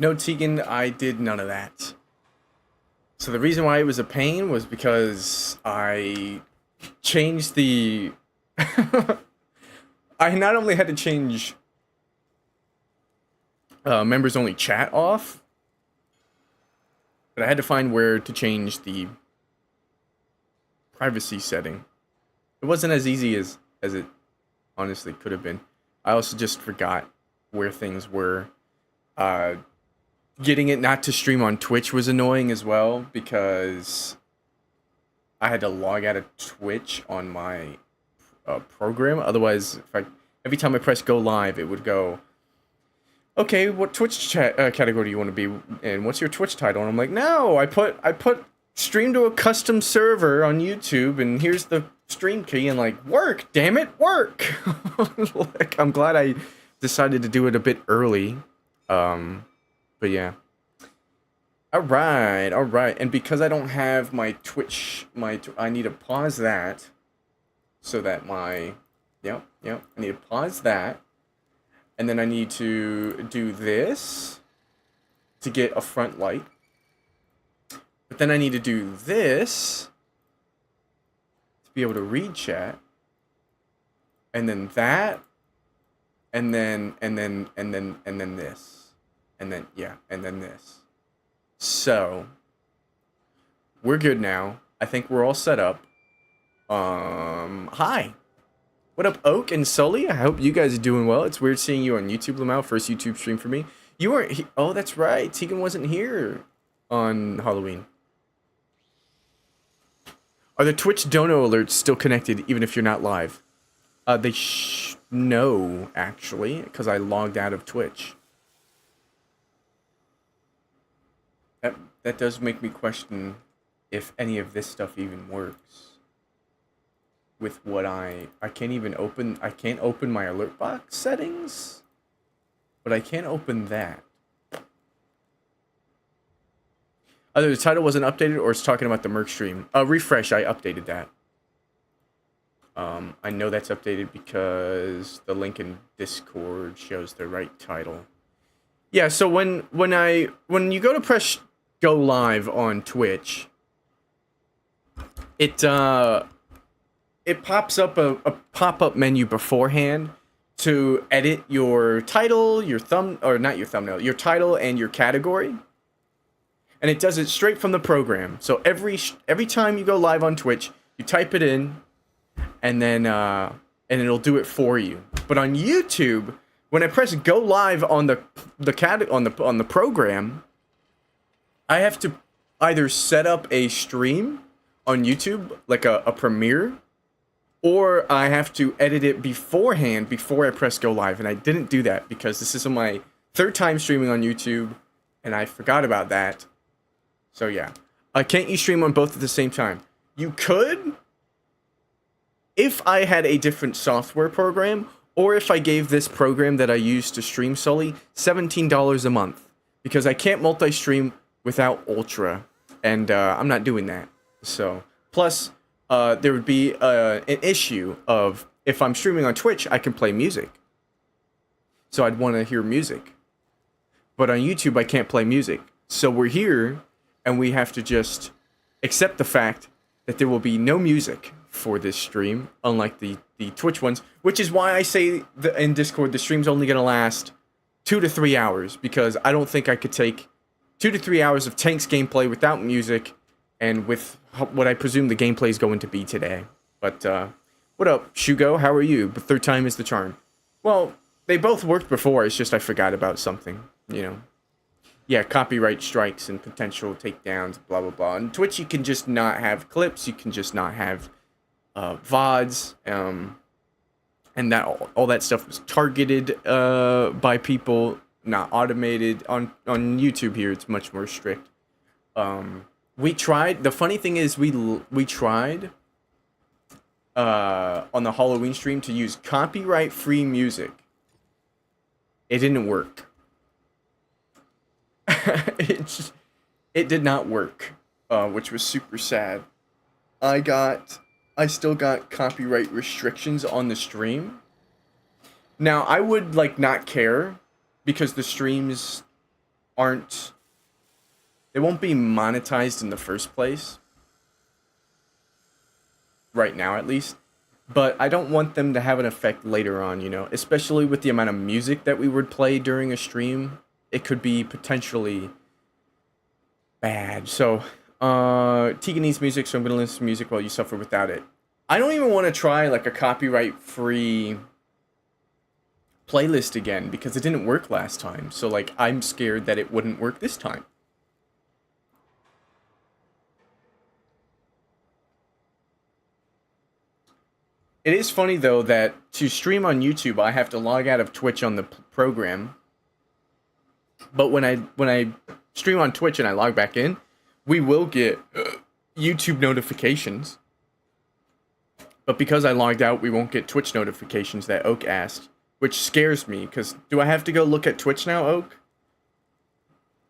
No, Tegan, I did none of that. So the reason why it was a pain was because I changed the. I not only had to change members only chat off, but I had to find where to change the privacy setting. It wasn't as easy as it honestly could have been. I also just forgot where things were. Uh, Getting it not to stream on Twitch was annoying as well because I had to log out of Twitch on my program. Otherwise, every time I press go live, it would go, okay, what Twitch category do you want to be in? What's your Twitch title? And I'm like, no, I put stream to a custom server on YouTube, and here's the stream key, and like, work, damn it, work. Like, I'm glad I decided to do it a bit early. But yeah. All right, all right. And because I don't have my Twitch, I need to pause that so that yep. I need to pause that. And then I need to do this to get a front light. But then I need to do this to be able to read chat. And then that. And then this. And then this. So, we're good now. I think we're all set up. Hi. What up, Oak and Sully? I hope you guys are doing well. It's weird seeing you on YouTube, Lamau. First YouTube stream for me. You weren't oh, that's right. Tegan wasn't here on Halloween. Are the Twitch dono alerts still connected even if you're not live? No, actually, because I logged out of Twitch. That does make me question if any of this stuff even works. With what I can't open my alert box settings, but I can't open that. Either the title wasn't updated or it's talking about the Merc stream. Refresh, I updated that. I know that's updated because the link in Discord shows the right title. Yeah, so when you go to press go live on Twitch, it pops up a pop-up menu beforehand to edit your title, your title and your category. And it does it straight from the program. So every time you go live on Twitch, you type it in, and then and it'll do it for you. But on YouTube, when I press go live on the program, I have to either set up a stream on YouTube, like a premiere, or I have to edit it beforehand before I press go live. And I didn't do that because this is my third time streaming on YouTube, and I forgot about that. So yeah. Can't you stream on both at the same time? You could, if I had a different software program, or if I gave this program that I use to stream Sully $17 a month. Because I can't multi-stream without Ultra, and I'm not doing that. So, plus, there would be an issue of, if I'm streaming on Twitch, I can play music. So I'd want to hear music. But on YouTube, I can't play music. So we're here, and we have to just accept the fact that there will be no music for this stream, unlike the Twitch ones, which is why I say in Discord, the stream's only going to last 2 to 3 hours, because I don't think I could take 2 to 3 hours of Tanks gameplay without music, and with what I presume the gameplay is going to be today. But, what up, Shugo? How are you? The third time is the charm. Well, they both worked before, it's just I forgot about something, you know. Yeah, copyright strikes and potential takedowns, blah, blah, blah. On Twitch, you can just not have clips, you can just not have VODs, and that all that stuff was targeted by people, not automated. On YouTube here, it's much more strict. We tried. The funny thing is, we tried on the Halloween stream to use copyright-free music. It didn't work. It did not work, which was super sad. I still got copyright restrictions on the stream. Now, I would, like, not care, because the streams aren't, they won't be monetized in the first place. Right now, at least. But I don't want them to have an effect later on, you know, especially with the amount of music that we would play during a stream. It could be potentially bad. So, Tegan needs music, so I'm gonna listen to music while you suffer without it. I don't even want to try like a copyright-free playlist again because it didn't work last time. So like I'm scared that it wouldn't work this time. It is funny though that to stream on YouTube I have to log out of Twitch on the program. But when I stream on Twitch and I log back in, we will get YouTube notifications. But because I logged out, we won't get Twitch notifications that Oak asked, which scares me, because do I have to go look at Twitch now, Oak?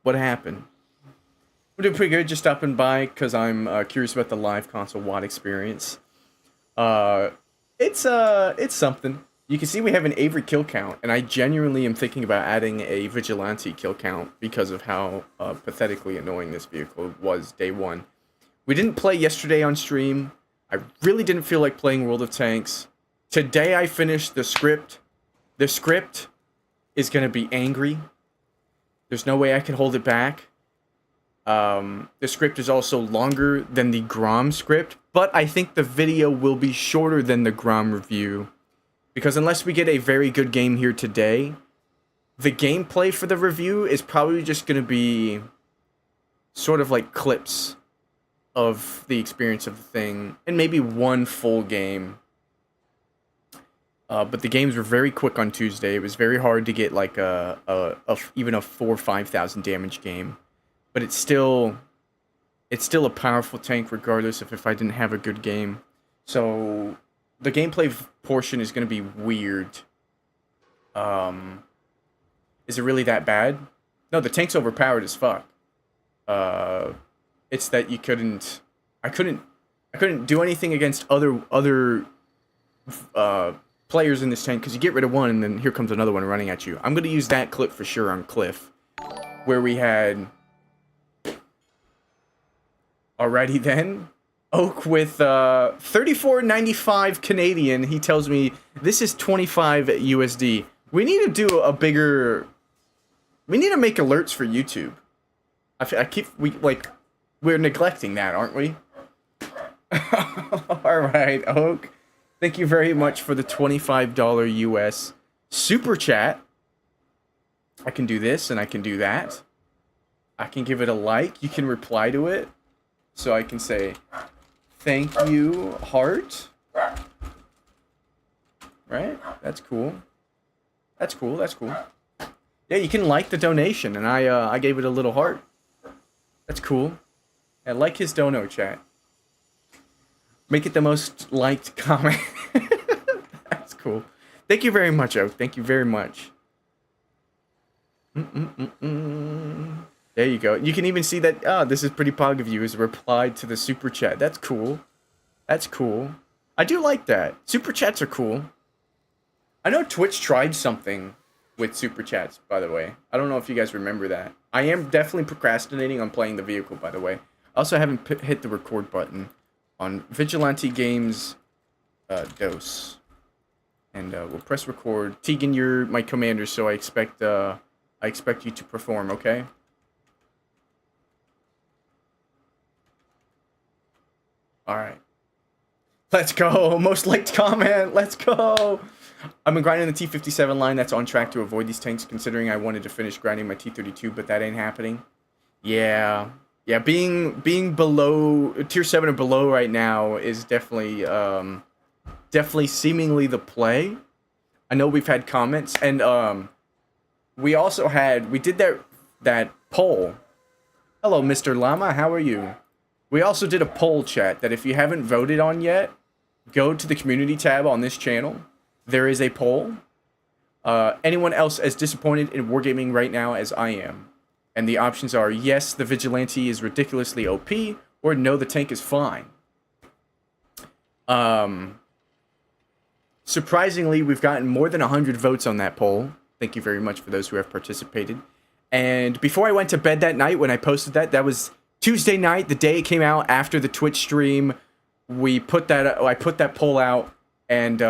What happened? We're doing pretty good, just stopping by, because I'm curious about the live console WOD experience. It's something. You can see we have an Avery kill count, and I genuinely am thinking about adding a Vigilante kill count because of how pathetically annoying this vehicle was day one. We didn't play yesterday on stream. I really didn't feel like playing World of Tanks. Today I finished the script. The script is going to be angry. There's no way I can hold it back. The script is also longer than the Grom script, but I think the video will be shorter than the Grom review. Because unless we get a very good game here today, the gameplay for the review is probably just going to be sort of like clips of the experience of the thing, and maybe one full game. But the games were very quick on Tuesday. It was very hard to get like even a 4,000 or 5,000 damage game. But it's still a powerful tank regardless of if I didn't have a good game. So the gameplay portion is going to be weird. Is it really that bad? No, the tank's overpowered as fuck. It's that I couldn't do anything against other players in this tank because you get rid of one and then here comes another one running at you. I'm going to use that clip for sure on Cliff, where we had... Alrighty then. Oak with 34.95 Canadian. He tells me this is 25 USD. We need to do a bigger... We need to make alerts for YouTube. We're neglecting that, aren't we? Alright, Oak. Thank you very much for the $25 US super chat. I can do this and I can do that. I can give it a like. You can reply to it. So I can say, thank you, heart. Right? That's cool. That's cool, that's cool. Yeah, you can like the donation, and I gave it a little heart. That's cool. I like his dono, chat. Make it the most liked comment. That's cool. Thank you very much, Oak. Thank you very much. There you go. You can even see that, this is pretty pog of you, is a reply to the super chat. That's cool. That's cool. I do like that. Super chats are cool. I know Twitch tried something with super chats, by the way. I don't know if you guys remember that. I am definitely procrastinating on playing the vehicle, by the way. I also haven't hit the record button on Vigilante Games DOS. And we'll press record. Tegan, you're my commander, so I expect you to perform, okay? Alright. Let's go! Most liked comment! Let's go! I've been grinding the T57 line. That's on track to avoid these tanks, considering I wanted to finish grinding my T32, but that ain't happening. Yeah. Yeah, being below, tier 7 or below right now is definitely, definitely seemingly the play. I know we've had comments, and, we did that poll. Hello, Mr. Llama, how are you? We also did a poll, chat, that if you haven't voted on yet, go to the community tab on this channel. There is a poll. Anyone else as disappointed in Wargaming right now as I am? And the options are, yes, the Vigilante is ridiculously OP, or no, the tank is fine. Surprisingly, we've gotten more than 100 votes on that poll. Thank you very much for those who have participated. And before I went to bed that night, when I posted that, that was Tuesday night, the day it came out after the Twitch stream. I put that poll out, and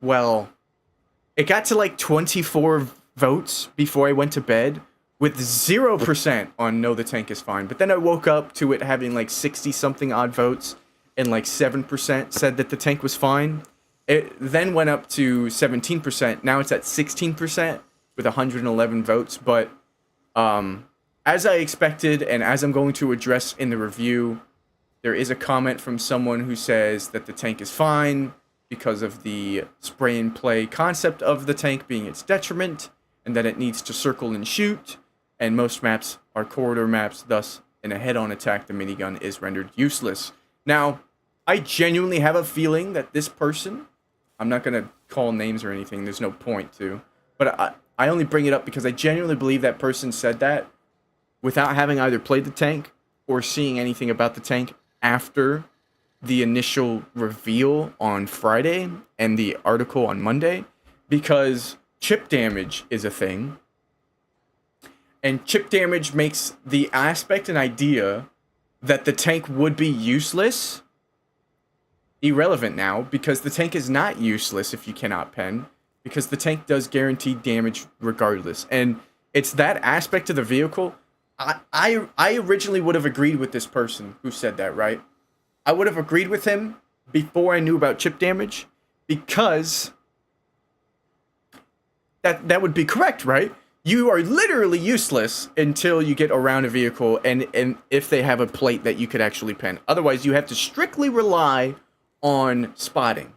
well, it got to like 24 votes before I went to bed, with 0% on no, the tank is fine. But then I woke up to it having like 60 something odd votes, and like 7% said that the tank was fine. It then went up to 17%. Now it's at 16% with 111 votes. But as I expected, and as I'm going to address in the review, there is a comment from someone who says that the tank is fine because of the spray and play concept of the tank being its detriment, and that it needs to circle and shoot, and most maps are corridor maps, thus in a head-on attack the minigun is rendered useless. Now, I genuinely have a feeling that this person, I'm not going to call names or anything, there's no point to, but I only bring it up because I genuinely believe that person said that without having either played the tank or seeing anything about the tank after the initial reveal on Friday and the article on Monday, because chip damage is a thing, and chip damage makes the aspect and idea that the tank would be useless irrelevant now, because the tank is not useless if you cannot pen, because the tank does guaranteed damage regardless. And it's that aspect of the vehicle. I originally would have agreed with this person who said that, right? I would have agreed with him before I knew about chip damage, because that would be correct, right? You are literally useless until you get around a vehicle and if they have a plate that you could actually pen. Otherwise, you have to strictly rely on spotting.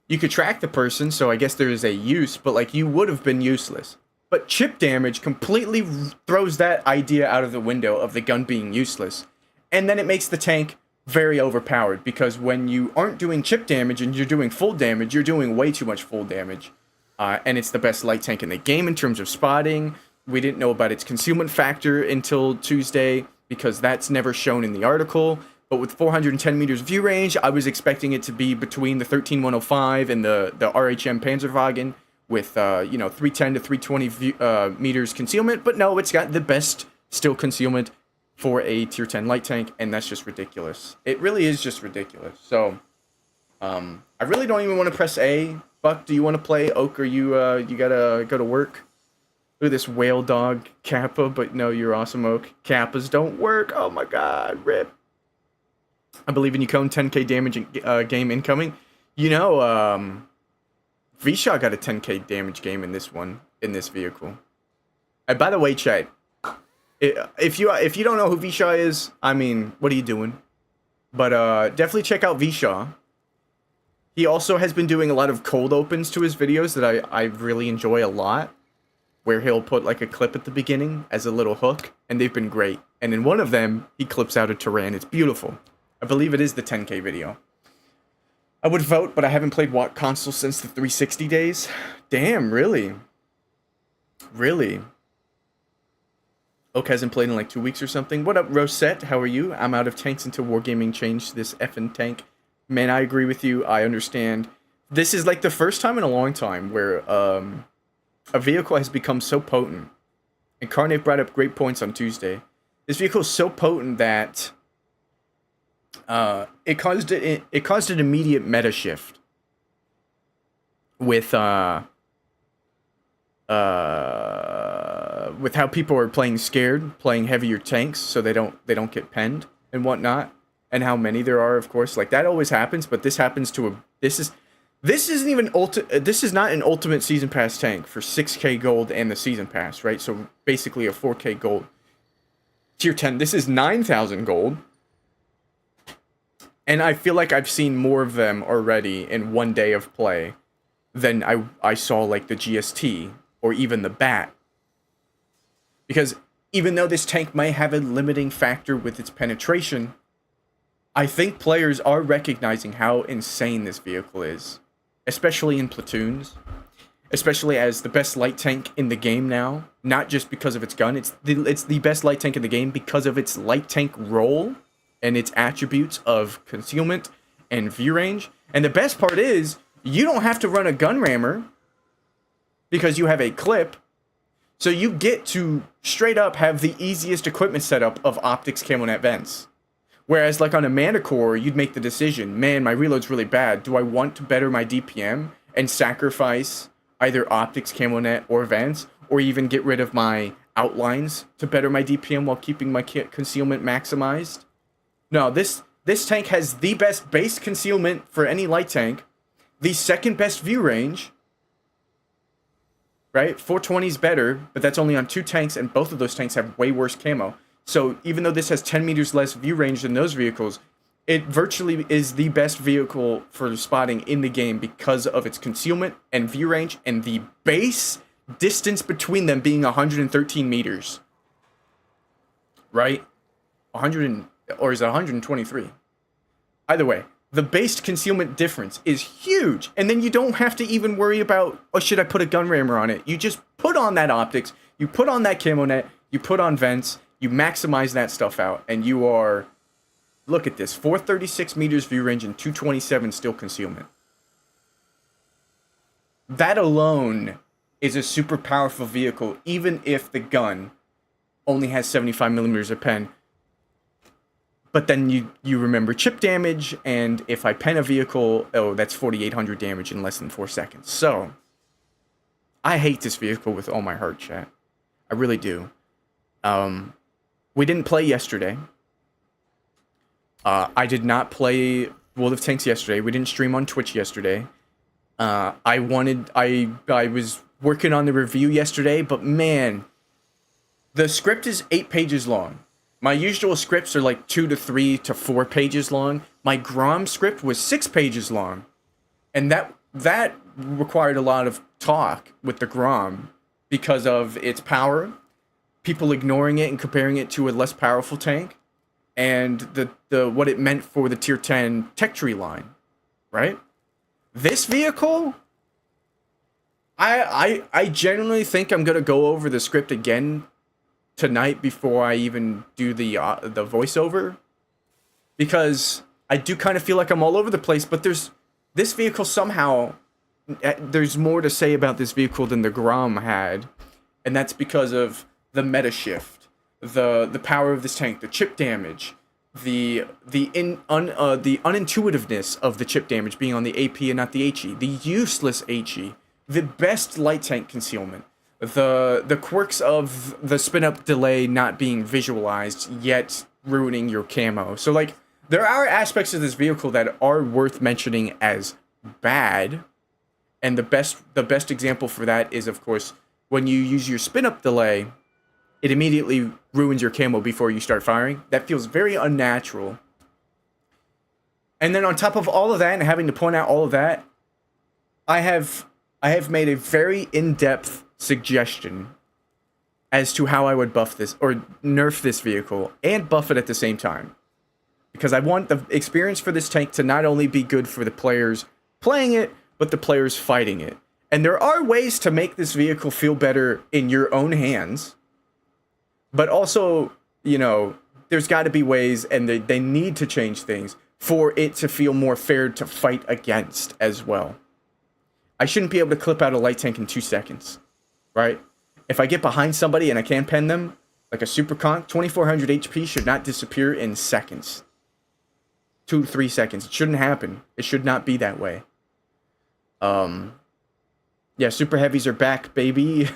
You could track the person, so I guess there is a use, but like you would have been useless. But chip damage completely throws that idea out of the window of the gun being useless. And then it makes the tank very overpowered, because when you aren't doing chip damage and you're doing full damage, you're doing way too much full damage. And it's the best light tank in the game in terms of spotting. We didn't know about its concealment factor until Tuesday, because that's never shown in the article. But with 410 meters view range, I was expecting it to be between the 13105 and the RHM Panzerwagen with 310 to 320 meters concealment. But no, it's got the best still concealment for a tier 10 light tank, and that's just ridiculous. It really is just ridiculous. So I really don't even want to press A. Buck, do you want to play? Oak, or you gotta go to work? Look at this whale dog Kappa, but no, you're awesome, Oak. Kappas don't work. Oh my god, rip. I believe in you, Cone. 10k damage game incoming. You know, Vishaw got a 10k damage game in this vehicle. And by the way, chat, if you don't know who Vishaw is, I mean, what are you doing? But definitely check out Vishaw. He also has been doing a lot of cold opens to his videos that I really enjoy a lot, where he'll put like a clip at the beginning as a little hook, and they've been great. And in one of them, he clips out a Turan. It's beautiful. I believe it is the 10k video. I would vote, but I haven't played Watt console since the 360 days. Damn, really? Really? Oak hasn't played in like 2 weeks or something. What up, Rosette? How are you? I'm out of tanks until Wargaming changed this effing tank. Man, I agree with you. I understand. This is like the first time in a long time where a vehicle has become so potent. And Carnave brought up great points on Tuesday. This vehicle is so potent that it caused an immediate meta shift with how people are playing scared, playing heavier tanks so they don't get penned and whatnot. And how many there are, of course. Like, that always happens, but this happens to this is not an ultimate season pass tank for 6k gold and the season pass, right? So basically a 4k gold tier 10. This is 9,000 gold. And I feel like I've seen more of them already in one day of play than I saw like the GST or even the BAT. Because even though this tank might have a limiting factor with its penetration, I think players are recognizing how insane this vehicle is, especially in platoons, especially as the best light tank in the game now, not just because of its gun. It's the best light tank in the game because of its light tank role and its attributes of concealment and view range. And the best part is, you don't have to run a gun rammer because you have a clip. So you get to straight up have the easiest equipment setup of optics camo net vents. Whereas like on a Manticore, you'd make the decision, man, my reload's really bad. Do I want to better my DPM and sacrifice either optics, camo net, or vents, or even get rid of my outlines to better my DPM while keeping my concealment maximized? No, this tank has the best base concealment for any light tank, the second best view range, right? 420 is better, but that's only on 2 tanks, and both of those tanks have way worse camo. So even though this has 10 meters less view range than those vehicles, it virtually is the best vehicle for spotting in the game because of its concealment and view range and the base distance between them being 113 meters. Right? 100 or is it 123? Either way, the base concealment difference is huge. And then you don't have to even worry about, oh, should I put a gun rammer on it? You just put on that optics, you put on that camo net, you put on vents, you maximize that stuff out, and you are, look at this, 436 meters view range and 227 still concealment. That alone is a super powerful vehicle, even if the gun only has 75 millimeters of pen. But then you remember chip damage, and if I pen a vehicle, oh, that's 4,800 damage in less than 4 seconds. So, I hate this vehicle with all my heart, chat. I really do. We didn't play yesterday. I did not play World of Tanks yesterday. We didn't stream on Twitch yesterday. I was working on the review yesterday, but man, the script is 8 pages long. My usual scripts are like 2 to 3 to 4 pages long. My Grom script was 6 pages long. And that required a lot of talk with the Grom because of its power, people ignoring it and comparing it to a less powerful tank, and the what it meant for the tier 10 tech tree line, right? This vehicle, I genuinely think I'm gonna go over the script again tonight before I even do the voiceover, because I do kind of feel like I'm all over the place. But this vehicle somehow, there's more to say about this vehicle than the Grom had, and that's because of the meta shift, the power of this tank, the chip damage, the unintuitiveness of the chip damage being on the AP and not the HE, the useless HE, the best light tank concealment, the quirks of the spin up delay not being visualized yet ruining your camo. So like there are aspects of this vehicle that are worth mentioning as bad, and the best example for that is of course when you use your spin up delay, it immediately ruins your camo before you start firing. That feels very unnatural. And then on top of all of that, and having to point out all of that, I have made a very in-depth suggestion as to how I would buff this, or nerf this vehicle, and buff it at the same time. Because I want the experience for this tank to not only be good for the players playing it, but the players fighting it. And there are ways to make this vehicle feel better in your own hands. But also, you know, there's got to be ways, and they need to change things for it to feel more fair to fight against as well. I shouldn't be able to clip out a light tank in 2 seconds, right? If I get behind somebody and I can pen them, like a super conk, 2400 HP should not disappear in seconds. 2 to 3 seconds. It shouldn't happen. It should not be that way. Yeah, super heavies are back, baby.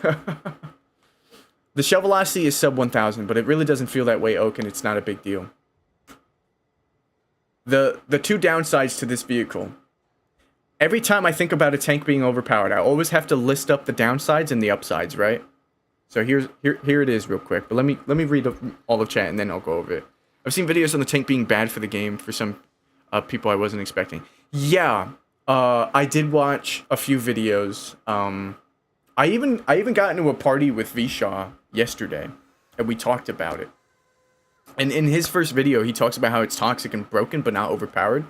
The shell velocity is sub 1000, but it really doesn't feel that way, Oak, and it's not a big deal. The two downsides to this vehicle. Every time I think about a tank being overpowered, I always have to list up the downsides and the upsides, right? So here it is real quick. But let me read all of chat and then I'll go over it. I've seen videos on the tank being bad for the game for some people I wasn't expecting. Yeah, I did watch a few videos. I even got into a party with Vishaw yesterday, and we talked about it. And in his first video, he talks about how it's toxic and broken, but not overpowered.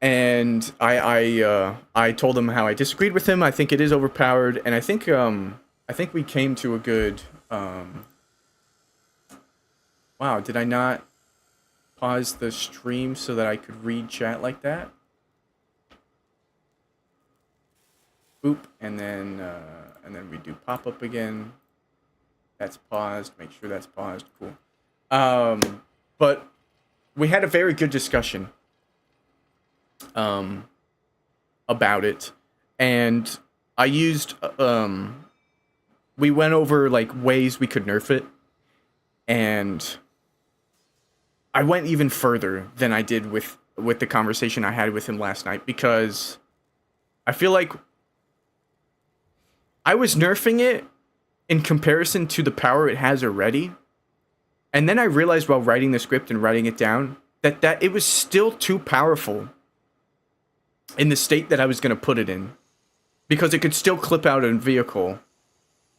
And I told him how I disagreed with him. I think it is overpowered, and I think we came to a good. Wow, did I not pause the stream so that I could read chat like that? Boop, and then we do pop up again. That's paused. Make sure that's paused. Cool. But we had a very good discussion about it, and I used we went over like ways we could nerf it, and I went even further than I did with the conversation I had with him last night, because I feel like I was nerfing it in comparison to the power it has already. And then I realized while writing the script and writing it down that it was still too powerful in the state that I was going to put it in, because it could still clip out a vehicle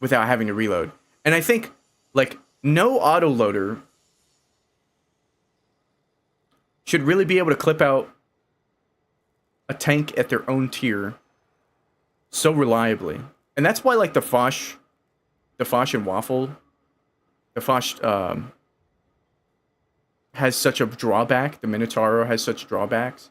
without having to reload. And I think, like, no autoloader should really be able to clip out a tank at their own tier so reliably. And that's why, like, the Foch and Waffle, the Foch has such a drawback. The Minotauro has such drawbacks.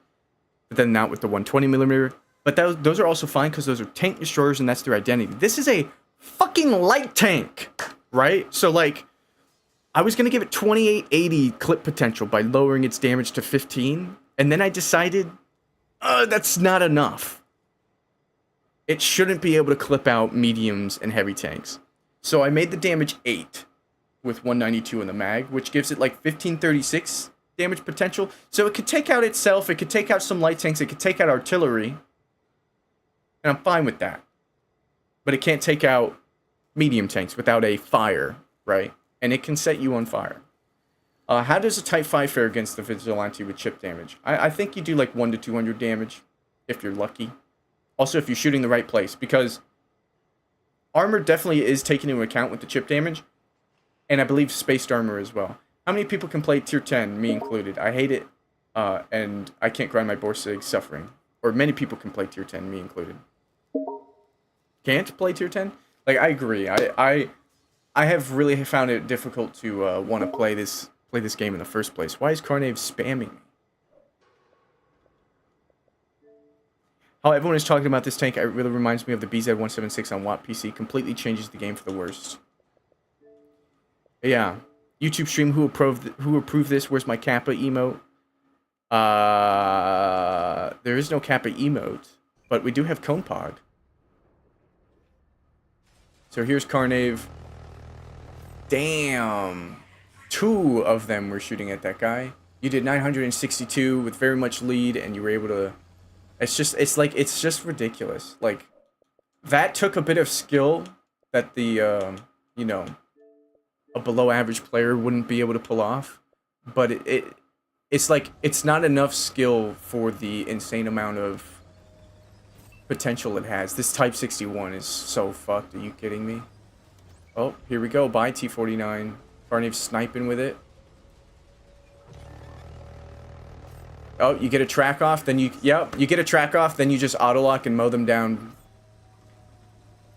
But then not with the 120mm. But those are also fine, because those are tank destroyers and that's their identity. This is a fucking light tank, right? So, like, I was going to give it 2880 clip potential by lowering its damage to 15. And then I decided, that's not enough. It shouldn't be able to clip out mediums and heavy tanks. So I made the damage 8 with 192 in the mag, which gives it like 1536 damage potential. So it could take out itself, it could take out some light tanks, it could take out artillery. And I'm fine with that. But it can't take out medium tanks without a fire, right? And it can set you on fire. How does a Type 5 fare against the Vigilante with chip damage? I think you do like 1 to 200 damage, if you're lucky. Also, if you're shooting the right place, because armor definitely is taken into account with the chip damage, and I believe spaced armor as well. How many people can play tier 10, me included? I hate it, and I can't grind my Borsig, suffering. Or many people can play tier 10, me included. Can't play tier 10? Like, I agree. I have really found it difficult to want to play this game in the first place. Why is Carnave spamming me? How everyone is talking about this tank, it really reminds me of the BZ-176 on Watt PC. Completely changes the game for the worst. Yeah. YouTube stream, who approved this? Where's my Kappa emote? There is no Kappa emote, but we do have Cone Pog. So here's Carnave. Damn. 2 of them were shooting at that guy. You did 962 with very much lead, and you were able to... It's just ridiculous. Like, that took a bit of skill that the, you know, a below average player wouldn't be able to pull off. But it's like, it's not enough skill for the insane amount of potential it has. This Type 61 is so fucked. Are you kidding me? Oh, here we go. Bye, T-49. Carnave's sniping with it. Oh, you get a track off, then you get a track off, then you just auto-lock and mow them down.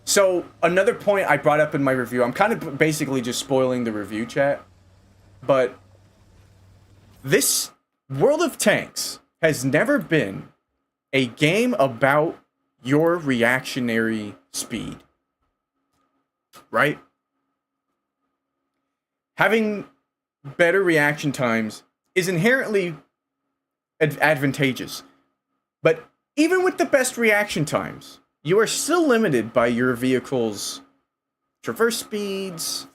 So, another point I brought up in my review, I'm kind of basically just spoiling the review, chat, but this World of Tanks has never been a game about your reactionary speed, right? Having better reaction times is inherently advantageous, but even with the best reaction times, you are still limited by your vehicle's traverse speeds,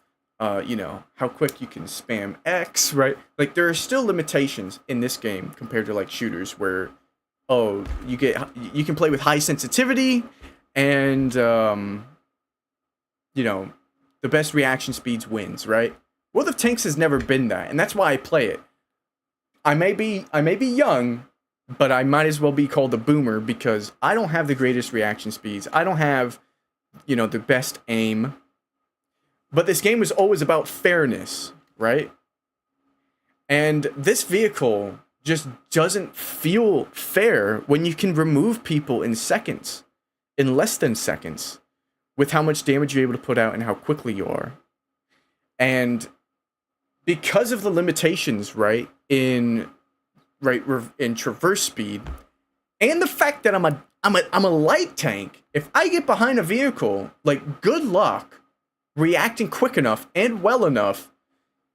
you know, how quick you can spam X, right? Like, there are still limitations in this game compared to, like, shooters where, oh, you can play with high sensitivity and, you know, the best reaction speeds wins, right? World of Tanks has never been that, and that's why I play it. I may be young, but I might as well be called a boomer because I don't have the greatest reaction speeds. I don't have, you know, the best aim. But this game was always about fairness, right? And this vehicle just doesn't feel fair when you can remove people in seconds, in less than seconds, with how much damage you're able to put out and how quickly you are. And because of the limitations, right, in traverse speed, and the fact that I'm a light tank, if I get behind a vehicle, like, good luck reacting quick enough and well enough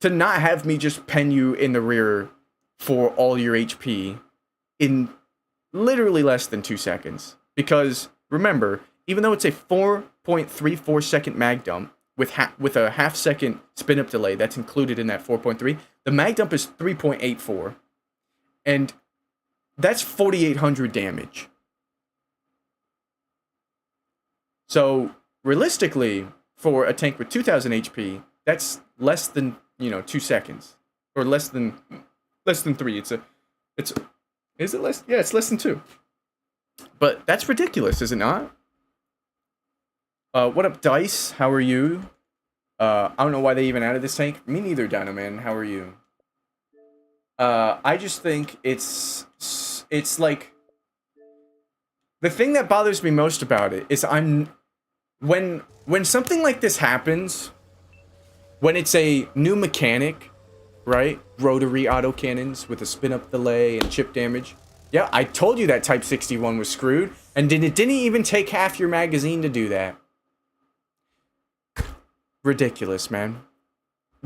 to not have me just pen you in the rear for all your HP in literally less than 2 seconds. Because remember, even though it's a 4.34 second mag dump with a half second spin up delay that's included in that 4.3, the mag dump is 3.84. And that's 4,800 damage. So realistically, for a tank with 2,000 HP, that's less than 2 seconds, or less than 3. Is it less? Yeah, it's less than 2. But that's ridiculous, is it not? What up, Dice? How are you? I don't know why they even added this tank. Me neither, Dino Man. How are you? I just think it's like, the thing that bothers me most about it is when something like this happens, when it's a new mechanic, right? Rotary autocannons with a spin up delay and chip damage. Yeah, I told you that Type 61 was screwed, and it didn't even take half your magazine to do that. Ridiculous, man.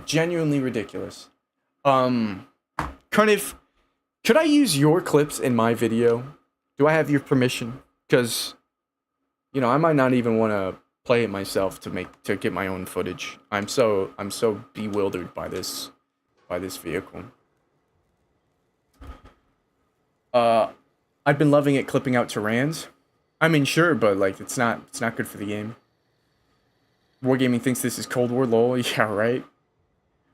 Genuinely ridiculous. Carniv, could I use your clips in my video? Do I have your permission? Because, I might not even want to play it myself to get my own footage. I'm so bewildered by this vehicle. I've been loving it clipping out Tyrans. I mean, sure, but like it's not good for the game. Wargaming thinks this is Cold War, lol. Yeah, right.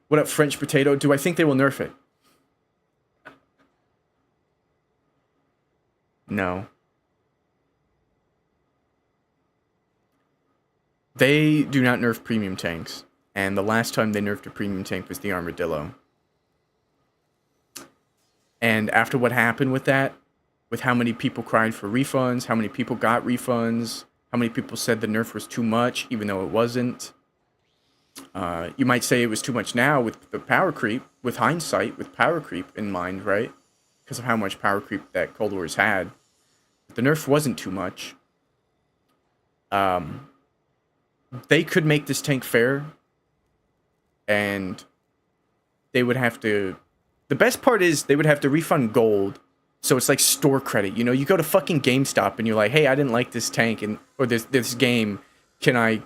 What up, French Potato? Do I think they will nerf it? No. They do not nerf premium tanks. And the last time they nerfed a premium tank was the Armadillo. And after what happened with that, with how many people cried for refunds, how many people got refunds, how many people said the nerf was too much, even though it wasn't. You might say it was too much now with the power creep, with hindsight, with power creep in mind, right? Because of how much power creep that Cold War's had. But the nerf wasn't too much. They could make this tank fair, and they would have to... The best part is they would have to refund gold, so it's like store credit. You go to fucking GameStop and you're like, hey, I didn't like this tank or this game. Can I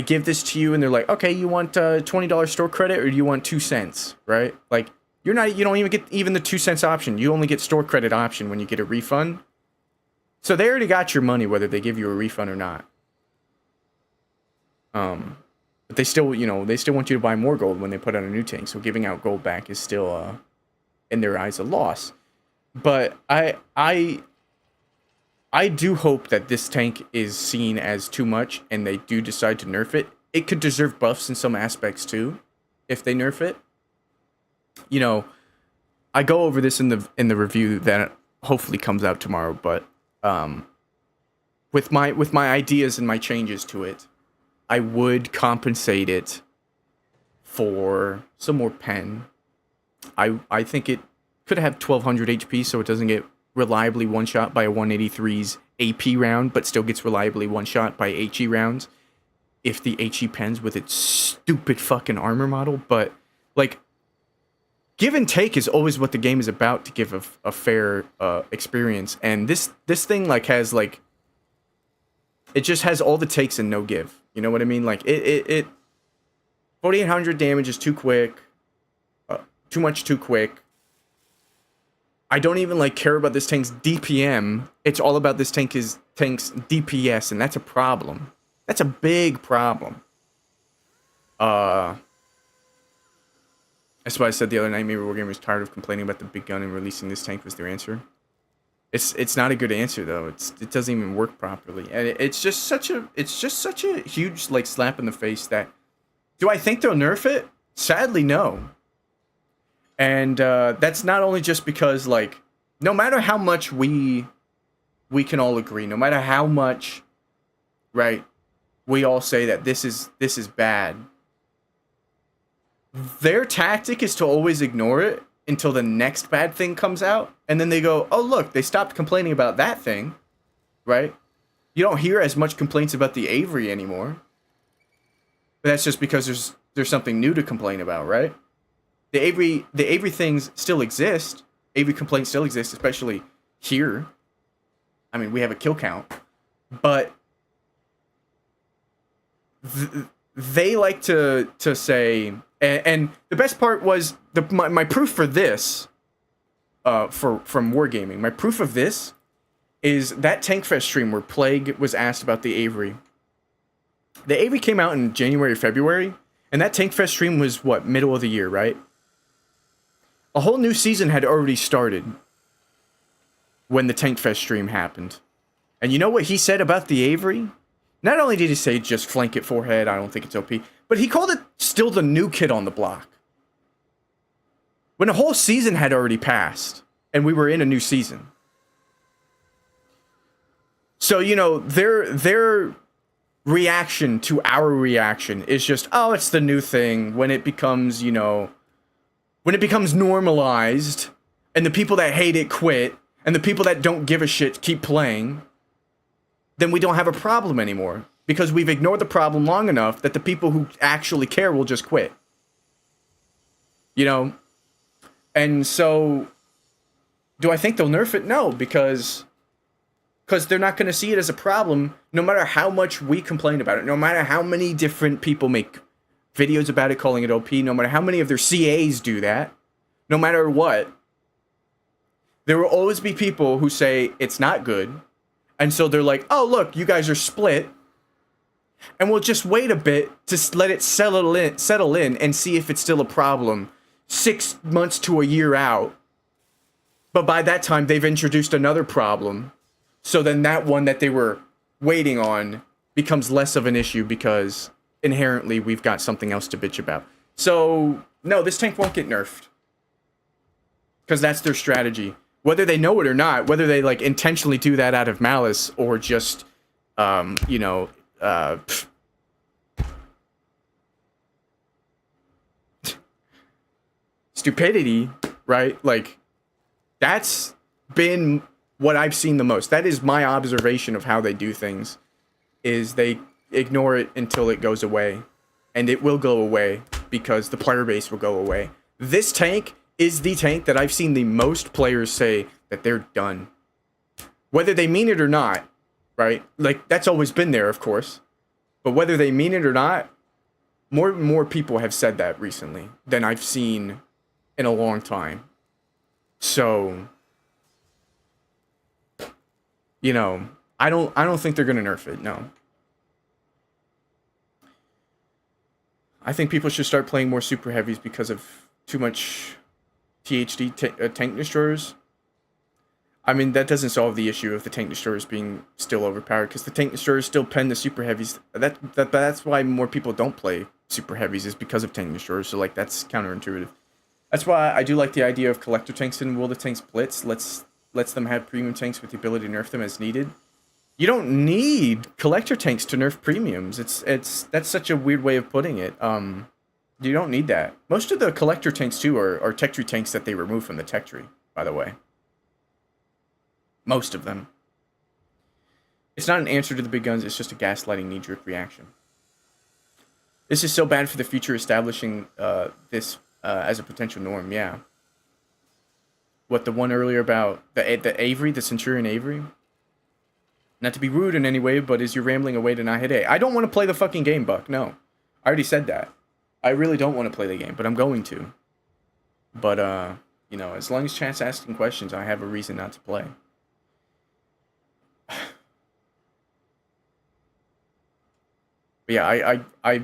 give this to you? And they're like, okay, you want $20 store credit, or do you want 2 cents, right? Like, you don't even get even the 2 cents option. You only get store credit option when you get a refund. So they already got your money, whether they give you a refund or not. But they still want you to buy more gold when they put out a new tank. So giving out gold back is still, in their eyes, a loss. But I do hope that this tank is seen as too much, and they do decide to nerf it. It could deserve buffs in some aspects too, if they nerf it. I go over this in the review that hopefully comes out tomorrow. But with my ideas and my changes to it, I would compensate it for some more pen. I think it could have 1200 HP, so it doesn't get reliably one-shot by a 183's AP round, but still gets reliably one-shot by HE rounds if the HE pens with its stupid fucking armor model. But, like, give and take is always what the game is about, to give a fair experience. And this thing, like, has, like... It just has all the takes and no give. You know what I mean? Like, it 4,800 damage is too quick. Too much too quick. I don't even, like, care about this tank's DPM. It's all about this tank's DPS, and that's a problem. That's a big problem. That's why I said the other night maybe Wargamers was tired of complaining about the big gun, and releasing this tank was their answer. It's not a good answer, though. It doesn't even work properly, and it's just such a huge, like, slap in the face. That, do I think they'll nerf it? Sadly, no. And that's not only just because, like, no matter how much we can all agree, no matter how much, right, we all say that this is bad. Their tactic is to always ignore it until the next bad thing comes out, and then they go, oh, look, they stopped complaining about that thing, right? You don't hear as much complaints about the Avery anymore. But that's just because there's something new to complain about, right? The Avery things still exist. Avery complaints still exist, especially here. I mean, we have a kill count, but they like to say, and the best part was my proof for this, from Wargaming. My proof of this is that Tankfest stream where Plague was asked about the Avery. The Avery came out in January or February, and that Tankfest stream was, what, middle of the year, right? A whole new season had already started when the Tankfest stream happened. And you know what he said about the Avery? Not only did he say just flank it forehead, I don't think it's OP, but he called it still the new kid on the block. When a whole season had already passed, and we were in a new season. So, you know, their reaction to our reaction is just, oh, it's the new thing. When it becomes, you know, when it becomes normalized, and the people that hate it quit, and the people that don't give a shit keep playing, then we don't have a problem anymore. Because we've ignored the problem long enough that the people who actually care will just quit. You know? And so, do I think they'll nerf it? No, because they're not going to see it as a problem, no matter how much we complain about it, no matter how many different people make videos about it calling it OP, no matter how many of their CAs do that, no matter what, there will always be people who say it's not good, and so they're like, oh, look, you guys are split, and we'll just wait a bit to let it settle in and see if it's still a problem 6 months to a year out. But by that time, they've introduced another problem. So then that one that they were waiting on becomes less of an issue because inherently we've got something else to bitch about. So, no, this tank won't get nerfed. Because that's their strategy. Whether they know it or not, whether they like intentionally do that out of malice or just, you know, stupidity, right? Like, that's been what I've seen the most. That is my observation of how they do things, is they ignore it until it goes away. And it will go away because the player base will go away. This tank is the tank that I've seen the most players say that they're done. Whether they mean it or not, right? Like, that's always been there, of course. But whether they mean it or not, more people have said that recently than I've seen in a long time. So, you know, I don't think they're gonna nerf it. No. I think people should start playing more super heavies because of too much THD tank destroyers. I mean, that doesn't solve the issue of the tank destroyers being still overpowered, because the tank destroyers still pen the super heavies. That's why more people don't play super heavies, is because of tank destroyers. So like, that's counterintuitive. That's why I do like the idea of collector tanks in World of Tanks Blitz. Lets them have premium tanks with the ability to nerf them as needed. You don't need collector tanks to nerf premiums. That's such a weird way of putting it. You don't need that. Most of the collector tanks too are tech tree tanks that they remove from the tech tree, by the way. Most of them. It's not an answer to the big guns, it's just a gaslighting knee-jerk reaction. This is so bad for the future, establishing this as a potential norm, yeah. What, the one earlier about the Avery, the Centurion Avery? Not to be rude in any way, but is you rambling away to not hit A? I don't want to play the fucking game, Buck, no. I already said that. I really don't want to play the game, but I'm going to. But, you know, as long as chat's asking questions, I have a reason not to play. But yeah, I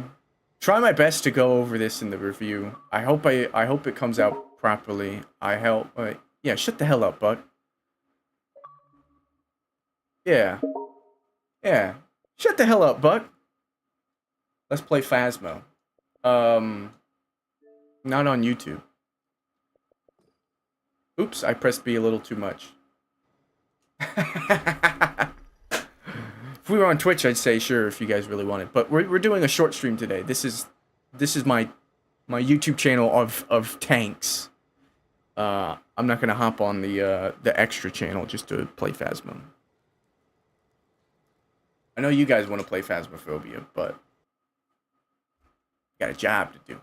try my best to go over this in the review. I hope it comes out properly. Yeah, shut the hell up, Buck. Yeah. Yeah. Shut the hell up, Buck. Let's play Phasmo. Not on YouTube. Oops, I pressed B a little too much. If we were on Twitch, I'd say sure if you guys really want it. But we're doing a short stream today. This is my YouTube channel of tanks. I'm not gonna hop on the extra channel just to play Phasmo. I know you guys want to play Phasmophobia, but you got a job to do.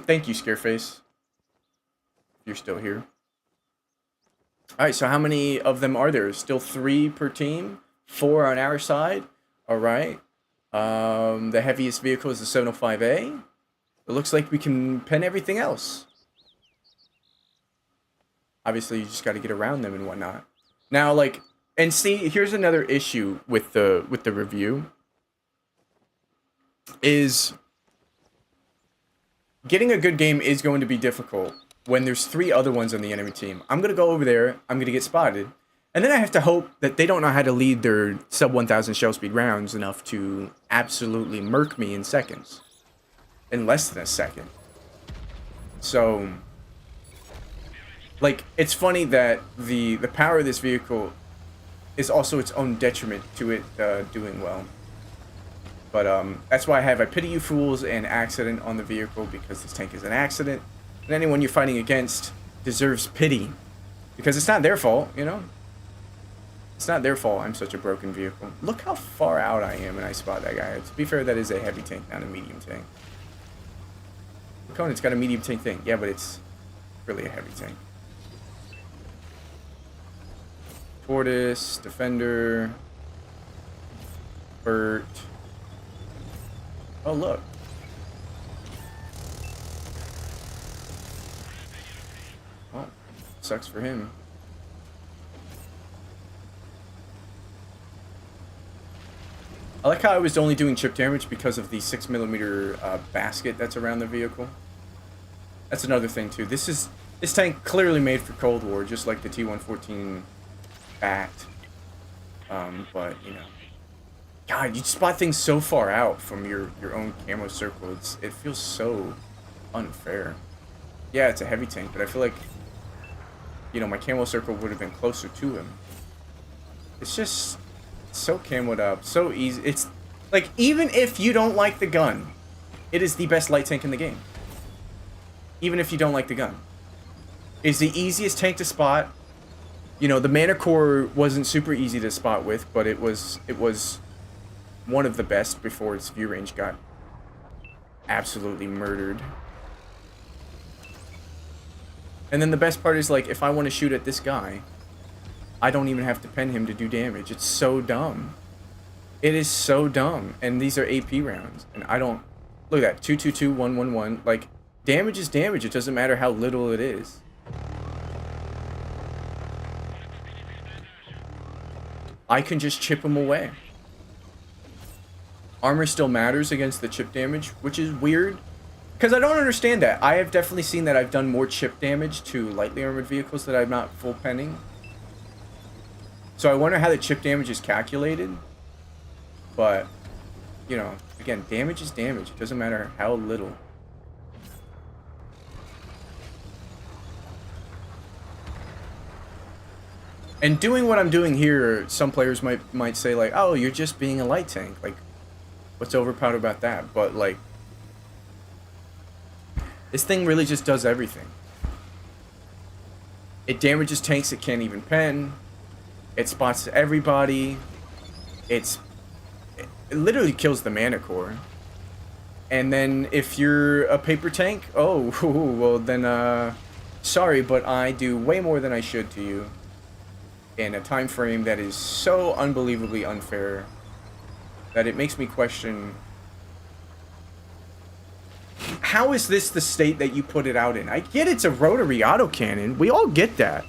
Thank you, Scareface. If you're still here. Alright, so how many of them are there? Still 3 per team? 4 on our side? Alright. The heaviest vehicle is the 705A. It looks like we can pen everything else. Obviously, you just got to get around them and whatnot. Now, like, and see, here's another issue with the review. Is getting a good game is going to be difficult when there's 3 other ones on the enemy team. I'm going to go over there, I'm going to get spotted, and then I have to hope that they don't know how to lead their sub-1000 shell speed rounds enough to absolutely murk me in seconds. In less than a second. So, like, it's funny that the power of this vehicle is also its own detriment to it doing well. But that's why I have I Pity You Fools and Accident on the vehicle, because this tank is an accident. And anyone you're fighting against deserves pity. Because it's not their fault, you know? It's not their fault I'm such a broken vehicle. Look how far out I am and I spot that guy. To be fair, that is a heavy tank, not a medium tank. Conan's got a medium tank thing. Yeah, but it's really a heavy tank. Tortoise, Defender, Bert. Oh, look. Oh, sucks for him. I like how I was only doing chip damage because of the 6mm basket that's around the vehicle. That's another thing too. This tank clearly made for Cold War, just like the T-114 Bat. But you know, God, you spot things so far out from your own camo circle. It feels so unfair. Yeah, it's a heavy tank, but I feel like, you know, my camo circle would have been closer to him. It's just so camoed up, so easy. It's like, even if you don't like the gun, it is the best light tank in the game. Even if you don't like the gun, it's the easiest tank to spot. You know, the Mana Core wasn't super easy to spot with, but it was one of the best before its view range got absolutely murdered. And then the best part is, like, if I want to shoot at this guy, I don't even have to pen him to do damage. It's so dumb. It is so dumb. And these are AP rounds. And I don't... Look at that. 222, 111. Like, damage is damage. It doesn't matter how little it is. I can just chip him away. Armor still matters against the chip damage, which is weird. Because I don't understand that. I have definitely seen that I've done more chip damage to lightly armored vehicles that I'm not full penning. So I wonder how the chip damage is calculated. But, you know, again, damage is damage. It doesn't matter how little. And doing what I'm doing here, some players might say, like, oh, you're just being a light tank. Like, what's overpowered about that? But, like, this thing really just does everything. It damages tanks it can't even pen. It spots everybody. It literally kills the Mana Core. And then if you're a paper tank, oh, well then, sorry, but I do way more than I should to you in a time frame that is so unbelievably unfair that it makes me question, how is this the state that you put it out in? I get it's a rotary autocannon. We all get that.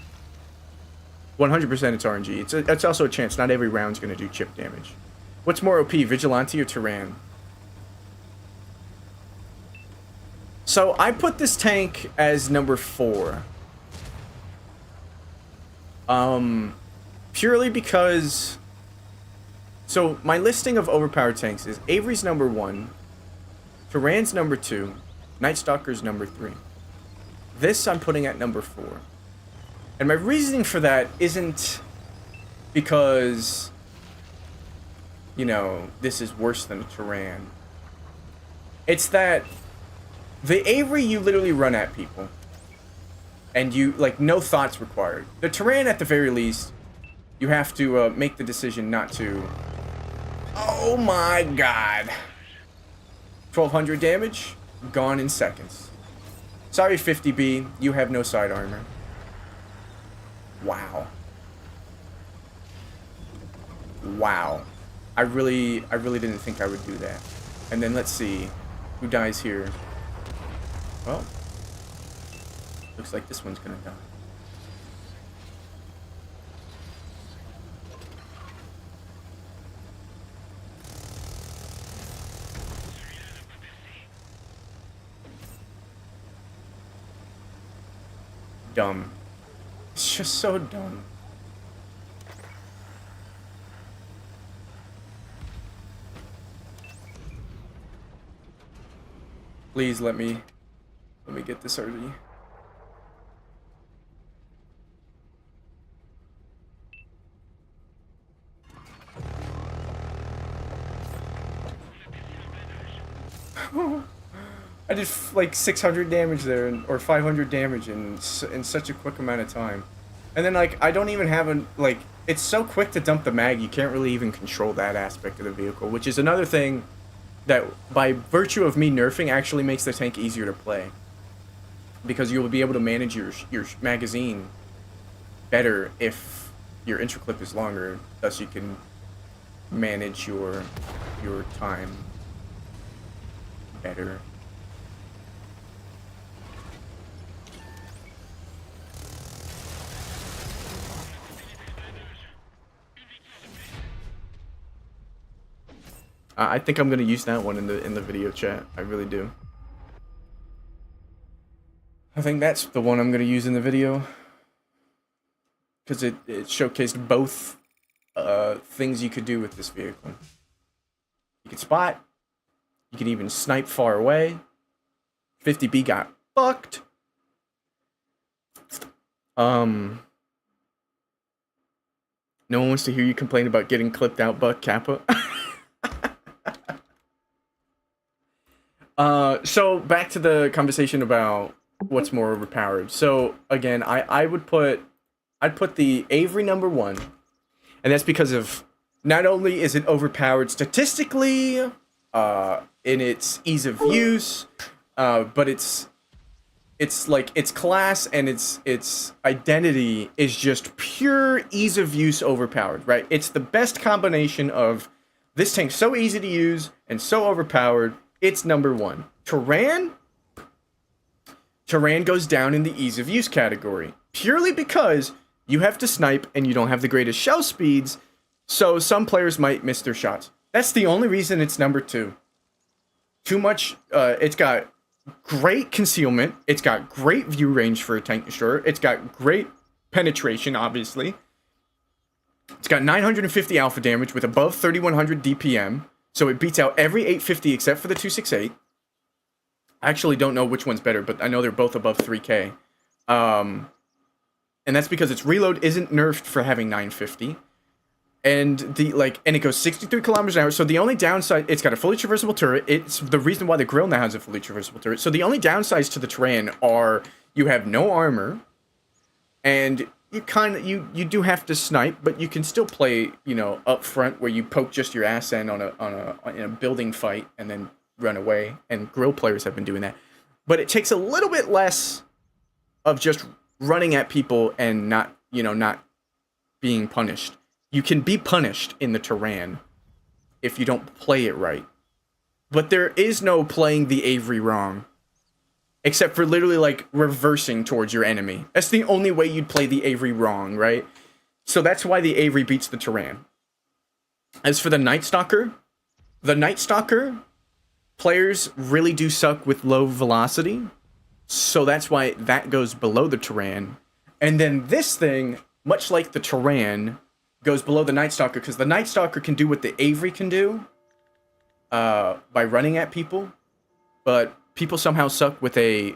100% it's RNG. It's also a chance. Not every round's going to do chip damage. What's more OP, Vigilante or Tyrann? So I put this tank as number 4. Purely because... So my listing of overpowered tanks is Avery's number 1, Tyrann's number 2, Night Stalker's number 3. This I'm putting at number 4. And my reasoning for that isn't because, you know, this is worse than a Tyrann. It's that The Avery, you literally run at people. And you, like, no thoughts required. The Tyrann, at the very least, you have to make the decision not to. Oh my god. 1200 damage, gone in seconds. Sorry, 50B, you have no side armor. Wow. Wow. I really didn't think I would do that. And then let's see who dies here. Well, looks like this one's gonna die. Dumb. It's just so dumb. Please let me get this early. I did like 600 damage there, or 500 damage in such a quick amount of time. And then, like, I don't even have a, like, it's so quick to dump the mag, you can't really even control that aspect of the vehicle, which is another thing that, by virtue of me nerfing, actually makes the tank easier to play. Because you'll be able to manage your magazine better if your intraclip is longer, thus you can manage your time better. I think I'm gonna use that one in the video chat. I really do. I think that's the one I'm gonna use in the video because it showcased both things you could do with this vehicle. You could spot. You could even snipe far away. 50B got fucked. No one wants to hear you complain about getting clipped out, Buck Kappa. So back to the conversation about what's more overpowered. So again, I'd put the Avery #1, and that's because of not only is it overpowered statistically, in its ease of use, but it's like its class and its identity is just pure ease of use overpowered, right? It's the best combination of this tank's so easy to use and so overpowered. It's #1. Tyrann goes down in the ease of use category purely because you have to snipe and you don't have the greatest shell speeds, so some players might miss their shots. That's the only reason it's #2. Too much. It's got great concealment. It's got great view range for a tank destroyer. It's got great penetration, obviously. It's got 950 alpha damage with above 3100 DPM. So it beats out every 850 except for the 268. I actually don't know which one's better, but I know they're both above 3k. And that's because its reload isn't nerfed for having 950. And and it goes 63 kilometers an hour. So the only downside, it's got a fully traversable turret. It's the reason why the grill now has a fully traversable turret. So the only downsides to the Tyrann are you have no armor, and you do have to snipe, but you can still play, up front where you poke just your ass in in a building fight and then run away. And grill players have been doing that, but it takes a little bit less of just running at people and not being punished. You can be punished in the Tyrann if you don't play it right, but there is no playing the Avery wrong. Except for literally, like, reversing towards your enemy. That's the only way you'd play the Avery wrong, right? So that's why the Avery beats the Tyrann. As for the Night Stalker, players really do suck with low velocity. So that's why that goes below the Tyrann. And then this thing, much like the Tyrann, goes below the Night Stalker, because the Night Stalker can do what the Avery can do by running at people. But people somehow suck with the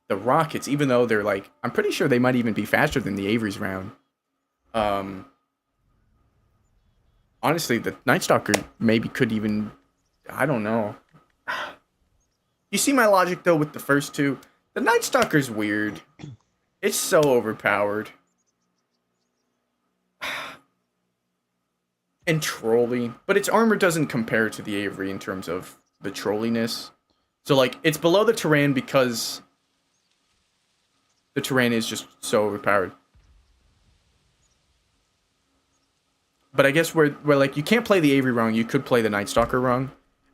rockets, even though they're like, I'm pretty sure they might even be faster than the Avery's round. Honestly, the Night Stalker maybe could even, I don't know. You see my logic though with the first two. The Night Stalker's weird. It's so overpowered. And trolly, but its armor doesn't compare to the Avery in terms of the trolliness. So like it's below the Terran because the Terran is just so overpowered. But I guess where like you can't play the Avery wrong, you could play the Night Stalker wrong.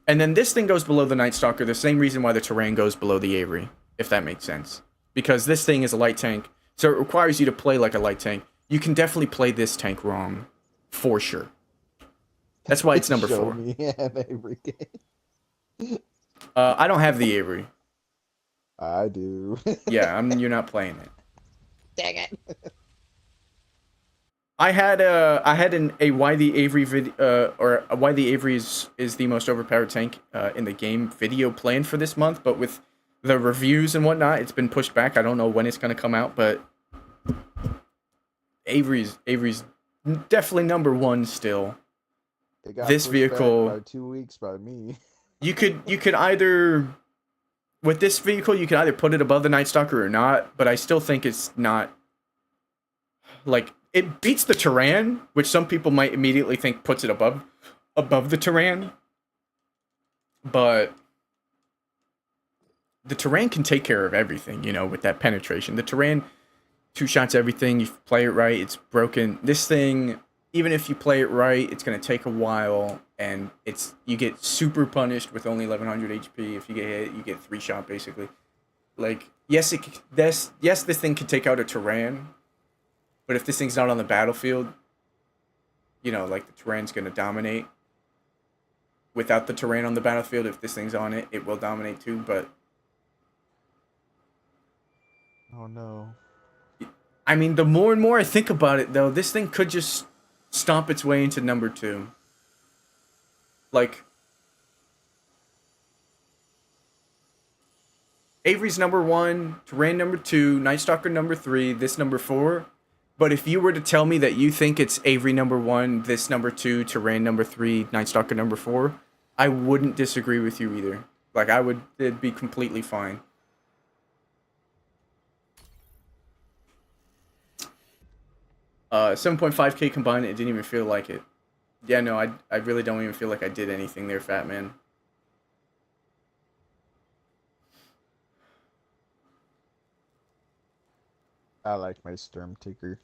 And then this thing goes below the Night Stalker, the same reason why the Terran goes below the Avery, if that makes sense. Because this thing is a light tank, so it requires you to play like a light tank. You can definitely play this tank wrong, for sure. That's why it's number 4. Me an Avery game. I don't have the Avery. I do. Yeah, you're not playing it. Dang it. I had a why the Avery why the Avery is the most overpowered tank in the game video planned for this month, but with the reviews and whatnot, it's been pushed back. I don't know when it's gonna come out, but Avery's definitely number 1 still. It got this vehicle by 2 weeks by me. You could either with this vehicle you could either put it above the Night Stalker or not, but I still think it's not like it beats the Terran, which some people might immediately think puts it above the Terran. But the Terran can take care of everything, you know, with that penetration. The Terran 2-shots everything, you play it right, it's broken. This thing, even if you play it right, it's going to take a while, and you get super punished with only 1100 HP. If you get hit, you get 3-shot basically. Like, yes, this thing can take out a Terran, but if this thing's not on the battlefield, you know, like the Terran's going to dominate. Without the Terran on the battlefield, if this thing's on it, it will dominate too, but... Oh no. I mean, the more and more I think about it, though, this thing could just stomp its way into number 2. Like, Avery's number 1, Terran number 2, Night Stalker number 3, this number 4. But if you were to tell me that you think it's Avery number 1, this number 2, Terran number 3, Night Stalker number 4, I wouldn't disagree with you either. Like, it'd be completely fine. Uh, 7.5k combined, it didn't even feel like it. Yeah, no, I really don't even feel like I did anything there, Fat Man. I like my Stormtaker.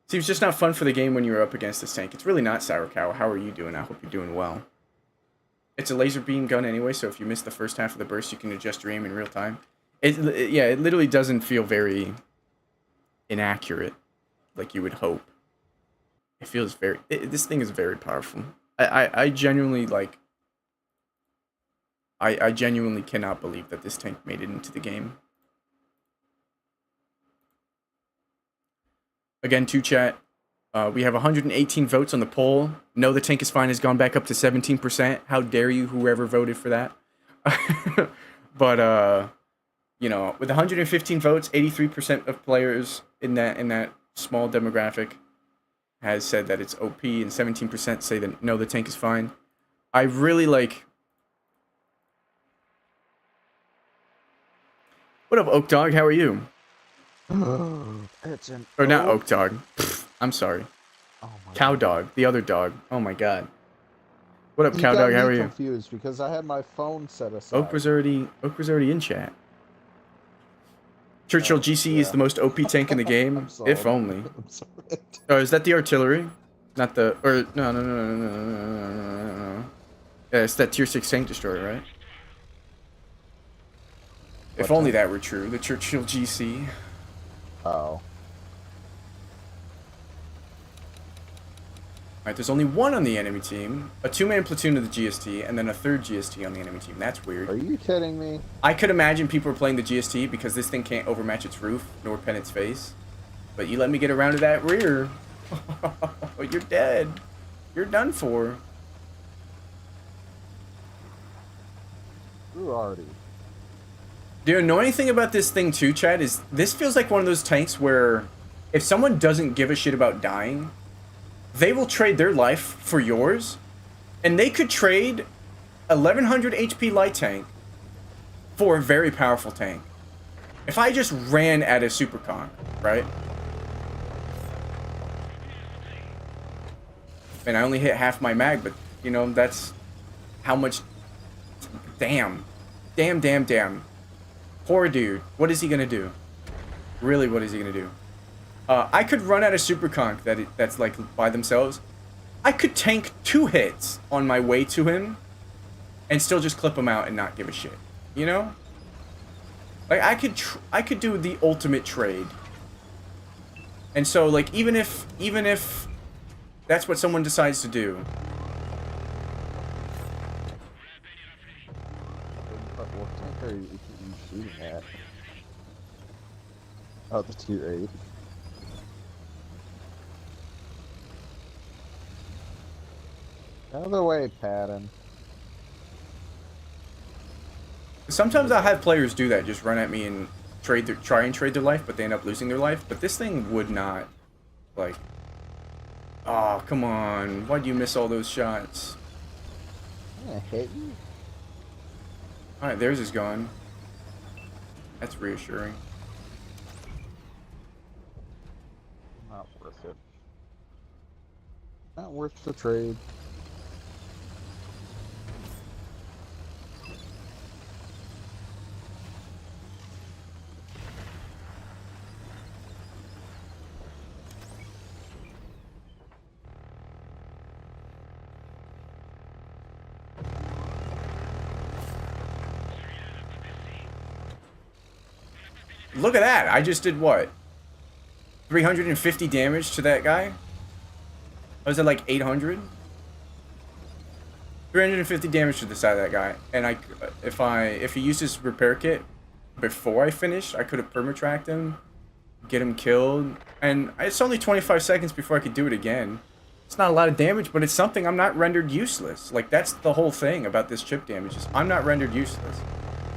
Seems just not fun for the game when you're up against this tank. It's really not, Sour Cow. How are you doing? I hope you're doing well. It's a laser beam gun anyway, so if you miss the first half of the burst, you can adjust your aim in real time. It literally doesn't feel very inaccurate, like you would hope. It feels this thing is very powerful. I genuinely, like... I genuinely cannot believe that this tank made it into the game. Again, to chat, we have 118 votes on the poll. No, the tank is fine has gone back up to 17%. How dare you, whoever voted for that? But, you know, with 115 votes, 83% of players in that small demographic has said that it's OP, and 17% say that no, the tank is fine. I really like... What up, Oak Dog? How are you? It's an or not Oak Dog. I'm sorry. Oh my Cow Dog, the other dog. Oh my god. What up, Cow Dog? How are you? Confused because I had my phone set aside. Oak was already in chat. Churchill GC is the most OP tank in the game. If only. I'm sorry. Oh, is that the artillery? Not the no. Yeah, it's that tier 6 tank destroyer, right? If only that were true. The Churchill GC. Oh. Alright, there's only one on the enemy team, a 2-man platoon of the GST, and then a 3rd GST on the enemy team. That's weird. Are you kidding me? I could imagine people are playing the GST because this thing can't overmatch its roof, nor pen its face. But you let me get around to that rear. You're dead. You're done for. Who already? The annoying thing about this thing too, Chad, is this feels like one of those tanks where if someone doesn't give a shit about dying, they will trade their life for yours, and they could trade 1100 HP light tank for a very powerful tank. If I just ran at a super conk, right? And I only hit half my mag, but, you know, that's how much... Damn. Damn, damn, damn. Poor dude. What is he gonna do? Really, what is he gonna do? I could run at a super conk that's, like, by themselves. I could tank 2 hits on my way to him and still just clip him out and not give a shit. You know? Like, I could do the ultimate trade. And so, like, even if that's what someone decides to do. What tank are you shooting at? Oh, the tier 8. Out of the way, Patton. Sometimes I'll have players do that, just run at me and try and trade their life, but they end up losing their life. But this thing would not, like... Oh, come on. Why'd you miss all those shots? I'm gonna hit you. Alright, theirs is gone. That's reassuring. Not worth it. Not worth the trade. Look at that! I just did what? 350 damage to that guy? Was it like 800? 350 damage to the side of that guy. And if he used his repair kit before I finished, I could have permatracked him, get him killed. And it's only 25 seconds before I could do it again. It's not a lot of damage, but it's something. I'm not rendered useless. Like, that's the whole thing about this chip damage. Is I'm not rendered useless.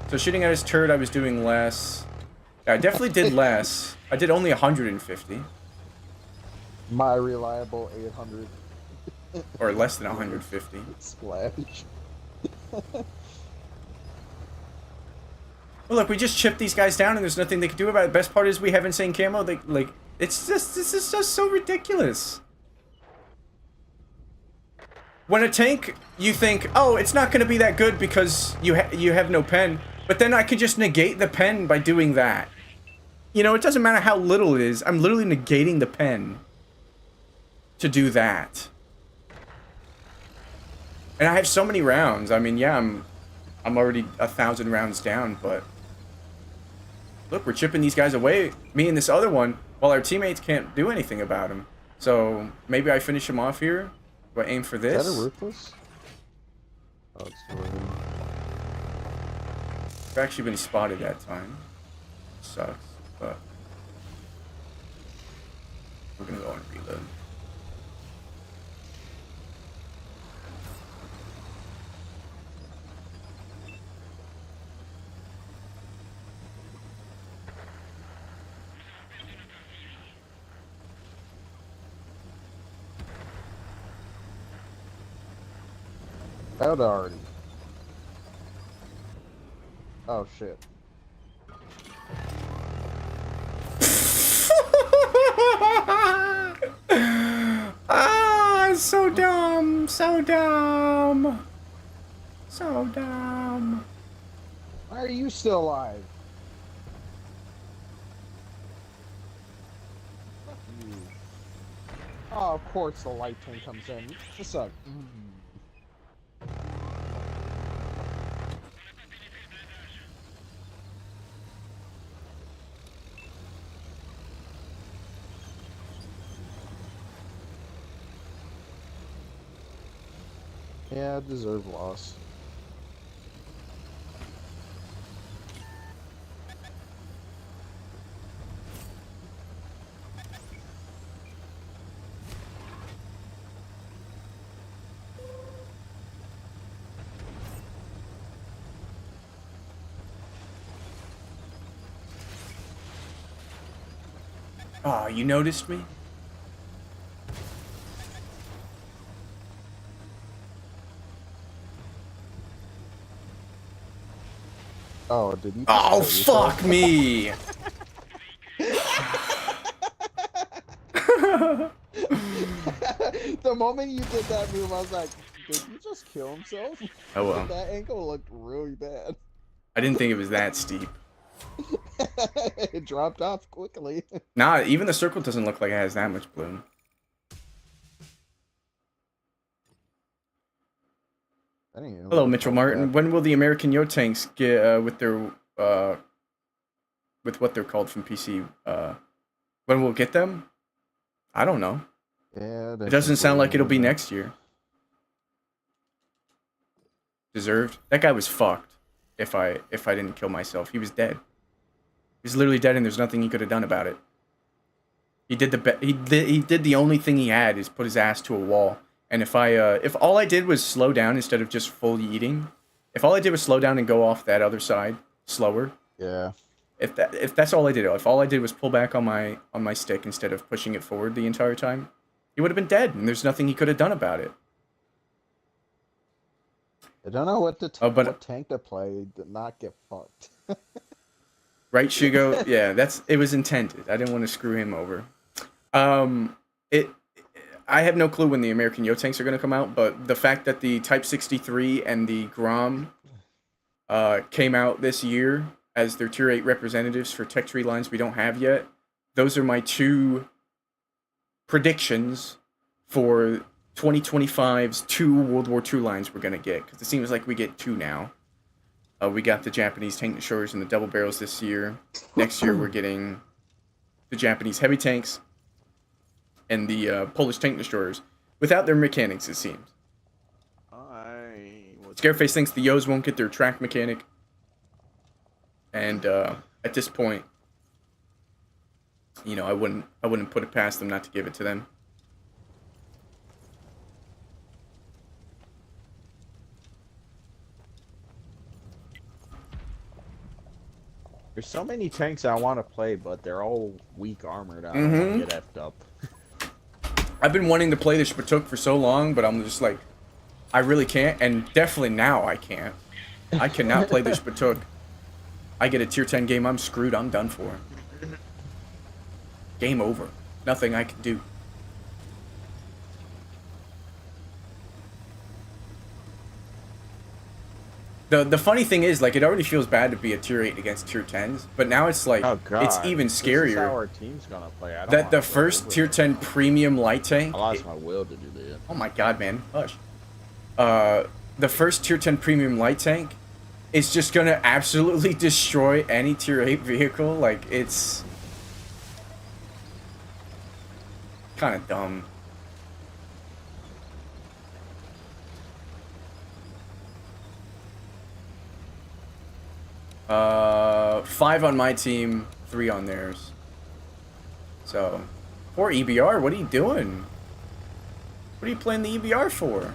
So shooting at his turret, I was doing less. Yeah, I definitely did less. I did only 150. My reliable 800. Or less than 150. Splash. Well, look, we just chipped these guys down and there's nothing they can do about it. The best part is we have insane camo. Like, this is just so ridiculous. When a tank, you think, oh, it's not going to be that good because you have no pen. But then I could just negate the pen by doing that. You know, it doesn't matter how little it is. I'm literally negating the pen to do that. And I have so many rounds. I mean, yeah, I'm already 1,000 rounds down, but look, we're chipping these guys away. Me and this other one, while our teammates can't do anything about him. So maybe I finish him off here. Do I aim for this? Is that a ruthless? Oh, it's working. I've actually been spotted that time. Sucks, but we're gonna go and reload. Out already. Oh shit. Ah, so dumb, so dumb, so dumb. Why are you still alive? Fuck you. Oh, of course the light tank comes in. What's up? Yeah, deserve loss. Oh, you noticed me? Oh, did you just Oh, kill yourself? fuck me! The moment you did that move, I was like, did he just kill himself? Oh well. That angle looked really bad. I didn't think it was that steep. It dropped off quickly. Nah, even the circle doesn't look like it has that much bloom. I didn't even Hello, look Mitchell like Martin. that. When will the American Yo tanks get with their with what they're called from PC? When we'll get them? I don't know. Yeah, It that's doesn't just sound waiting like it'll on be them. next year. Deserved. That guy was fucked. If I didn't kill myself, he was dead. He's literally dead, and there's nothing he could have done about it. He did he did the only thing he had is put his ass to a wall. And if all I did was slow down instead of just full eating, if all I did was slow down and go off that other side slower, Yeah. if that's all I did, if all I did was pull back on my stick instead of pushing it forward the entire time, he would have been dead, and there's nothing he could have done about it. I don't know what But what tank to play to not get fucked. right, Shigo, yeah, it was intended. I didn't want to screw him over. It. I have no clue when the American Yo tanks are going to come out, but the fact that the Type 63 and the Grom came out this year as their Tier 8 representatives for tech tree lines we don't have yet, those are my two predictions for 2025's 2 World War II lines we're going to get, because it seems like we get 2 now. We got the Japanese tank destroyers and the double barrels this year. Next year we're getting the Japanese heavy tanks and the Polish tank destroyers without their mechanics, it seems. Scareface thinks the Yos won't get their track mechanic, and at this point, you know, I wouldn't put it past them not to give it to them. There's so many tanks I want to play, but they're all weak armored. I don't want to get effed up. I've been wanting to play the Spatuk for so long, but I'm just like, I really can't, and definitely now I can't. I cannot play the Spatuk. I get a tier 10 game, I'm screwed, I'm done for. Game over. Nothing I can do. The funny thing is, like, it already feels bad to be a tier 8 against tier 10s, but now it's like, Oh god, it's even scarier. This is how our team's gonna play. I don't That the first tier 10 premium light tank. I lost my will to do that. Oh my god, man, hush. The first tier 10 premium light tank is just gonna absolutely destroy any tier 8 vehicle. Like, it's kind of dumb. Five on my team, 3 on theirs. So, poor EBR, what are you doing? What are you playing the EBR for?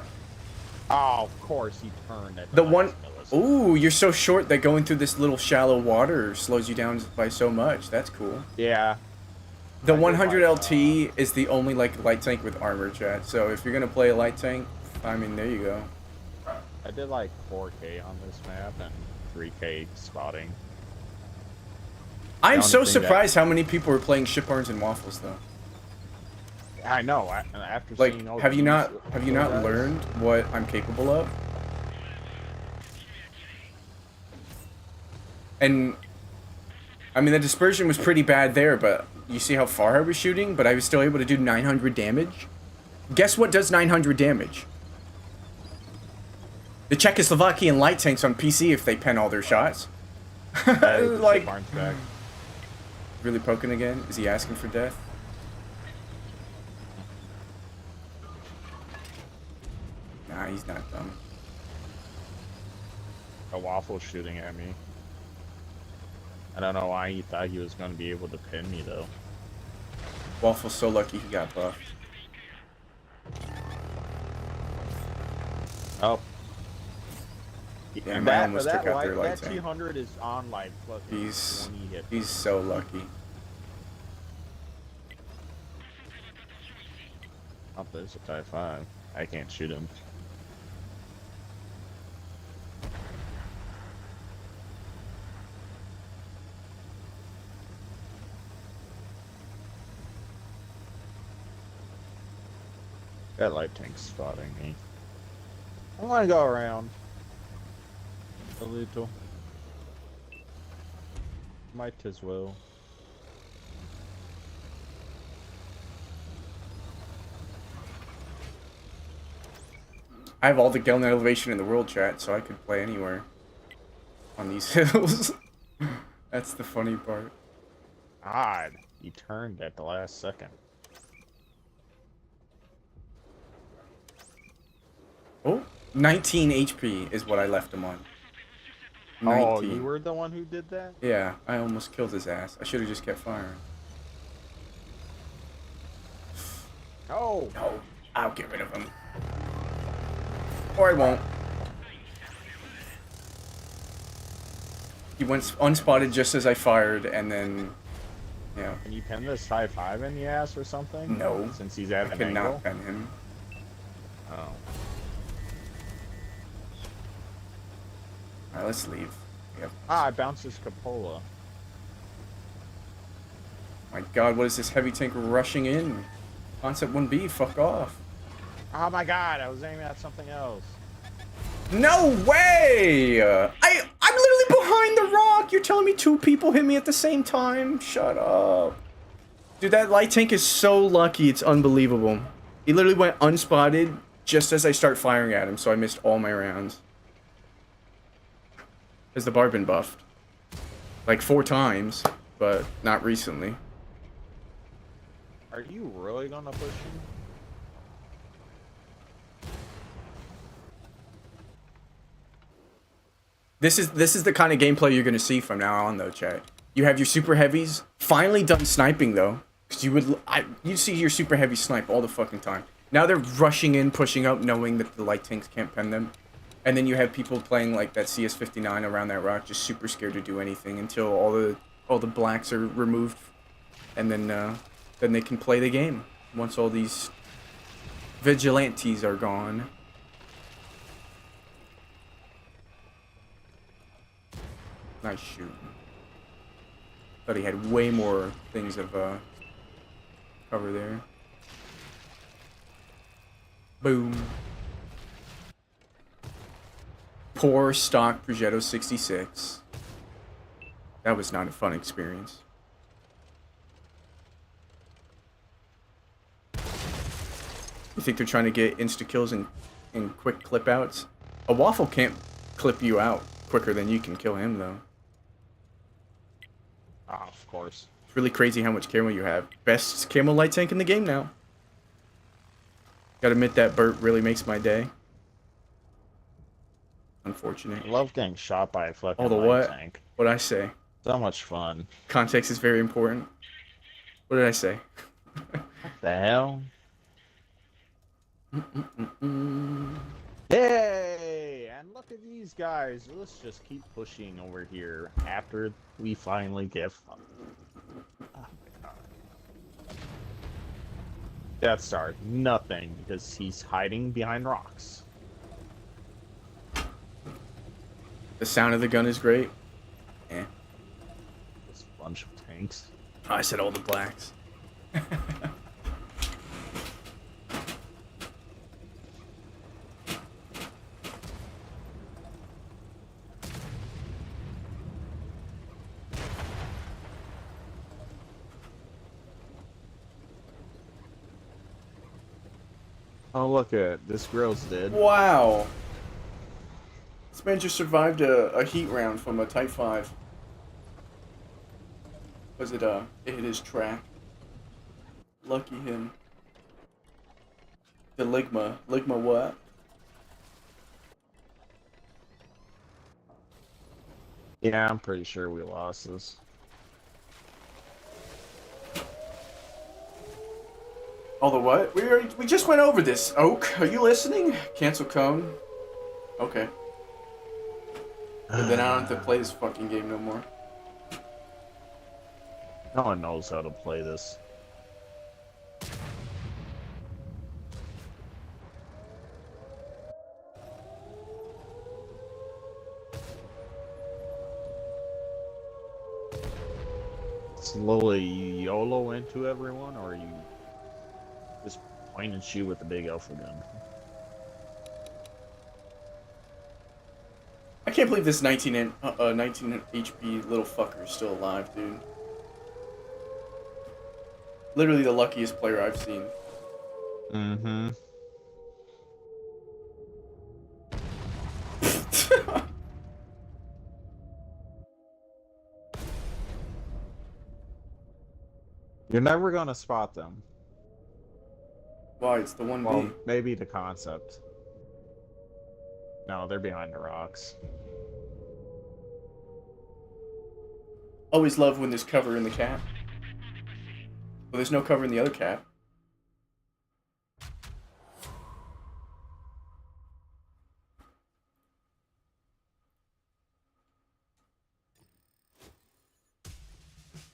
Oh, of course he turned at The one... Ooh, you're so short that going through this little shallow water slows you down by so much. That's cool. Yeah. The 100 LT is the only, like, light tank with armor, chat. So if you're gonna play a light tank, I mean, there you go. I did like 4K on this map and 3K spotting. I'm so surprised how many people are playing Ship Barns and Waffles, though. I know. After like, seeing all have you not guys. learned what I'm capable of? And I mean, the dispersion was pretty bad there, but you see how far I was shooting, but I was still able to do 900 damage. Guess what does 900 damage? The Czechoslovakian light tanks on PC if they pen all their shots. Like, Back. Really poking again? Is he asking for death? Nah, he's not dumb. A waffle shooting at me. I don't know why he thought he was going to be able to pin me, though. Waffle's so lucky he got buffed. Oh. Yeah, and I almost took out their light that tank. T100 is on like plus 20 hit. He's so lucky. Oh, there's a Type 5. I can't shoot him. That light tank's spotting me. I want to go around a little. Might as well. I have all the gun elevation in the world, chat, so I could play anywhere on these hills. That's the funny part. Odd. You turned at the last second. Oh, 19 HP is what I left him on. 19. Oh, you were the one who did that? Yeah, I almost killed his ass. I should have just kept firing. Oh! No, I'll get rid of him. Or I won't. He went unspotted just as I fired, and then, yeah. Can you pin this 5-5 in the ass or something? No. Since he's at I an angle? cannot pen him. Oh. Alright, let's leave. Yep. Ah, I bounced his cupola. My god, what is this heavy tank rushing in? Concept 1B, fuck off. Oh my god, I was aiming at something else. No way! I'm literally behind the rock! You're telling me two people hit me at the same time? Shut up. Dude, that light tank is so lucky, it's unbelievable. He literally went unspotted just as I start firing at him, so I missed all my rounds. Has the bar been buffed? Like 4 times, but not recently. Are you really gonna push him? This is the kind of gameplay you're gonna see from now on, though, chat. You have your super heavies finally done sniping though, because you see your super heavy snipe all the fucking time. Now they're rushing in, pushing up, knowing that the light tanks can't pen them, and then you have people playing like that CS59 around that rock, just super scared to do anything until all the blacks are removed, and then they can play the game once all these vigilantes are gone. Nice shoot. Thought he had way more things of cover there. Boom. Poor stock Progetto 66. That was not a fun experience. You think they're trying to get insta kills and quick clip outs? A waffle can't clip you out quicker than you can kill him though. Ah, of course. It's really crazy how much camo you have. Best camo light tank in the game now. Gotta admit that burp really makes my day. Unfortunate. I love getting shot by a fucking Oh, the light what? tank. What'd I say? So much fun. Context is very important. What did I say? What the hell? Hey! And look at these guys. Let's just keep pushing over here after we finally get fun. Oh my god. Death Star, nothing, because he's hiding behind rocks. The sound of the gun is great. Yeah. This bunch of tanks. Oh, I said all the blacks. Oh, look at this girl's dead. Wow. This man just survived a heat round from a Type 5. Was it hit his track. Lucky him. The Ligma. Ligma what? Yeah, I'm pretty sure we lost this. Oh, the what? We just went over this. Oak, are you listening? Cancel cone. Okay. But then I don't have to play this fucking game no more. No one knows how to play this. Slowly YOLO into everyone, or are you just point and shoot with the big alpha gun. I can't believe this 19 HP little fucker is still alive, dude. Literally the luckiest player I've seen. Mm-hmm. You're never gonna spot them. Why? It's the 1B. Well, maybe the concept. No, they're behind the rocks. Always love when there's cover in the cap. Well, there's no cover in the other cap.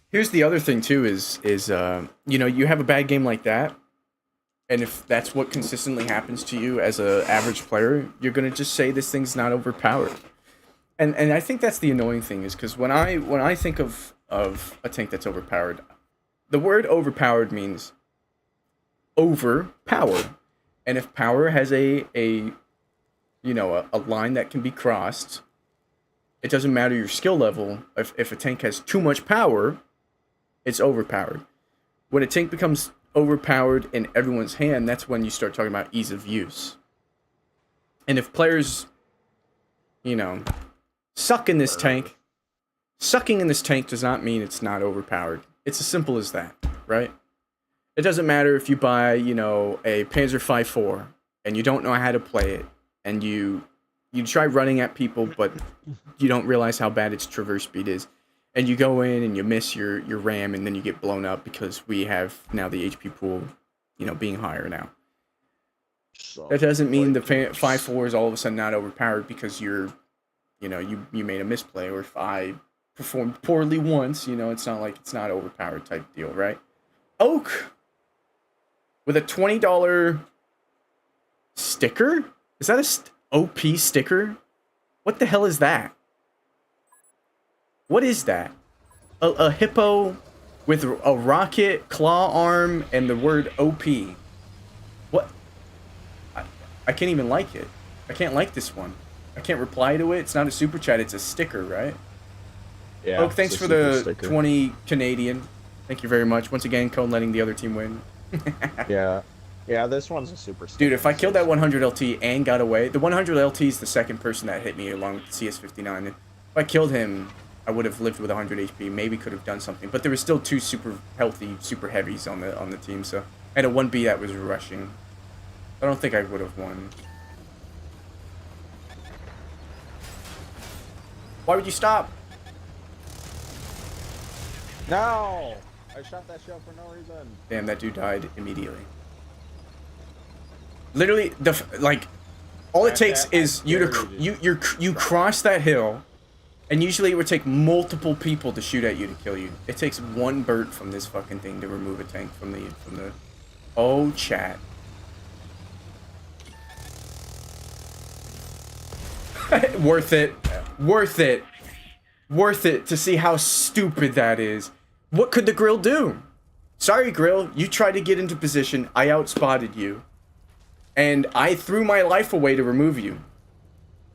Here's the other thing too is you know, you have a bad game like that, and if that's what consistently happens to you as a average player, you're gonna just say this thing's not overpowered. And I think that's the annoying thing is because when I think of a tank that's overpowered, the word overpowered means overpowered. And if power has a you know, a line that can be crossed, it doesn't matter your skill level. If a tank has too much power, it's overpowered. When a tank becomes overpowered in everyone's hand, that's when you start talking about ease of use. And if players, you know, suck in this tank, sucking in this tank does not mean it's not overpowered. It's as simple as that, right? It doesn't matter if you buy, you know, a Panzer 5.4 and you don't know how to play it, and you try running at people, but you don't realize how bad its traverse speed is. And you go in and you miss your ram, and then you get blown up because we have now the HP pool, you know, being higher now. So that doesn't mean the 5.4 is all of a sudden not overpowered because you made a misplay, or if I performed poorly once, you know, it's not like it's not overpowered type deal, right? Oak with a $20 sticker? Is that a OP sticker? What the hell is that? What is that? A hippo with a rocket claw arm and the word OP. What? I can't even like it. I can't like this one. I can't reply to it. It's not a super chat. It's a sticker, right? Yeah. Oak, thanks for the sticker. 20 Canadian. Thank you very much. Once again, Cone letting the other team win. Yeah. Yeah, this one's a super sticker. Dude, if I killed that 100 LT and got away, the 100 LT is the second person that hit me along with the CS59. If I killed him, I would have lived with 100 HP, maybe could have done something. But there were still two super healthy, super heavies on the team, so... And a 1B that was rushing. I don't think I would have won. Why would you stop? No! I shot that shell for no reason. Damn, that dude died immediately. Literally, all it takes is you cross that hill, and usually it would take multiple people to shoot at you to kill you. It takes one burst from this fucking thing to remove a tank from the. Oh, chat. Worth it. Worth it. Worth it to see how stupid that is. What could the grill do? Sorry, grill. You tried to get into position. I outspotted you. And I threw my life away to remove you.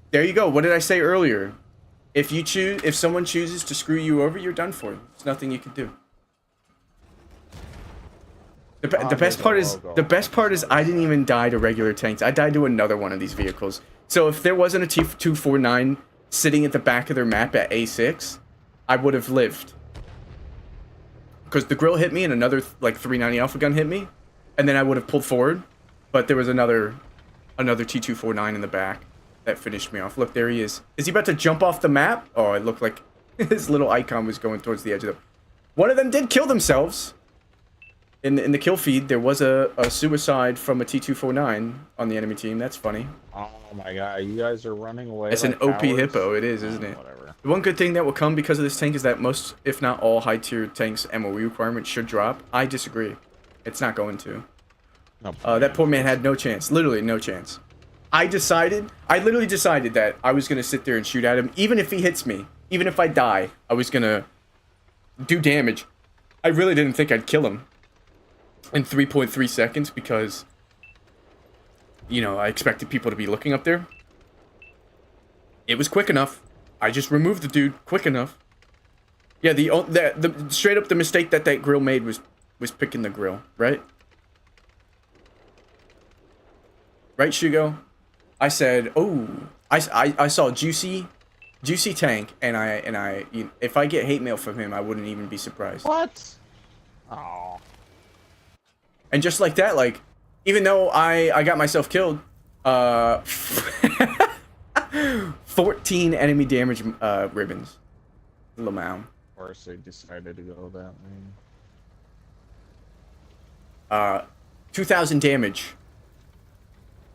There you go. What did I say earlier? If someone chooses to screw you over, you're done for. There's nothing you can do. The best part is I didn't even die to regular tanks. I died to another one of these vehicles. So if there wasn't a T249 sitting at the back of their map at A6, I would have lived. Because the grill hit me and another 390 Alpha gun hit me, and then I would have pulled forward. But there was another T249 in the back that finished me off. Look, there he is. Is he about to jump off the map? Oh, it looked like his little icon was going towards the edge of the... One of them did kill themselves. In the kill feed, there was a suicide from a T249 on the enemy team. That's funny. Oh my god, you guys are running away. It's like an OP cowards. hippo. It is, isn't it? Whatever. The one good thing that will come because of this tank is that most, if not all, high-tier tanks' MOE requirements should drop. I disagree. It's not going to. No, that poor man had no chance. Literally no chance. I literally decided that I was going to sit there and shoot at him. Even if he hits me, even if I die, I was going to do damage. I really didn't think I'd kill him in 3.3 seconds because you know, I expected people to be looking up there. It was quick enough. I just removed the dude quick enough. Yeah, the straight up the mistake that grill made was picking the grill, right? Right, Shugo? I said, oh, I saw Juicy Tank, and if I get hate mail from him, I wouldn't even be surprised. What? Oh. And just like that, like, even though I got myself killed, 14 enemy damage ribbons. Lamau. Of course, they decided to go that way. 2,000 damage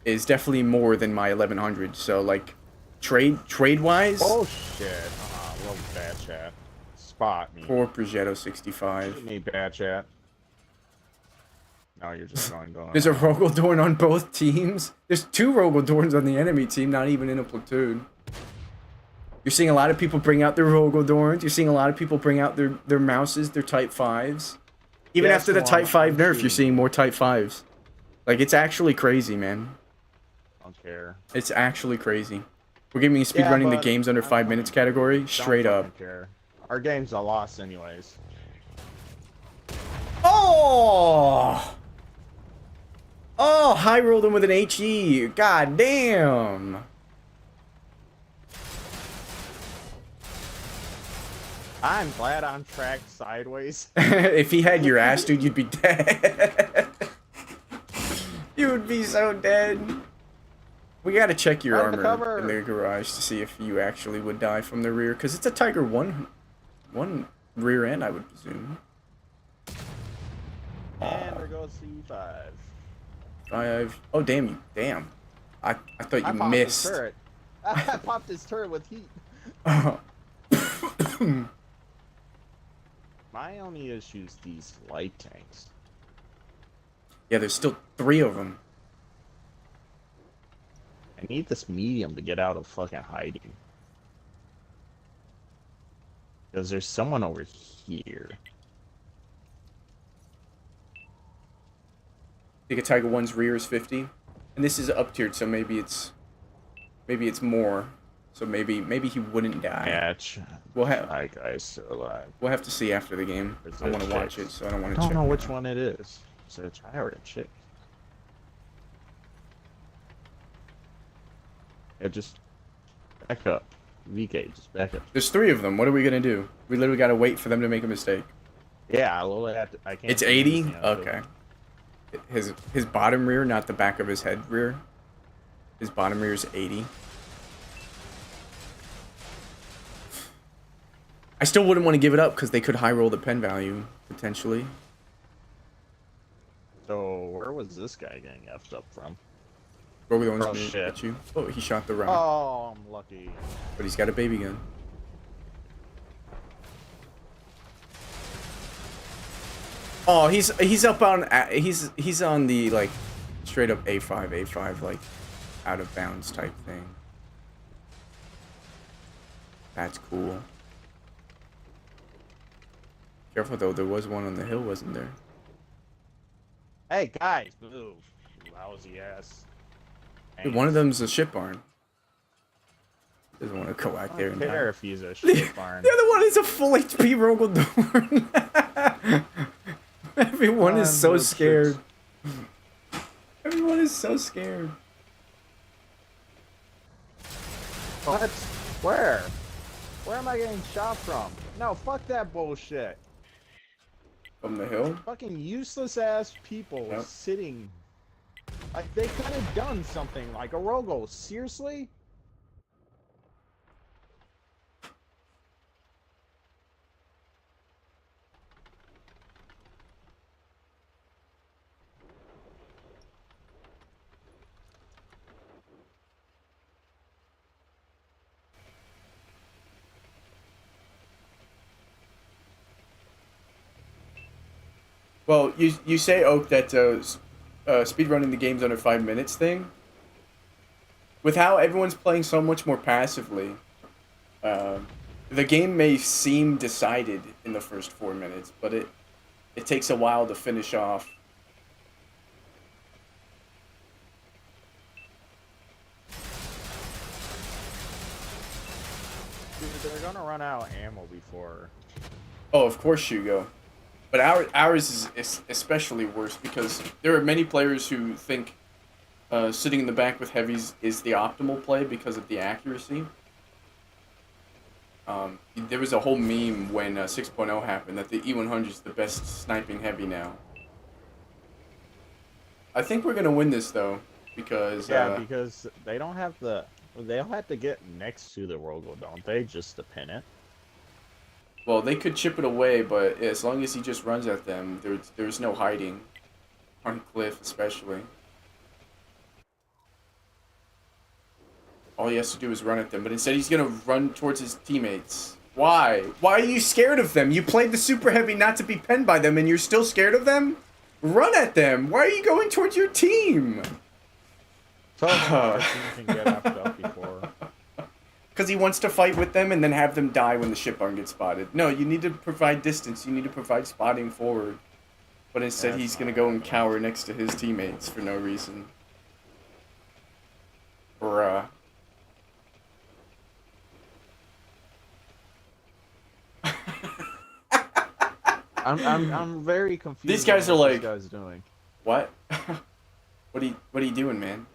is definitely more than my 1,100. So like, trade wise. Oh shit! Love bad chat. Spot me. Poor Progetto 65. Shoot me, bad chat. No, you're just going. There's a Rogaldorn on both teams. There's 2 Rogaldorns on the enemy team, not even in a platoon. You're seeing a lot of people bring out their Rogaldorns. You're seeing a lot of people bring out their mouses, their Type 5s. Even after the Type 5 nerf, you're seeing more Type 5s. Like, it's actually crazy, man. Don't care. It's actually crazy. We're giving speedrunning the games under 5 minutes category, straight up. Care. Our game's a loss anyways. Oh! Oh, high rolled him with an HE. God damn. I'm glad I'm tracked sideways. If he had your ass, dude, you'd be dead. You would be so dead. We gotta check your armor in the garage to see if you actually would die from the rear, because it's a Tiger 1 rear end, I would presume. And there goes C5. 5. Oh, damn you. Damn. I thought you missed. His turret. I popped his turret with heat. My only issue is these light tanks. Yeah, there's still 3 of them. I need this medium to get out of fucking hiding. Because there's someone over here. I think a Tiger 1's rear is 50. And this is up tiered, so maybe it's more. So maybe he wouldn't die. Match. Hi guys, still alive. We'll have to see after the game. I want to watch it, so I don't want to check. I don't know which one it is. Is it a try or a chick? Yeah, just back up. VK, just back up. There's 3 of them. What are we gonna do? We literally gotta wait for them to make a mistake. Yeah, well, I can't. It's 80. Okay. His bottom rear, not the back of his head rear. His bottom rear is 80. I still wouldn't want to give it up because they could high roll the pen value potentially. So where was this guy getting effed up from? Where were the ones that hit you? Oh, he shot the round. Oh, I'm lucky. But he's got a baby gun. Oh, he's up on he's on the like straight up A5 like out of bounds type thing. That's cool. Careful though, there was one on the hill, wasn't there? Hey guys, move. Lousy ass. Dude, one of them's a ship barn. Doesn't want to go out there. I don't care if he's a ship barn. The other one is a full HP Rogaldorn. Everyone is so scared. Everyone is so scared. What? Where? Where am I getting shot from? No, fuck that bullshit. From the hill? Fucking useless ass people sitting. Like, they could have done something like a Rogo. Seriously? Well, you say, Oak, that speedrunning the games under 5 minutes thing. With how everyone's playing so much more passively, the game may seem decided in the first 4 minutes, but it takes a while to finish off. Dude, they're gonna run out of ammo before. Oh, of course you go. But ours is especially worse because there are many players who think sitting in the back with heavies is the optimal play because of the accuracy. There was a whole meme when 6.0 happened that the E100 is the best sniping heavy now. I think we're gonna win this though because Yeah, because they don't have the. They'll have to get next to the Rogo, don't they? Just to pin it. well they could chip it away, but as long as he just runs at them, there's no hiding on Cliff especially. All he has to do is run at them, but instead he's gonna run towards his teammates. Why? Why are you scared of them? You played the super heavy not to be penned by them, and you're still scared of them? Run at them! Why are you going towards your team? Tell them our team can get up before. Because he wants to fight with them and then have them die when the ship barn gets spotted. No, you need to provide distance. You need to provide spotting forward. But instead That's he's gonna not go and happening. cower next to his teammates for no reason. Bruh. I'm very confused. These guys on are what like- this guy's doing. What? What are you doing, man?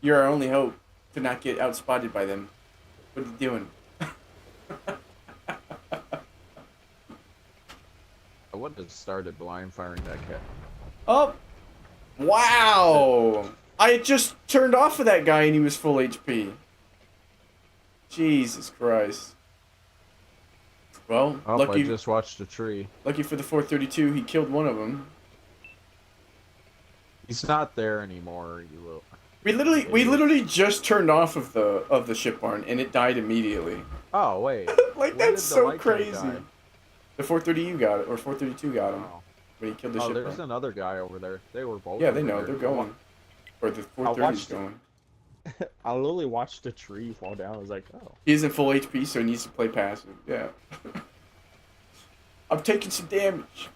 You're our only hope to not get outspotted by them. What are you doing? I would have started blind firing that cat. Oh! Wow! I had just turned off of that guy and he was full HP. Jesus Christ. Well, Oh, lucky I just watched a tree. lucky for the 432, he killed one of them. He's not there anymore. You will. We literally just turned off of the ship barn and it died immediately. Oh wait. Like When that's did the so white guy crazy. die? The 430U got it, or 432 got him Oh, when he killed the oh ship there's barn. another guy over there. They were both. Yeah, they over know there. they're going, or the 430's watched- going. I literally watched a tree fall down. I was like, oh. He isn't full HP, so he needs to play passive. Yeah. I'm taking some damage.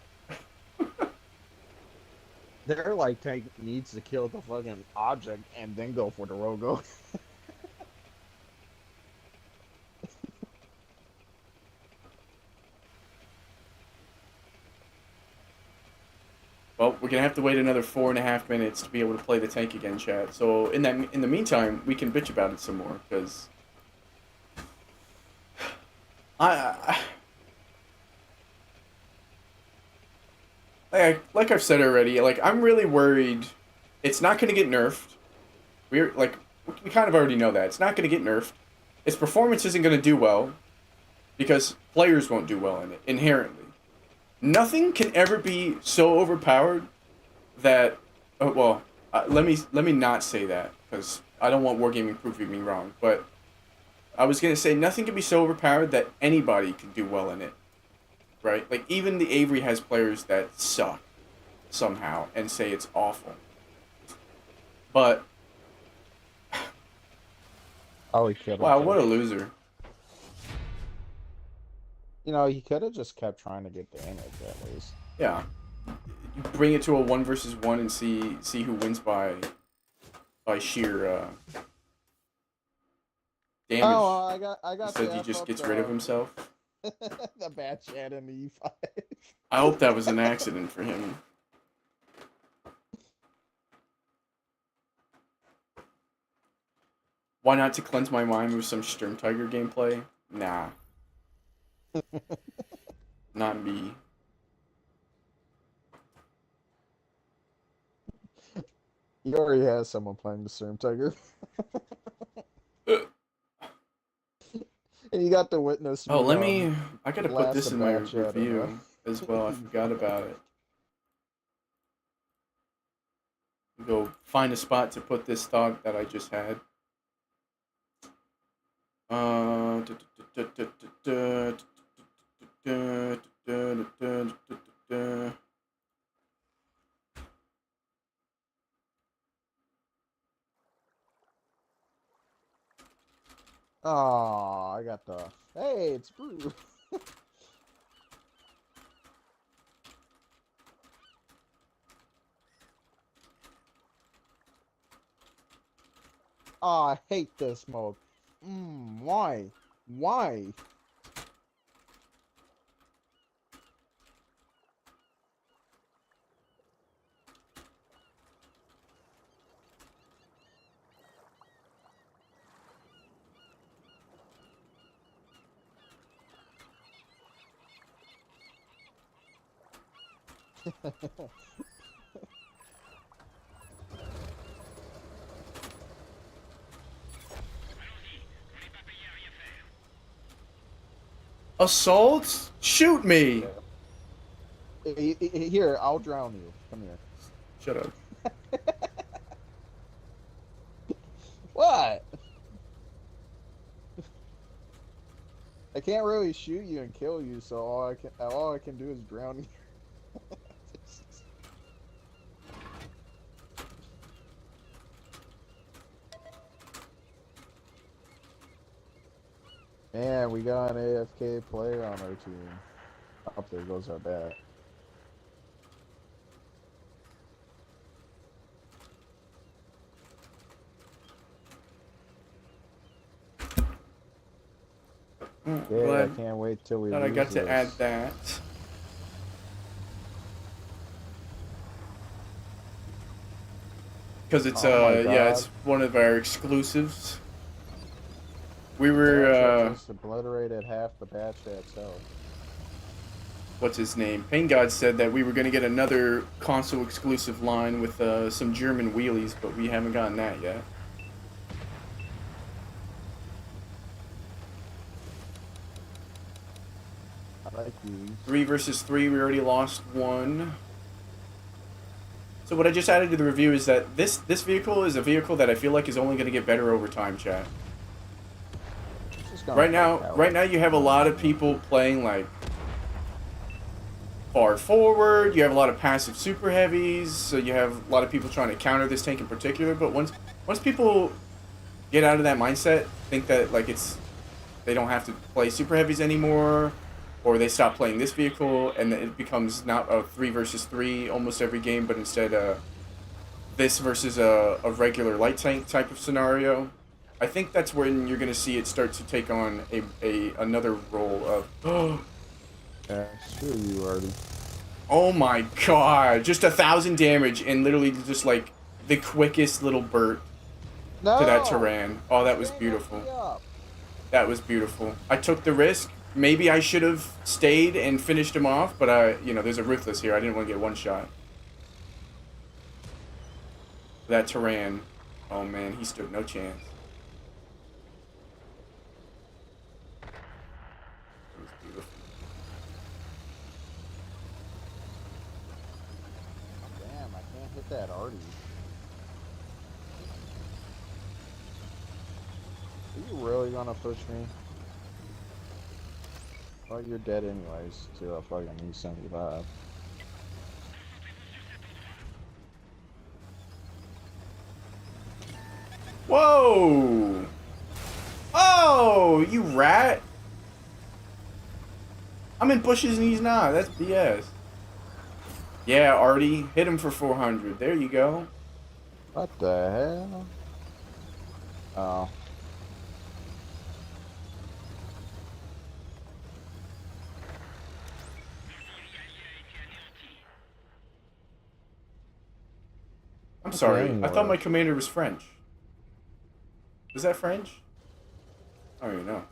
They're like tank needs to kill the fucking object and then go for the Rogo. Well, we're gonna have to wait another 4.5 minutes to be able to play the tank again, chat. So in the meantime, we can bitch about it some more because like I've said already, like I'm really worried it's not gonna get nerfed. We kind of already know that it's not gonna get nerfed. Its performance isn't gonna do well because players won't do well in it inherently. Nothing can ever be so overpowered that let me not say that because I don't want wargaming proving me wrong, but I was gonna say nothing can be so overpowered that anybody can do well in it, right? Like even the Avery has players that suck somehow and say it's awful, but Oh, he could. wow, what a loser! You know, he could have just kept trying to get damage at least. Yeah, you bring it to a 1 versus 1 and see who wins by sheer damage. Oh, I got. Instead, he just gets rid of himself. The bad chat in the E5. I hope that was an accident for him. Why not to cleanse my mind with some Sturm Tiger gameplay? Nah. Not me. He already has someone playing the Storm Tiger. And you got to witness. Oh, let me, me... I gotta put blast this a in my bad chat in review as well. I forgot about it. Go find a spot to put this thought that I just had. Oh, I got the. Hey, it's Brew. Oh, I hate this mode. Why? Why? Assault? Shoot me! Here, I'll drown you. Come here. Shut up. What? I can't really shoot you and kill you, so all I can do is drown you. Man, we got an AFK player on our team. Up there goes our bat. Yeah, I can't wait till we Glad lose I got this. to add that. Because it's yeah, it's one of our exclusives. We were just obliterated half the bat chat's health. What's his name? Pain God said that we were gonna get another console exclusive line with some German wheelies, but we haven't gotten that yet. I like these. 3 versus 3, we already lost 1. So what I just added to the review is that this vehicle is a vehicle that I feel like is only going to get better over time, chat. Right now you have a lot of people playing like far forward. You have a lot of passive super heavies, so you have a lot of people trying to counter this tank in particular. But once people get out of that mindset, think that like they don't have to play super heavies anymore, or they stop playing this vehicle, and it becomes not a 3 versus 3 almost every game, but instead this versus a regular light tank type of scenario. I think that's when you're going to see it start to take on another role of yeah, screw you, Artie. oh my god, just 1,000 damage and literally just like the quickest little burst to that Tyran. Oh, that was beautiful. That was beautiful. I took the risk. Maybe I should have stayed and finished him off, but there's a Ruthless here. I didn't want to get one shot. That Tyran, oh man, he stood no chance. It was beautiful. Damn, I can't hit that Artie. Are you really gonna push me? Well, you're dead anyways, to a fucking E75. Whoa! Oh, you rat! I'm in bushes and he's not. That's BS. Yeah, Artie, hit him for 400. There you go. What the hell? Oh. I'm sorry. I thought my commander was French. Was that French? I don't even know.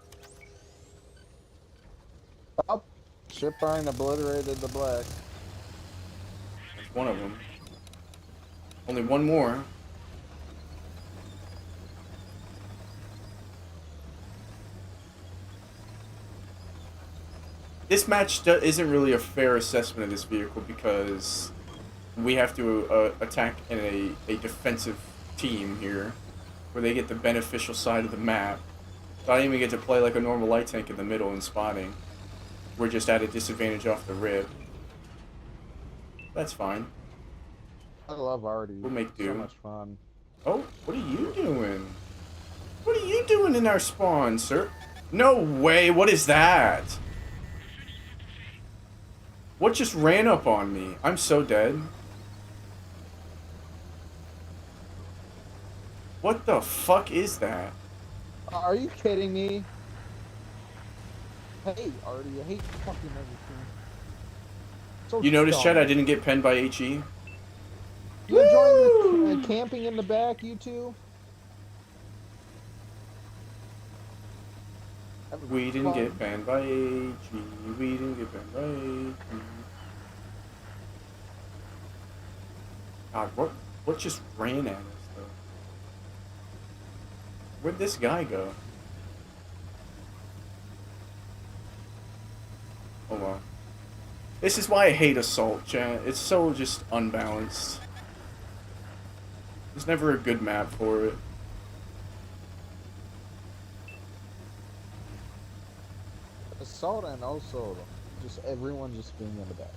Oh, Shipburn obliterated the black. That's one of them. Only one more. This match isn't really a fair assessment of this vehicle because we have to attack in a defensive team here, where they get the beneficial side of the map. So I don't even get to play like a normal light tank in the middle and spotting. We're just at a disadvantage off the rip. That's fine. I love Artie. We'll make do. So much fun. Oh, what are you doing? What are you doing in our spawn, sir? No way, what is that? What just ran up on me? I'm so dead. What the fuck is that? Are you kidding me? Hey, Artie, I hate fucking everything. So You noticed, Chet, I dumb. didn't get penned by HE? You enjoying the Woo! camping in the back, you two? Having We didn't get fun? penned by HE. We didn't get penned by HE. God, what just ran at us, though? Where'd this guy go? Oh, well. This is why I hate Assault, chat. It's so just unbalanced. There's never a good map for it. Assault and also just everyone just being in the back.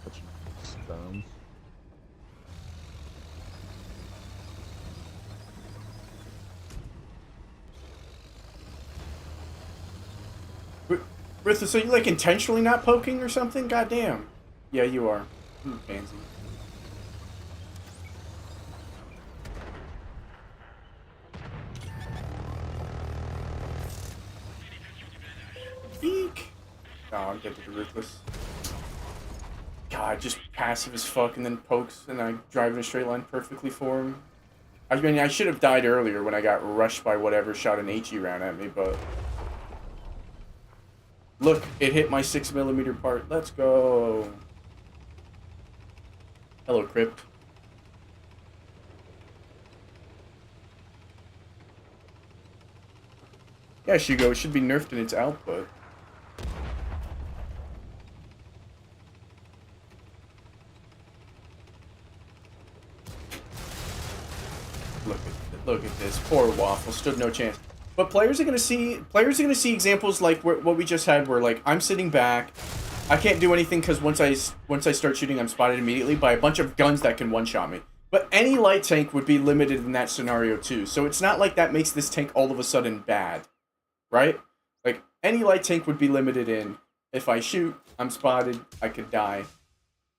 Such sperm. Rissa, so you like intentionally not poking or something? Goddamn. Yeah, you are. Pansy. Eek. Oh, I'm dead to the ruthless. God, just passive as fuck and then pokes and I drive in a straight line perfectly for him. I mean, I should have died earlier when I got rushed by whatever shot an HE round at me, but... Look, it hit my 6mm part. Let's go. Hello, Crypt. Yeah, Shugo, it should be nerfed in its output. Look at this. Poor Waffle stood no chance. But players are gonna see examples like what we just had, where like I'm sitting back, I can't do anything because once I start shooting, I'm spotted immediately by a bunch of guns that can one-shot me. But any light tank would be limited in that scenario too. So it's not like that makes this tank all of a sudden bad, right? Like any light tank would be limited in if I shoot, I'm spotted, I could die.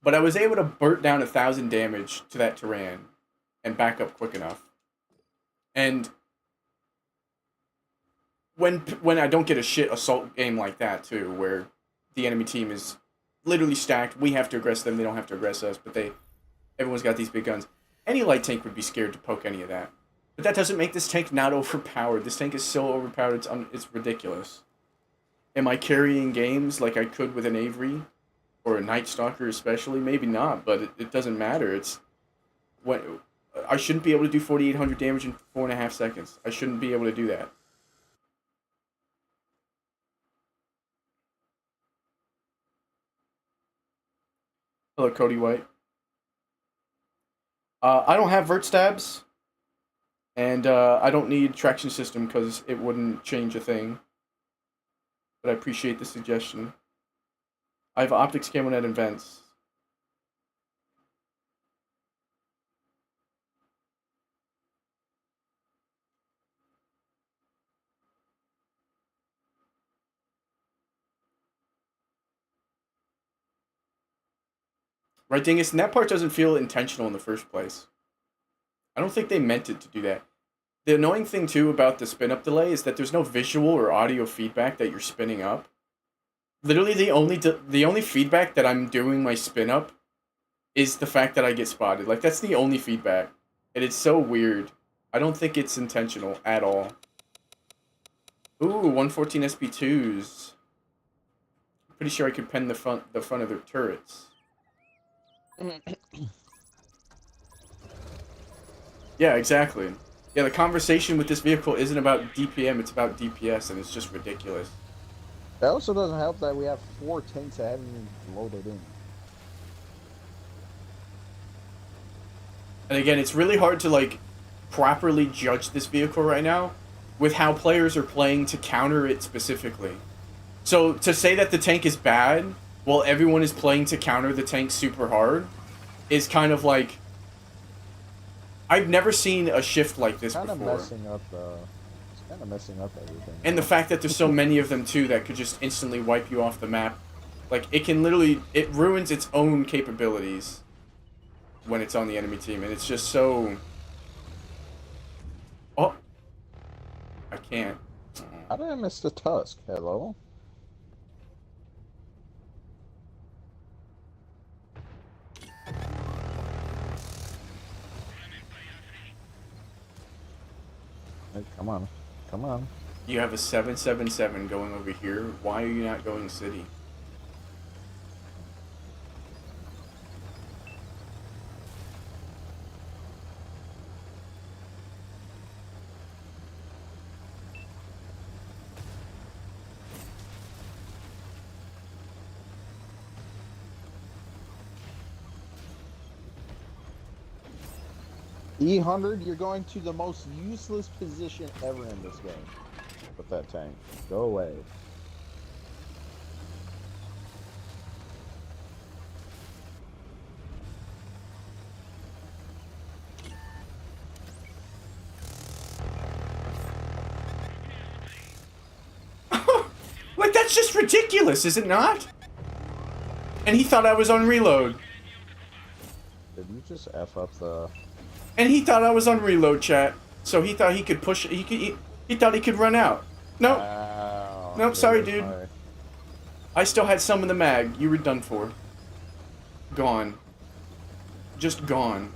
But I was able to burn down 1,000 damage to that Tyran and back up quick enough. And when I don't get a shit assault game like that too, where the enemy team is literally stacked, we have to aggress them, they don't have to aggress us, but everyone's got these big guns. Any light tank would be scared to poke any of that. But that doesn't make this tank not overpowered. This tank is so overpowered, it's ridiculous. Am I carrying games like I could with an Avery or a Night Stalker especially? Maybe not, but it doesn't matter. It's when I shouldn't be able to do 4,800 damage in 4.5 seconds. I shouldn't be able to do that. Hello, Cody White. I don't have vert stabs, and I don't need traction system because it wouldn't change a thing. But I appreciate the suggestion. I have optics, camera, net, and vents. Right, Dingus? And that part doesn't feel intentional in the first place. I don't think they meant it to do that. The annoying thing, too, about the spin-up delay is that there's no visual or audio feedback that you're spinning up. Literally, the only feedback that I'm doing my spin-up is the fact that I get spotted. Like, that's the only feedback. And it's so weird. I don't think it's intentional at all. Ooh, 114 SP2s. Pretty sure I could pen the front of their turrets. Yeah, exactly. Yeah, the conversation with this vehicle isn't about DPM, it's about DPS, and it's just ridiculous. It also doesn't help that we have 4 tanks that haven't even loaded in. And again, it's really hard to, like, properly judge this vehicle right now with how players are playing to counter it specifically. So, to say that the tank is bad while everyone is playing to counter the tank super hard is kind of like... I've never seen a shift like this before. It's kind of messing up everything. And the fact that there's so many of them, too, that could just instantly wipe you off the map Like, it can literally, it ruins its own capabilities when it's on the enemy team, and it's just so... Oh! I can't. How did I miss the tusk? Hello? Hey, come on. Come on. You have a 777 going over here. Why are you not going city? E100, you're going to the most useless position ever in this game. With that tank. Go away. Like, that's just ridiculous, is it not? And he thought I was on reload. Did you just F up the... And he thought I was on reload, chat. So he thought he could push, he thought he could run out. Nope. Wow. Nope, sorry, dude. I still had some in the mag. You were done for. Gone. Just gone.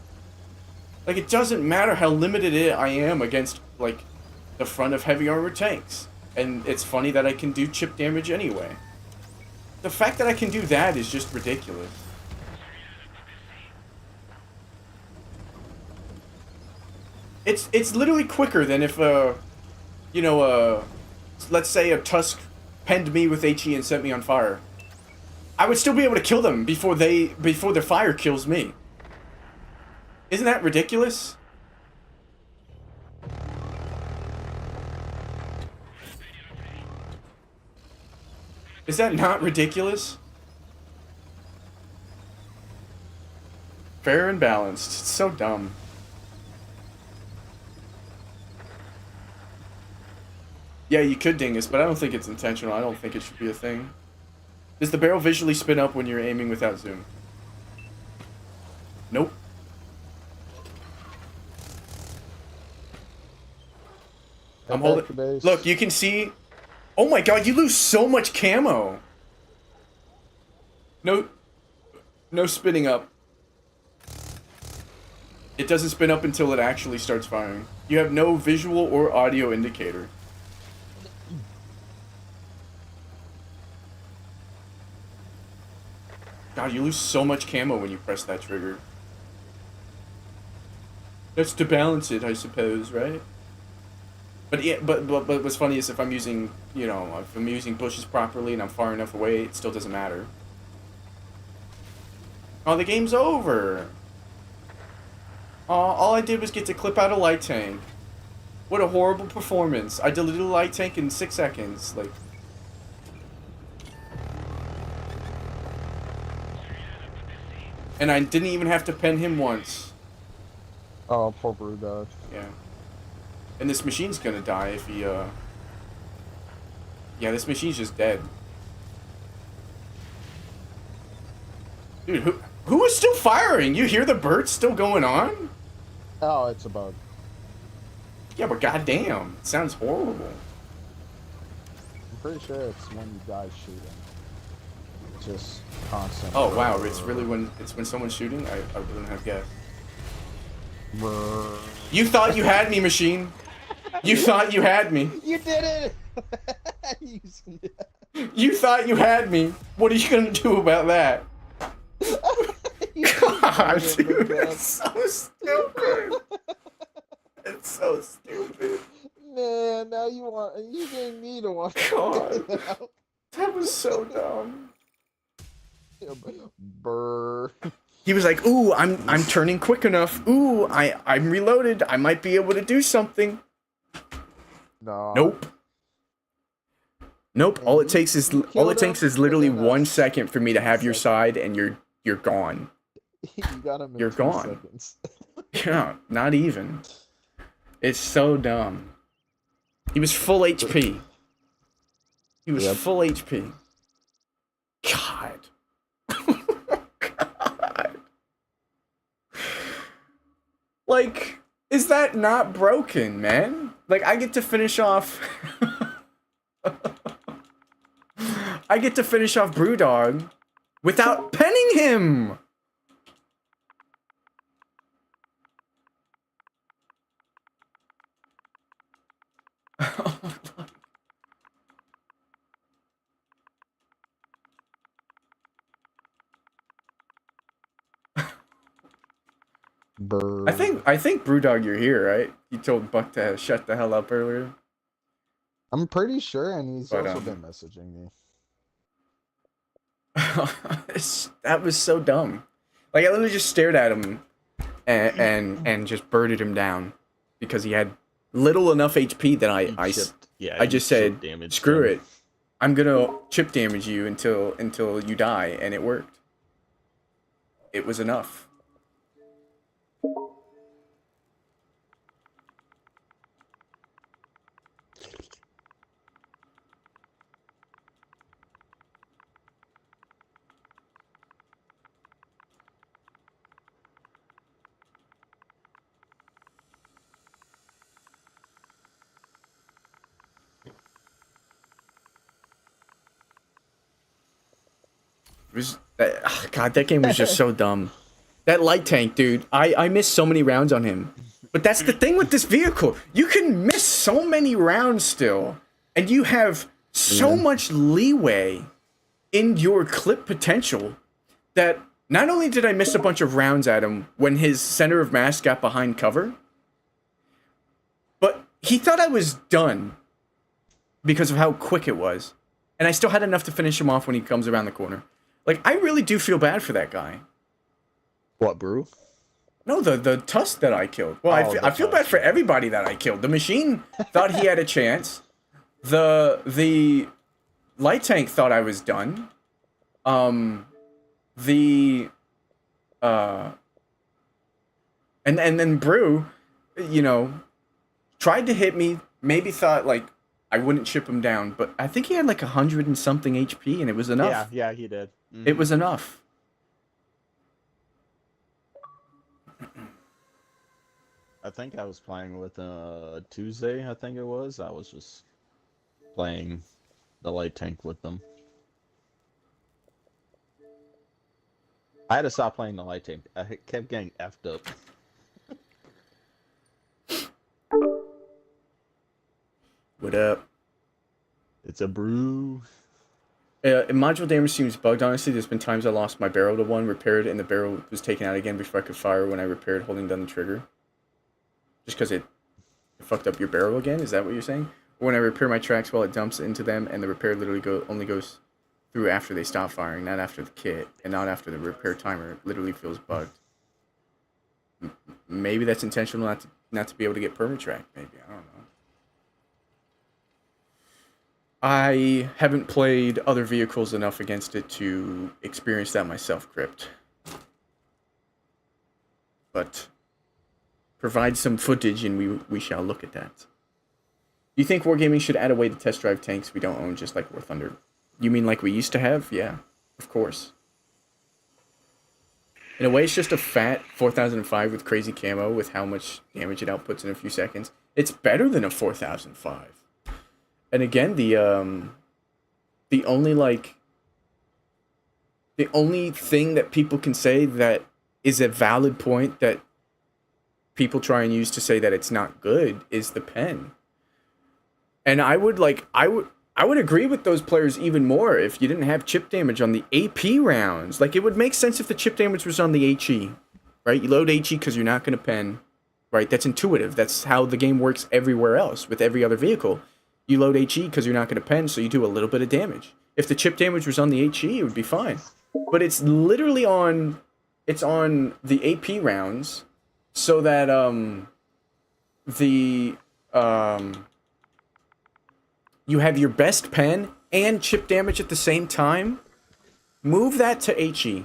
Like, it doesn't matter how limited I am against, like, the front of heavy armored tanks. And it's funny that I can do chip damage anyway. The fact that I can do that is just ridiculous. It's literally quicker than if, you know, let's say a Tusk penned me with HE and set me on fire. I would still be able to kill them before their fire kills me. Isn't that ridiculous? Is that not ridiculous? Fair and balanced. It's so dumb. Yeah, you could dingus, but I don't think it's intentional. I don't think it should be a thing. Does the barrel visually spin up when you're aiming without zoom? Nope. I'm holding... Look, you can see... Oh my god, you lose so much camo! No spinning up. It doesn't spin up until it actually starts firing. You have no visual or audio indicator. God, you lose so much camo when you press that trigger. That's to balance it, I suppose, right? But yeah, but what's funny is if I'm using, you know, if I'm using bushes properly and I'm far enough away, it still doesn't matter. Oh, the game's over. All I did was get to clip out a light tank. What a horrible performance. I deleted a light tank in 6 seconds. Like... And I didn't even have to pen him once. Oh, poor Brew dodge. Yeah. And this machine's gonna die if he, Yeah, this machine's just dead. Dude, who is still firing? You hear the birds still going on? Oh, it's a bug. Yeah, but goddamn, it sounds horrible. I'm pretty sure it's when you die shooting. Just constant. Oh wow, it's really when someone's shooting? I wouldn't have guessed. Brr. You thought you had me, machine. You thought you had me. You did it! You thought you had me. What are you gonna do about that? God, dude, it's so stupid. It's so stupid. Man, now you didn't need to watch. God, that was so dumb. Brr. He was like, "Ooh, I'm turning quick enough. Ooh, I'm reloaded. I might be able to do something." No. Nope. Nope. All it takes is literally 1 second for me to have your side, and you're gone. You got him in You're 2 gone. seconds. Yeah, not even. It's so dumb. He was full HP. He was full HP. God. God. Like, is that not broken, man? Like, I get to finish off. I get to finish off Brewdog without penning him. Brr. I think Brewdog, you're here, right? You told Buck to shut the hell up earlier. I'm pretty sure, and he's But also been messaging me. that was so dumb. Like I literally just stared at him and just birded him down because he had little enough HP that I just said screw it. I'm gonna chip damage you until you die, and it worked. It was enough. God, that game was just so dumb. That light tank, dude. I missed so many rounds on him. But that's the thing with this vehicle. You can miss so many rounds still, and you have so much leeway in your clip potential that not only did I miss a bunch of rounds at him when his center of mass got behind cover, but he thought I was done because of how quick it was. And I still had enough to finish him off when he comes around the corner. Like, I really do feel bad for that guy. What, Brew? No, the tusk that I killed. Well, I feel bad for everybody that I killed. The machine thought he had a chance. The light tank thought I was done. And then Brew, you know, tried to hit me. Maybe thought like I wouldn't chip him down, but I think he had like 100 and something HP, and it was enough. Yeah, he did. Mm-hmm. It was enough. I think I was playing with Tuesday, I think it was. I was just playing the light tank with them. I had to stop playing the light tank. I kept getting effed up. What up? It's a Brew. Module damage seems bugged, honestly. There's been times I lost my barrel to one, repaired, and the barrel was taken out again before I could fire when I repaired holding down the trigger. Just because it fucked up your barrel again? Is that what you're saying? Or when I repair my tracks while it dumps into them, and the repair literally only goes through after they stop firing, not after the kit, and not after the repair timer. It literally feels bugged. Maybe that's intentional not to be able to get permatrack, maybe. I don't know. I haven't played other vehicles enough against it to experience that myself, Crypt. But provide some footage and we shall look at that. Do you think Wargaming should add a way to test drive tanks we don't own, just like War Thunder? You mean like we used to have? Yeah, of course. In a way, it's just a fat 4005 with crazy camo with how much damage it outputs in a few seconds. It's better than a 4005. And again, the only thing that people can say that is a valid point that people try and use to say that it's not good is the pen. And I would agree with those players even more if you didn't have chip damage on the AP rounds. Like, it would make sense if the chip damage was on the HE, right? You load HE because you're not going to pen, right? That's intuitive. That's how the game works everywhere else with every other vehicle. You load HE because you're not going to pen, so you do a little bit of damage. If the chip damage was on the HE, it would be fine. But it's literally on the AP rounds, so that you have your best pen and chip damage at the same time. Move that to HE,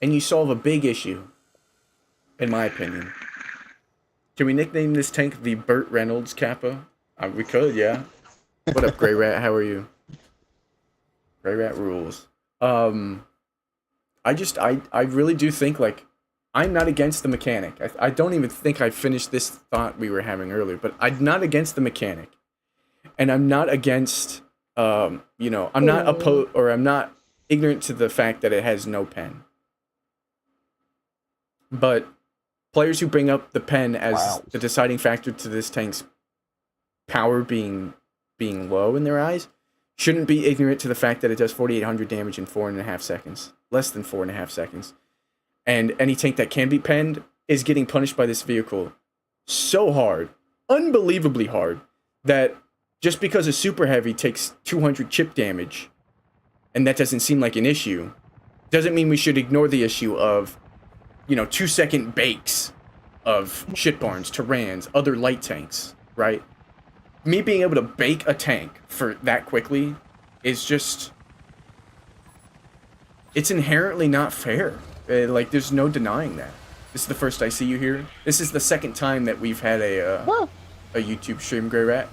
and you solve a big issue, in my opinion. Can we nickname this tank the Burt Reynolds Kappa? We could, yeah. What up, Grey Rat? How are you? Grey Rat rules. Um, I really do think like I'm not against the mechanic. I don't even think I finished this thought we were having earlier, but I'm not against the mechanic, and I'm not against I'm not opposed or I'm not ignorant to the fact that it has no pen. But players who bring up the pen as the deciding factor to this tank's power being low in their eyes shouldn't be ignorant to the fact that it does 4,800 damage in 4.5 seconds, less than 4.5 seconds. And any tank that can be penned is getting punished by this vehicle so hard, unbelievably hard, that just because a super heavy takes 200 chip damage, and that doesn't seem like an issue, doesn't mean we should ignore the issue of, 2-second bakes of shitbarns, Tyrans, other light tanks, right? Me being able to bake a tank for that quickly is just... It's inherently not fair. Like, there's no denying that. This is the first I see you here. This is the second time that we've had a YouTube stream, Grey Rat.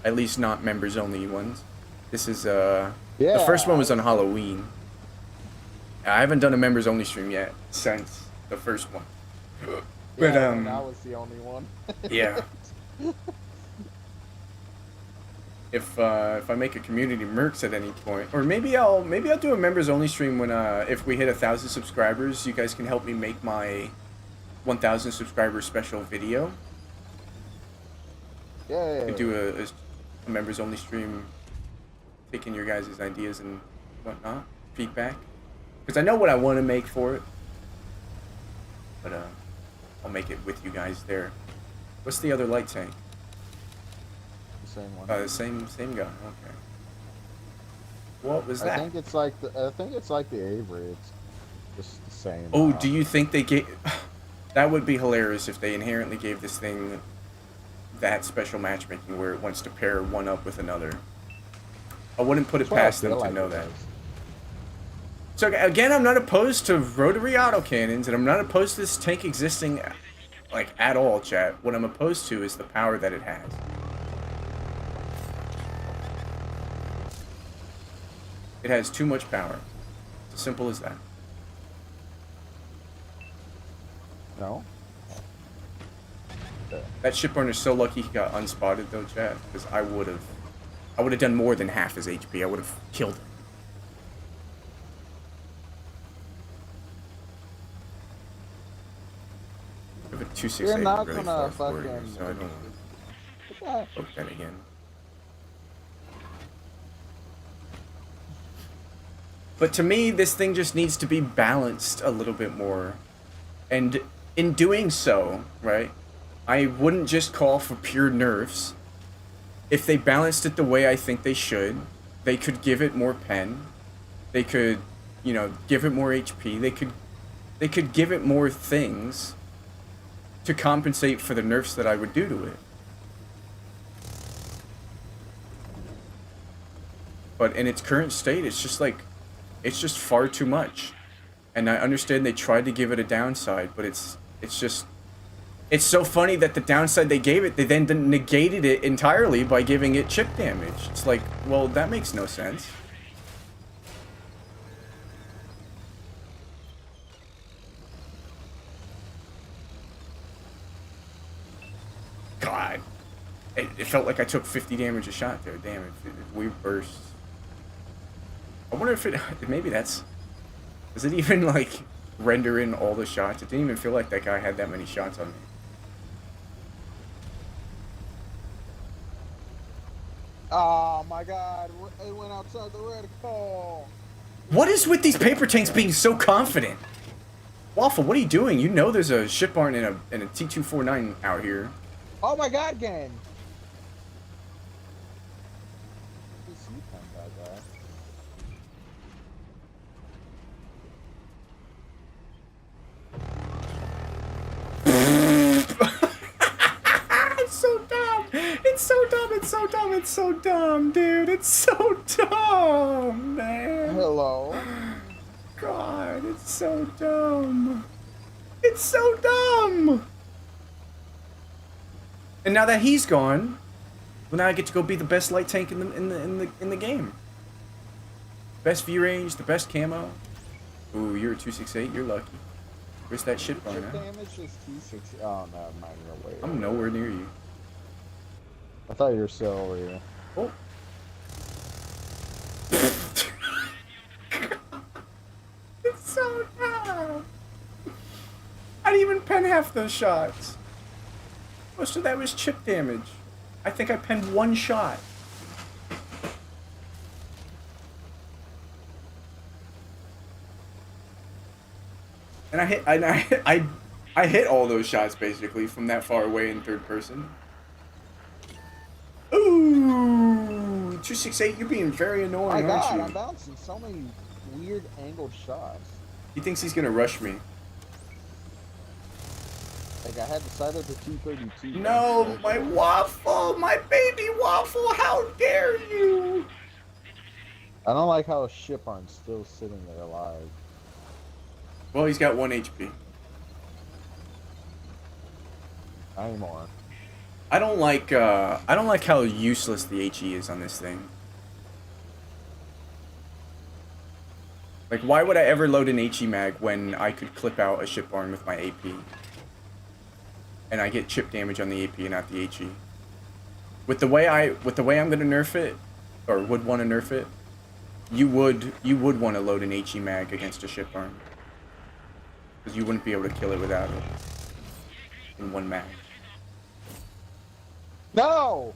At least not members-only ones. This is, The first one was on Halloween. I haven't done a members-only stream yet since the first one. But, that was the only one. Yeah. If I make a community mercs at any point, or maybe I'll do a members only stream when if we hit 1,000 subscribers, you guys can help me make my 1,000 subscriber special video. Yeah. I do a members only stream, taking your guys' ideas and whatnot, feedback, because I know what I want to make for it, but I'll make it with you guys there. What's the other light tank? Same one. The same guy. Okay. What was that? I think it's like the Avery. It's just the same. Oh, do you think they gave? That would be hilarious if they inherently gave this thing that special matchmaking where it wants to pair one up with another. I wouldn't put it past them to know that. So again, I'm not opposed to rotary autocannons, and I'm not opposed to this tank existing, like, at all, chat. What I'm opposed to is the power that it has. It has too much power. It's as simple as that. No? That shipburner is so lucky he got unspotted though, chat, because I would have done more than half his HP. I would have killed him. I have a 268 You're not really gonna far forward, fucking... so I don't want to poke that again. But to me, this thing just needs to be balanced a little bit more. And in doing so, right, I wouldn't just call for pure nerfs. If they balanced it the way I think they should, they could give it more pen. They could, give it more HP. They could give it more things to compensate for the nerfs that I would do to it. But in its current state, it's just far too much. And I understand they tried to give it a downside, but it's so funny that the downside they gave it, they then negated it entirely by giving it chip damage. It's like, well, that makes no sense. God. It felt like I took 50 damage a shot there. Damn it. Weird burst. I wonder if maybe that's... Does it even, like, render in all the shots? It didn't even feel like that guy had that many shots on me. Oh my god, it went outside the reticle. What is with these paper tanks being so confident? Waffle, what are you doing? You know there's a ship barn and a T249 out here. Oh my god, gang. It's so dumb. It's so dumb. It's so dumb. It's so dumb, dude. It's so dumb, man. Hello. God, it's so dumb. It's so dumb. And now that he's gone, well, now I get to go be the best light tank in the game. Best V range, the best camo. Ooh, you're a 268. You're lucky. Where's that shit bar Chip now? damage is T6. Oh, no, I'm not even aware. I'm nowhere near you. I thought you were still over here. Oh. It's so bad. I didn't even pen half those shots. Most of that was chip damage. I think I penned one shot. And I hit all those shots basically from that far away in third person. Ooh, 268, you're being very annoying, My aren't God, you? I'm bouncing so many weird angled shots. He thinks he's gonna rush me. Like I had the side of the 232. No, my waffle, my baby waffle, how dare you? I don't like how a ship aren't still sitting there alive. Well, he's got 1 HP. Not anymore. I don't like how useless the HE is on this thing. Like, why would I ever load an HE mag when I could clip out a ship barn with my AP? And I get chip damage on the AP and not the HE. With the way I'm gonna nerf it, or would want to nerf it, you would want to load an HE mag against a ship barn. Because you wouldn't be able to kill it without it. In one mag. No!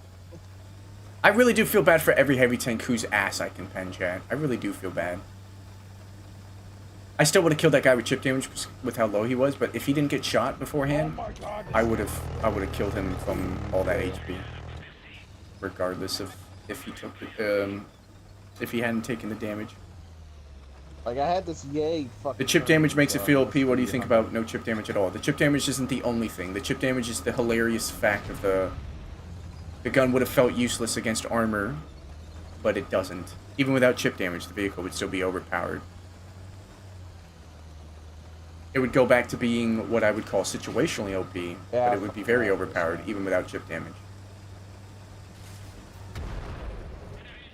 I really do feel bad for every heavy tank whose ass I can pen, chat. I really do feel bad. I still would have killed that guy with chip damage with how low he was, but if he didn't get shot beforehand, I would have killed him from all that HP. Regardless of if he took if he hadn't taken the damage. Like I had this yay fucking. The chip damage makes it feel OP. What do you think about no chip damage at all? The chip damage isn't the only thing. The chip damage is the hilarious fact of the gun would have felt useless against armor, but it doesn't. Even without chip damage, the vehicle would still be overpowered. It would go back to being what I would call situationally OP, but it would be very overpowered even without chip damage.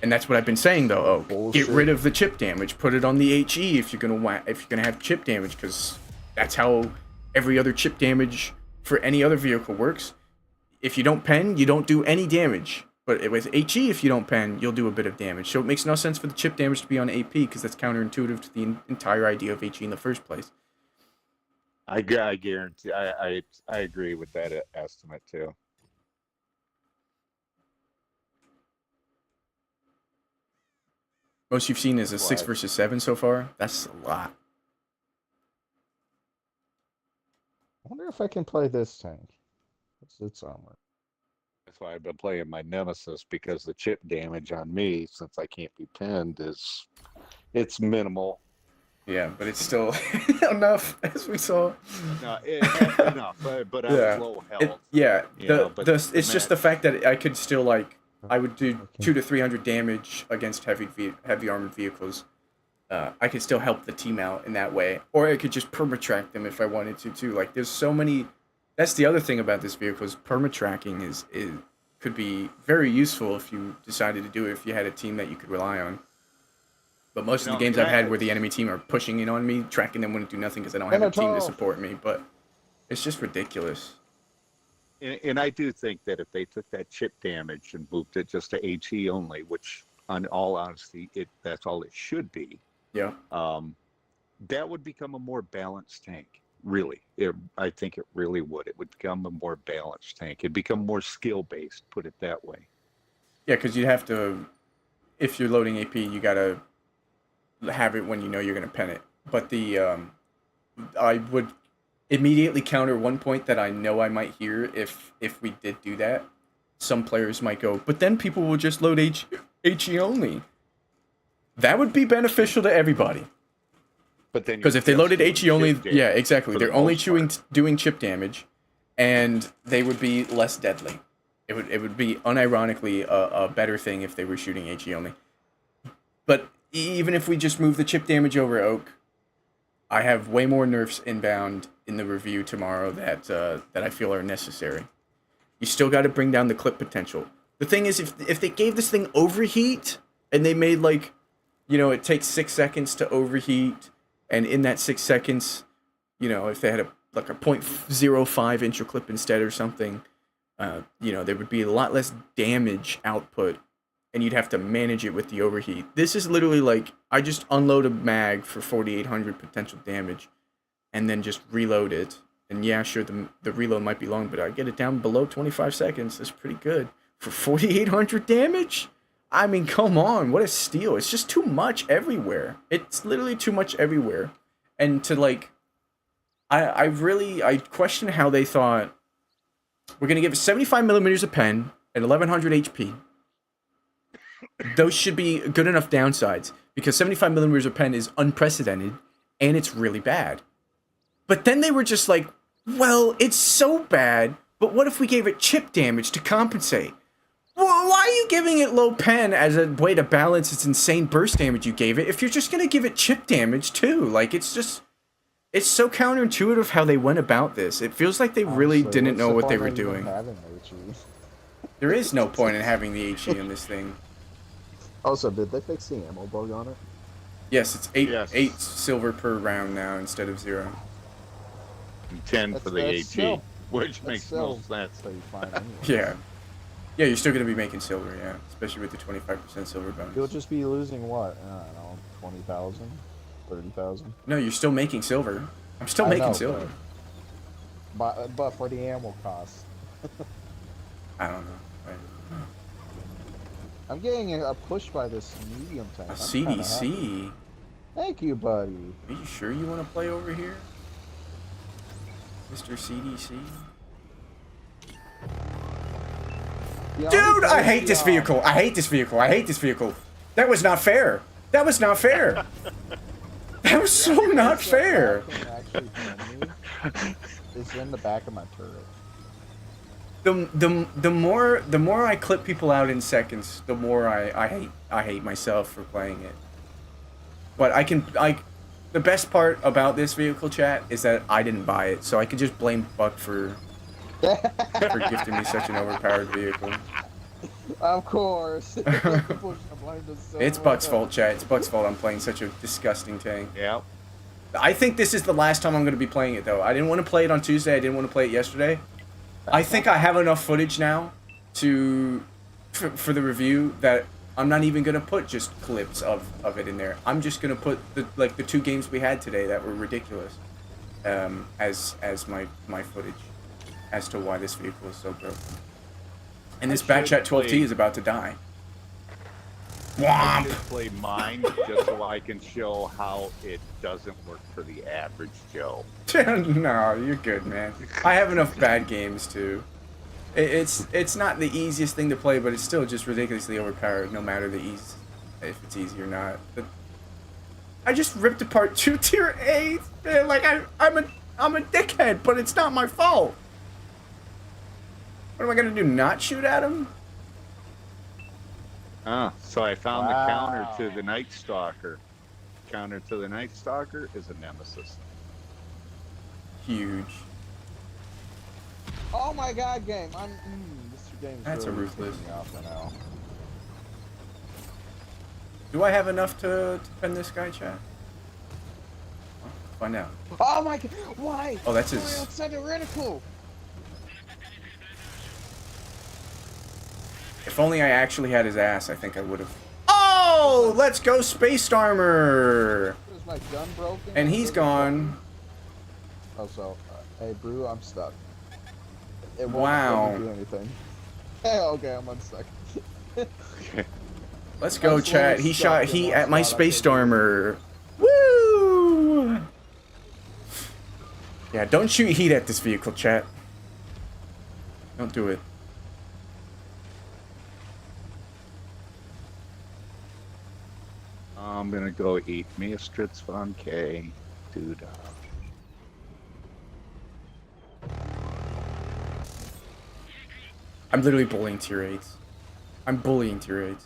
And that's what I've been saying though. Oh, get rid of the chip damage. Put it on the HE if you're gonna have chip damage, because that's how every other chip damage for any other vehicle works. If you don't pen, you don't do any damage. But with HE, if you don't pen, you'll do a bit of damage. So it makes no sense for the chip damage to be on AP, because that's counterintuitive to the entire idea of HE in the first place. I guarantee. I agree with that estimate too. Most you've seen is a 6 versus 7 so far. That's a lot. I wonder if I can play this tank. What's its armor? That's why I've been playing my Nemesis, because the chip damage on me, since I can't be pinned, it's minimal. Yeah, but it's still enough, as we saw. No, enough, but I'm low health. It's just the fact that I could still, like, I would do 200 to 300 damage against heavy armored vehicles. I could still help the team out in that way, or I could just permatrack them if I wanted to too. Like, there's so many. That's the other thing about this vehicle is permatracking is could be very useful if you decided to do it, if you had a team that you could rely on. But most of the games I've had where the enemy team are pushing in on me, tracking them wouldn't do nothing because I don't have a team to support me. But it's just ridiculous. And I do think that if they took that chip damage and moved it just to HE only, which, on all honesty, that's all it should be. Yeah. That would become a more balanced tank. Really, I think it really would. It would become a more balanced tank. It'd become more skill based. Put it that way. Yeah, because you'd have to, if you're loading AP, you gotta have it when you know you're gonna pen it. But I would immediately counter one point that I know I might hear if we did do that. Some players might go, but then people will just load HE only. That would be beneficial to everybody. But then, because if they loaded HE only, yeah, exactly, they're only doing chip damage, and they would be less deadly. It would be unironically a better thing if they were shooting HE only. But even if we just move the chip damage over Oak, I have way more nerfs inbound in the review tomorrow that I feel are necessary. You still got to bring down the clip potential. The thing is, if they gave this thing overheat and they made, like, you know, it takes 6 seconds to overheat, and in that 6 seconds, you know, if they had a .05 inch clip instead or something, you know, there would be a lot less damage output, and you'd have to manage it with the overheat. This is literally like, I just unload a mag for 4,800 potential damage, and then just reload it. And yeah, sure, the reload might be long, but I get it down below 25 seconds. That's pretty good. For 4,800 damage? I mean, come on, what a steal. It's just too much everywhere. It's literally too much everywhere. And to like, I question how they thought, we're going to give it 75 millimeters of pen at 1100 HP. Those should be good enough downsides, because 75 millimeters of pen is unprecedented, and it's really bad. But then they were just like, well, it's so bad, but what if we gave it chip damage to compensate? Well, why are you giving it low pen as a way to balance its insane burst damage you gave it if you're just going to give it chip damage too? Like, it's just... It's so counterintuitive how they went about this. It feels like they really didn't know what they were doing. There is no point in having the HE on this thing. Also, did they fix the ammo bug on it? Yes, it's 8 silver per round now instead of 0. And 10 for the HE, which makes no sense. Yeah. Yeah, you're still going to be making silver, yeah. Especially with the 25% silver bonus. You'll just be losing what? I don't know, 20,000? 30,000? No, you're still making silver. I'm still making silver. But for the ammo cost. I don't know. I'm getting a push by this medium tank. A CDC? Thank you, buddy. Are you sure you want to play over here? Mr. CDC? Dude, I hate this vehicle. I hate this vehicle. I hate this vehicle. That was not fair. That was not fair. That was so not fair. It's in the back of my turret. The more I clip people out in seconds, the more I hate myself for playing it. But the best part about this vehicle, chat, is that I didn't buy it, so I could just blame Buck for gifting me such an overpowered vehicle. Of course. It's Buck's fault, chat. It's Buck's fault I'm playing such a disgusting tank. Yeah. I think this is the last time I'm going to be playing it, though. I didn't want to play it on Tuesday. I didn't want to play it yesterday. I think I have enough footage now for the review that I'm not even going to put just clips of it in there. I'm just going to put the 2 games we had today that were ridiculous as my footage as to why this vehicle is so broken. And this Batchat 12T is about to die. I should play mine just so I can show how it doesn't work for the average Joe. No, you're good, man. I have enough bad games too. It's not the easiest thing to play, but it's still just ridiculously overpowered, no matter the ease, if it's easy or not. But I just ripped apart 2 tier 8s, man. Like I'm a dickhead, but it's not my fault. What am I gonna do? Not shoot at him? So I found the counter to the Night Stalker. Counter to the Night Stalker is a nemesis. Huge. Oh my god, game! This game's That's really a ruthless. pissing me off right now. Do I have enough to pen this guy, chat? Well, find out. Oh my god! Why? Oh, that's his. Why outside the reticle? If only I actually had his ass, I think I would have. Oh, let's go, Space Armor! Is my gun broken? And he's gone. Oh, so, hey, Brew, I'm stuck. It won't Wow. let me do anything. Hey, okay, I'm unstuck. Let's go, chat. He shot heat at my Space Armor. Woo! Yeah, don't shoot heat at this vehicle, chat. Don't do it. I'm gonna go eat me a Stritz von K. Dude. I'm literally bullying tier 8s. I'm bullying tier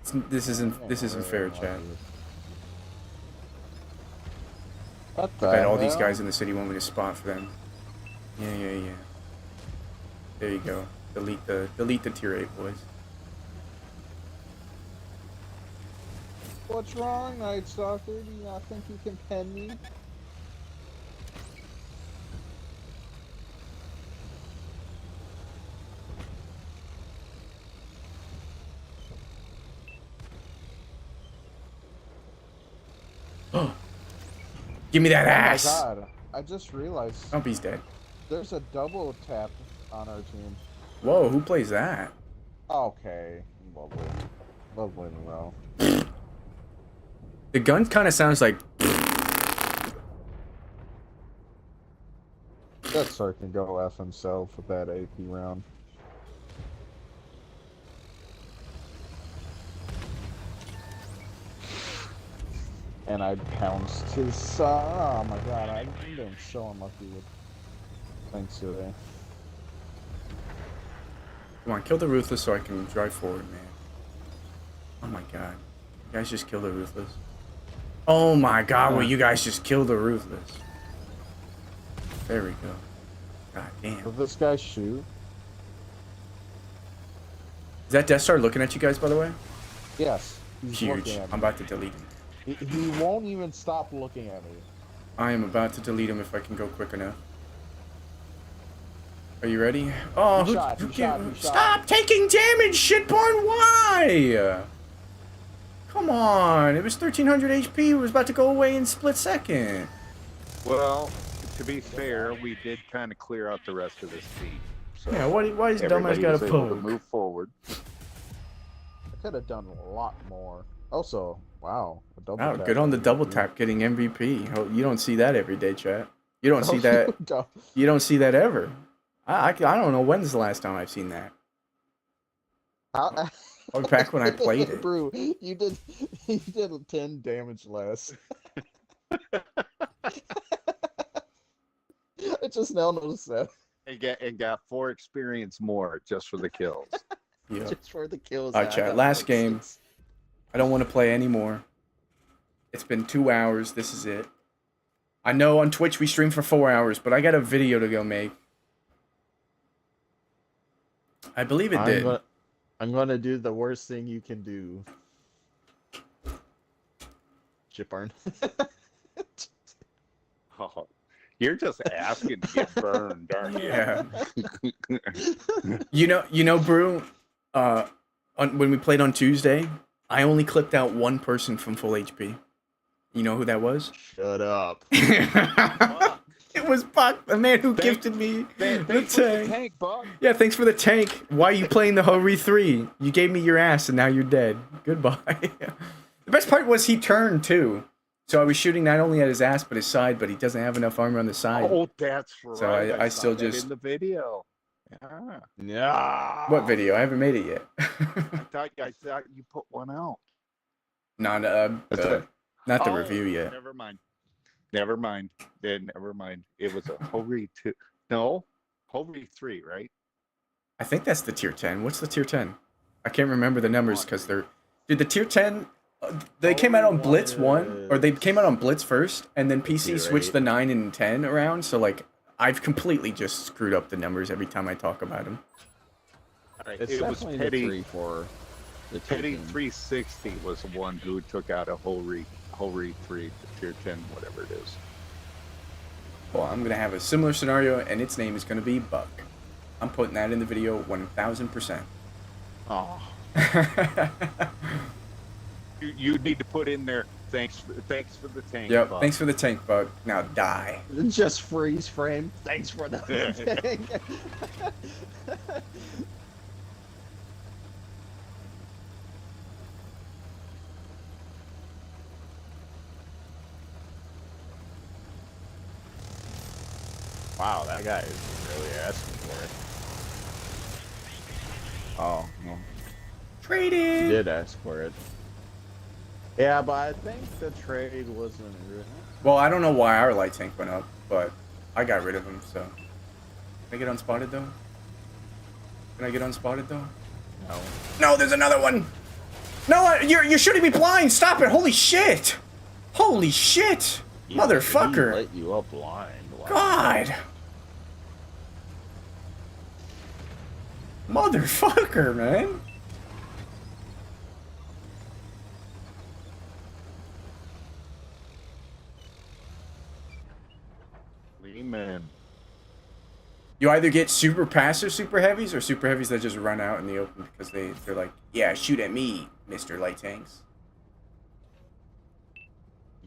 8s. This isn't fair, chat. What I bet all the these hell? guys in the city want me to spot for them. Yeah. There you go. Delete the tier 8 boys. What's wrong, Night Stalker? Do you not think you can pen me? Give me that Oh ass. my god. I just realized Oh, he's dead. there's a double tap on our team. Whoa, who plays that? Okay. Lovely. Lovely and well. The gun kind of sounds like. That sir can go F himself with that AP round. And I pounced his oh my god, I'm being so unlucky with things today. Come on, kill the Ruthless so I can drive forward, man. Oh my god. You guys just kill the Ruthless. Oh my god, will you guys just kill the Ruthless? There we go. God damn. Will this guy shoot? Is that Death Star looking at you guys, by the way? Yes. He's Huge. looking at me. I'm about to delete him. He won't even stop looking at me. I am about to delete him if I can go quick enough. Are you ready? Oh, He shot. Stop taking damage, shitborn! Why? Come on, it was 1300 HP. It was about to go away in split second. Well, to be fair, we did kind of clear out the rest of this team. So Yeah, why is dumbass everybody got was a able to poke? move forward. I could have done a lot more. Also, wow. A double Wow, tap good on the MVP. double tap getting MVP. Oh, you don't see that every day, chat. You don't see Oh, that. don't. You don't see that ever. I don't know when's the last time I've seen that. Or back when I played it. Brew, you did 10 damage less. I just now noticed that. And got 4 experience more just for the kills. Yeah. Just for the kills. Alright, chat. Last game. I don't want to play anymore. It's been 2 hours. This is it. I know on Twitch we stream for 4 hours, but I got a video to go make. I believe it did. I'm gonna do the worst thing you can do. Chipburn. Oh, you're just asking to get burned, aren't you? Yeah. You know, Brew, when we played on Tuesday, I only clipped out one person from full HP. You know who that was? Shut up. It was Buck, the man who gifted me the Thanks for the tank. tank, Buck. Yeah, thanks for the tank. Why are you playing the Hori 3? You gave me your ass and now you're dead. Goodbye. The best part was he turned too. So I was shooting not only at his ass but his side, but he doesn't have enough armor on the side. Oh, that's right. So I saw still that just- in the video. Yeah. Yeah. What video? I haven't made it yet. I thought you put one out. Not That's it. not the Oh, review yet. Never mind. Never mind. Never mind. It was a Hori 2. No, Hori 3, right? I think that's the tier 10. What's the tier 10? I can't remember the numbers because they're... Dude, the tier 10... They came out on Blitz 1, or they came out on Blitz first, and then PC Tier switched 8. the 9 and 10 around, so like, I've completely just screwed up the numbers every time I talk about them. All right. It's It was definitely Petty. the 3 for the Petty team. 360 was the one who took out a Hori 3, the tier 10, whatever it is. Well, I'm going to have a similar scenario, and its name is going to be Buck. I'm putting that in the video 1,000%. Oh. You need to put in there. Thanks for the tank. Yep, Buck. thanks for the tank, Buck. Now die. Just freeze frame. Thanks for the thing. Wow, that guy is really asking for it. Oh, well, he Traded! did ask for it. Yeah, but I think the trade wasn't real. Well, I don't know why our light tank went up, but I got rid of him, so... Can I get unspotted, though? Can I get unspotted, though? No. No, there's another one! No, you're shooting me blind! Stop it! Holy shit! Holy shit! He Motherfucker! let you up blind. Wow. God! Motherfucker, man! You either get super passive super heavies or super heavies that just run out in the open because they're like, yeah, shoot at me, Mr. Light Tanks.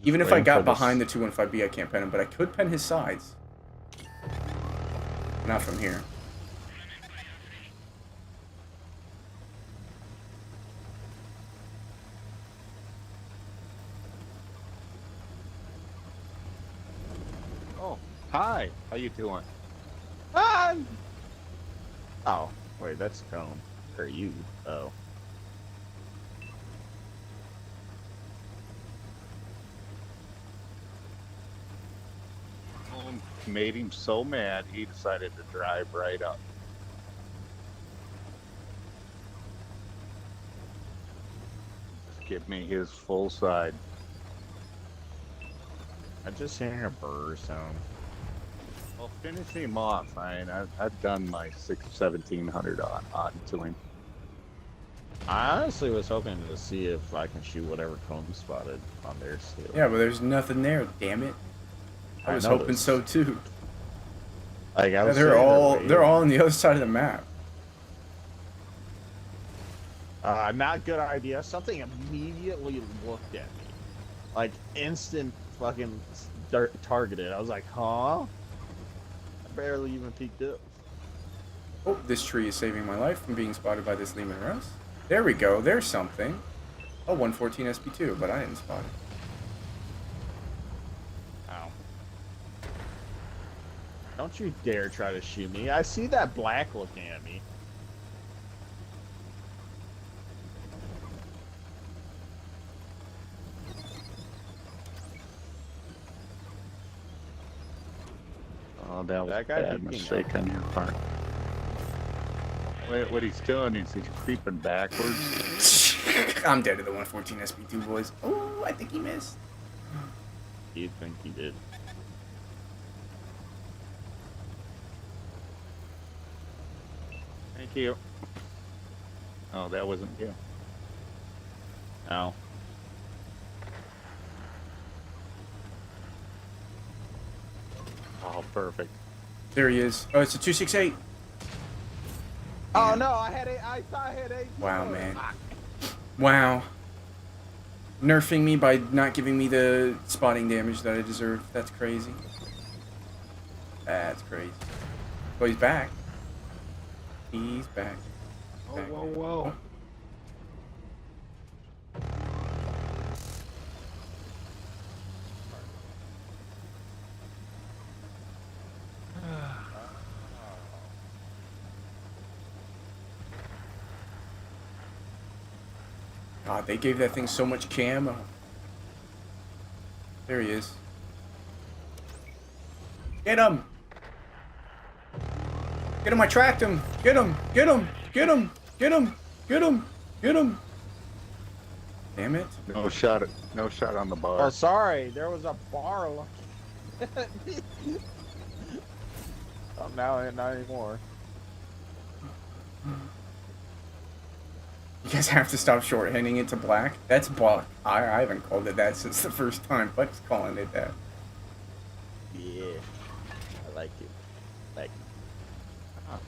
Even if I got behind the 215B, I can't pen him, but I could pen his sides. Not from here. Oh, hi. How you doing? Ah! Oh, wait, that's Cone. Or you. Oh. Made him so mad he decided to drive right up. Just give me his full side. I just hear a burr sound. Well, finish him off. I've done my 1700 on to him. I honestly was hoping to see if I can shoot whatever Cone spotted on their scale. Yeah, but there's nothing there, damn it. I was hoping so too. Like, I was they're all on the other side of the map. Not good idea. Something immediately looked at me. Like, instant fucking targeted. I was like, huh? I barely even peeked up. Oh, this tree is saving my life from being spotted by this Lehman Russ. There we go. There's something. Oh, 114 SP2, but I didn't spot it. Ow. Don't you dare try to shoot me. I see that black looking at me. Oh, that was That a guy bad peeking mistake on your part. Wait, what he's doing is he's creeping backwards. I'm dead to the 114 SP2, boys. Oh, I think he missed. You'd think he did. Thank you. Oh, that wasn't you. Ow. Oh, perfect. There he is. Oh, it's a 268. Oh no, I thought I had 8. Wow, man. Wow. Nerfing me by not giving me the spotting damage that I deserve. That's crazy. That's crazy. Well, he's back. He's back. Oh, Back. whoa, whoa. God, they gave that thing so much camo. There he is. Get him! Get him, I tracked him! Get him! Get him! Get him! Get him! Get him! Get him! Damn it. No shot on the bar. Oh, sorry, there was a bar looking at me. Oh, now not anymore. You guys have to stop shorthanding it to black. That's block. I haven't called it that since the first time. Buck's calling it that. Yeah, I like it. Like it.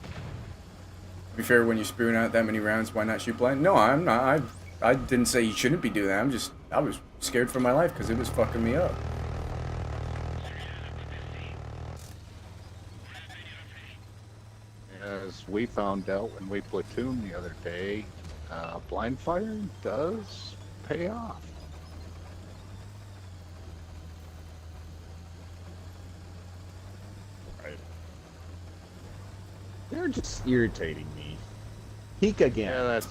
To be fair, when you're spewing out that many rounds, why not shoot blind? No, I'm not. I didn't say you shouldn't be doing that. I was scared for my life because it was fucking me up. As we found out when we platooned the other day, blind fire does pay off. Right. They're just irritating me. Peek again. Yeah,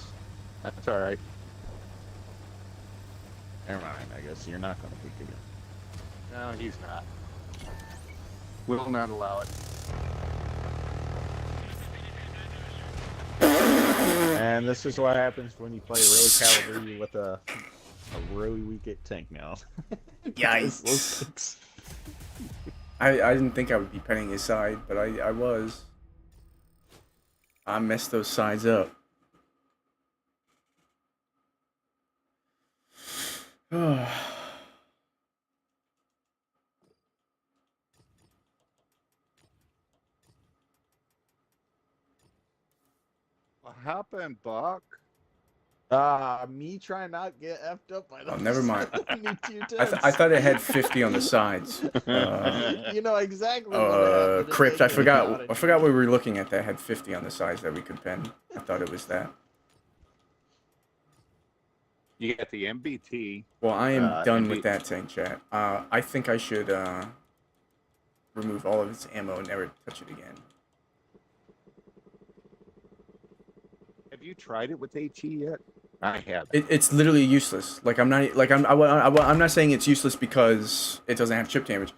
that's all right. Never mind. I guess you're not gonna peek again. No, he's not. Will not allow it. And this is what happens when you play really cavalry with a really weak tank now. Yikes. I didn't think I would be penning his side, but I was. I messed those sides up. What happened, Buck? Me trying not get effed up by Oh, those never mind. new tier I 10s. thought it had 50 on the sides. You know exactly what happened. Crypt. I It came out forgot. and- I forgot what we were looking at. That had 50 on the sides that we could pen. I thought it was that. You got the MBT. Well, I am done MB with that tank, chat. I think I should remove all of its ammo and never touch it again. Have you tried it with HE yet? I have. It's literally useless. Like I'm not saying it's useless because it doesn't have chip damage.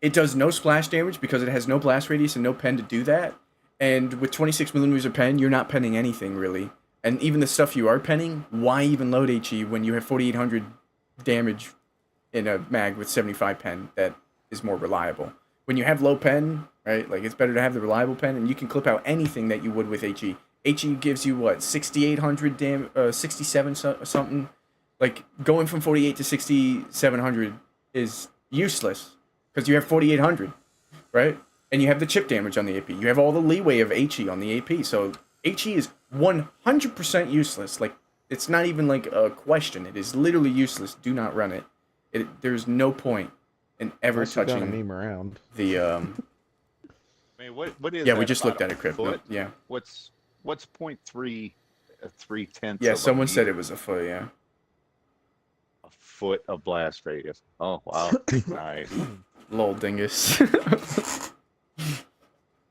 It does no splash damage because it has no blast radius and no pen to do that. And with 26 millimeters of pen, you're not penning anything really. And even the stuff you are penning, why even load HE when you have 4,800 damage in a mag with 75 pen that is more reliable? When you have low pen, right? Like it's better to have the reliable pen, and you can clip out anything that you would with HE. HE gives you what 6,800 67 something. Like going from 48 to 6,700 is useless because you have 4,800, right? And you have the chip damage on the AP. You have all the leeway of HE on the AP. So HE is 100% useless. Like it's not even like a question. It is literally useless. Do not run it. There's no point in ever Unless you're gonna touching meme around. the I mean, what is yeah, that, we just about looked at it, Crypt. foot? Yeah. What's 0.3 3/10? Yeah, someone said it was a foot, yeah. A foot of blast radius. Oh wow, nice. Lol dingus.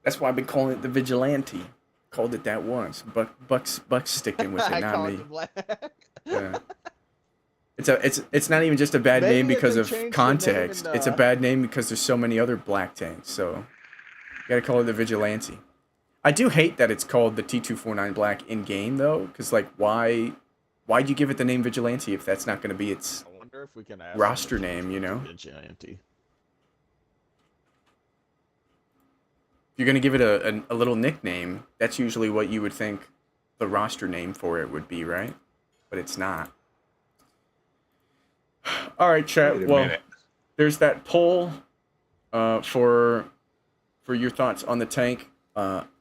That's why I've been calling it the Vigilante. Called it that once. Buck's sticking with I it, not call me. it the black. Yeah. It's not even just a bad Maybe name if because they of changed the name context. and, It's a bad name because there's so many other black tanks. So you gotta call it the Vigilante. I do hate that it's called the T249 Black in game though, because like why'd you give it the name Vigilante if that's not gonna be its I wonder if we can ask roster them if name, you know? Vigilante. If you're gonna give it a little nickname, that's usually what you would think the roster name for it would be, right? But it's not. All right, chat. Wait a Well, minute. there's that poll for your thoughts on the tank.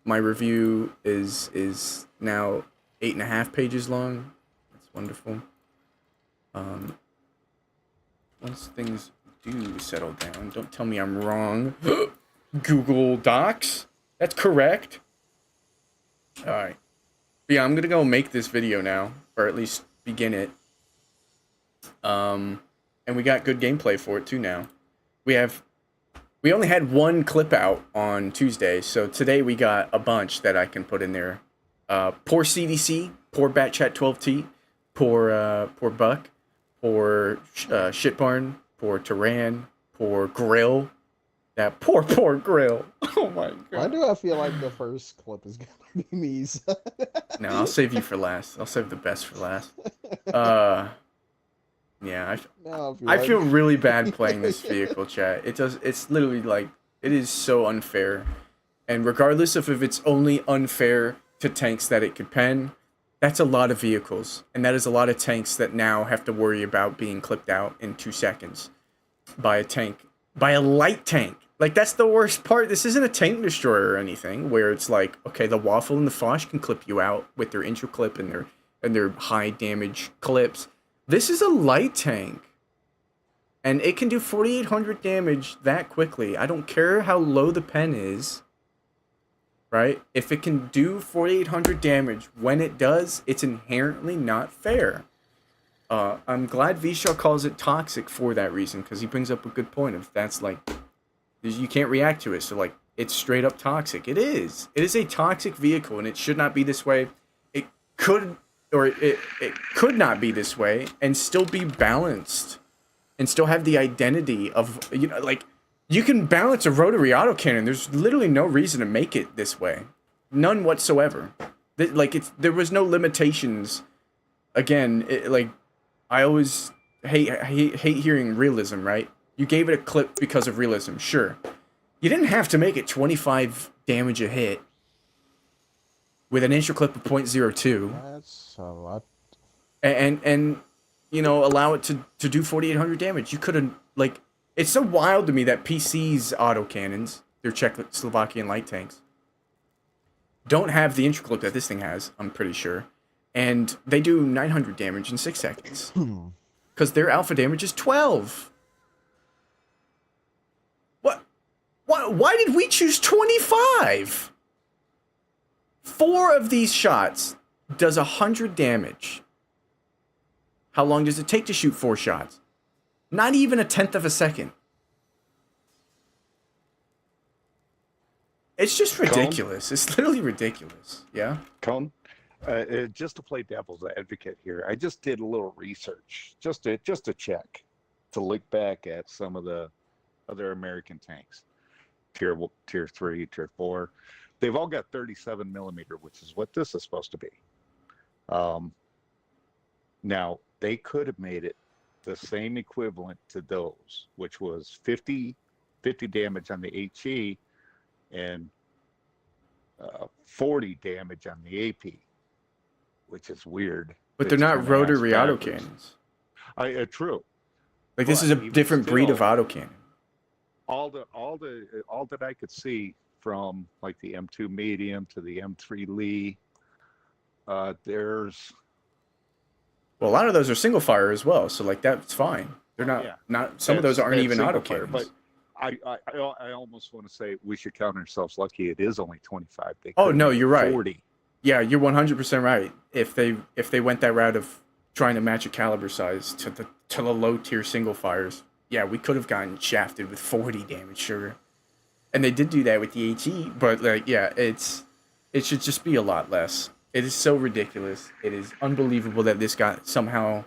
My review is now 8.5 pages long. That's wonderful. Once things do settle down, don't tell me I'm wrong. Google Docs. That's correct. All right. But yeah, I'm gonna go make this video now, or at least begin it. And we got good gameplay for it too now. We only had one clip out on Tuesday, so today we got a bunch that I can put in there. Poor CDC, poor BatChat12T, poor Buck, poor Shitbarn, poor Turan, poor Grill. That poor Grill. Oh my Why god. do I feel like the first clip is gonna be me's? No, I'll save you for last. I'll save the best for last. Yeah, No, I feel really bad playing this vehicle, chat. It's literally like, it is so unfair. And regardless of if it's only unfair to tanks that it could pen, that's a lot of vehicles. And that is a lot of tanks that now have to worry about being clipped out in 2 seconds by a tank, by a light tank. Like, that's the worst part. This isn't a tank destroyer or anything where it's like, okay, the Waffle and the Foch can clip you out with their intro clip and their high damage clips. This is a light tank, and it can do 4,800 damage that quickly. I don't care how low the pen is, right? If it can do 4,800 damage when it does, it's inherently not fair. I'm glad Vishal calls it toxic for that reason, because he brings up a good point of that's like, you can't react to it, so like, it's straight up toxic. It is. It is a toxic vehicle, and it should not be this way. It could... or it could not be this way and still be balanced and still have the identity of, you know, like, you can balance a rotary autocannon. There's literally no reason to make it this way. None whatsoever. There was no limitations. Again, like, I always hate hearing realism, right? You gave it a clip because of realism, sure. You didn't have to make it 25 damage a hit with an intro clip of 0.02. That's a lot. And you know, allow it to do 4,800 damage. You could have, like, it's so wild to me that PC's autocannons, they're Czechoslovakian light tanks, don't have the intricate that this thing has, I'm pretty sure. And they do 900 damage in 6 seconds. Because their alpha damage is 12. What? Why did we choose 25? 4 of these shots does 100 damage. How long does it take to shoot 4 shots? Not even a tenth of a second. It's just ridiculous. Cone? It's literally ridiculous. Yeah? Cone, just to play devil's advocate here, I just did a little research, just to check, to look back at some of the other American tanks, tier 3, tier 4. They've all got 37 millimeter, which is what this is supposed to be. Now, they could have made it the same equivalent to those, which was 50 damage on the HE and 40 damage on the AP, which is weird. But they're not rotary autocannons. True. Like, this is a different breed of autocannon. All that I could see from like the M2 medium to the M3 Lee, there's. Well, a lot of those are single fire as well, so like that's fine. They're not. Some of those aren't even autocannons. But I almost want to say we should count ourselves lucky. It is only 25. Oh no, you're right. 40. Yeah, you're 100% right. If they went that route of trying to match a caliber size to the low tier single fires, yeah, we could have gotten shafted with 40 damage, sure. And they did do that with the HE, but like, yeah, it should just be a lot less. It is so ridiculous. It is unbelievable that this got somehow.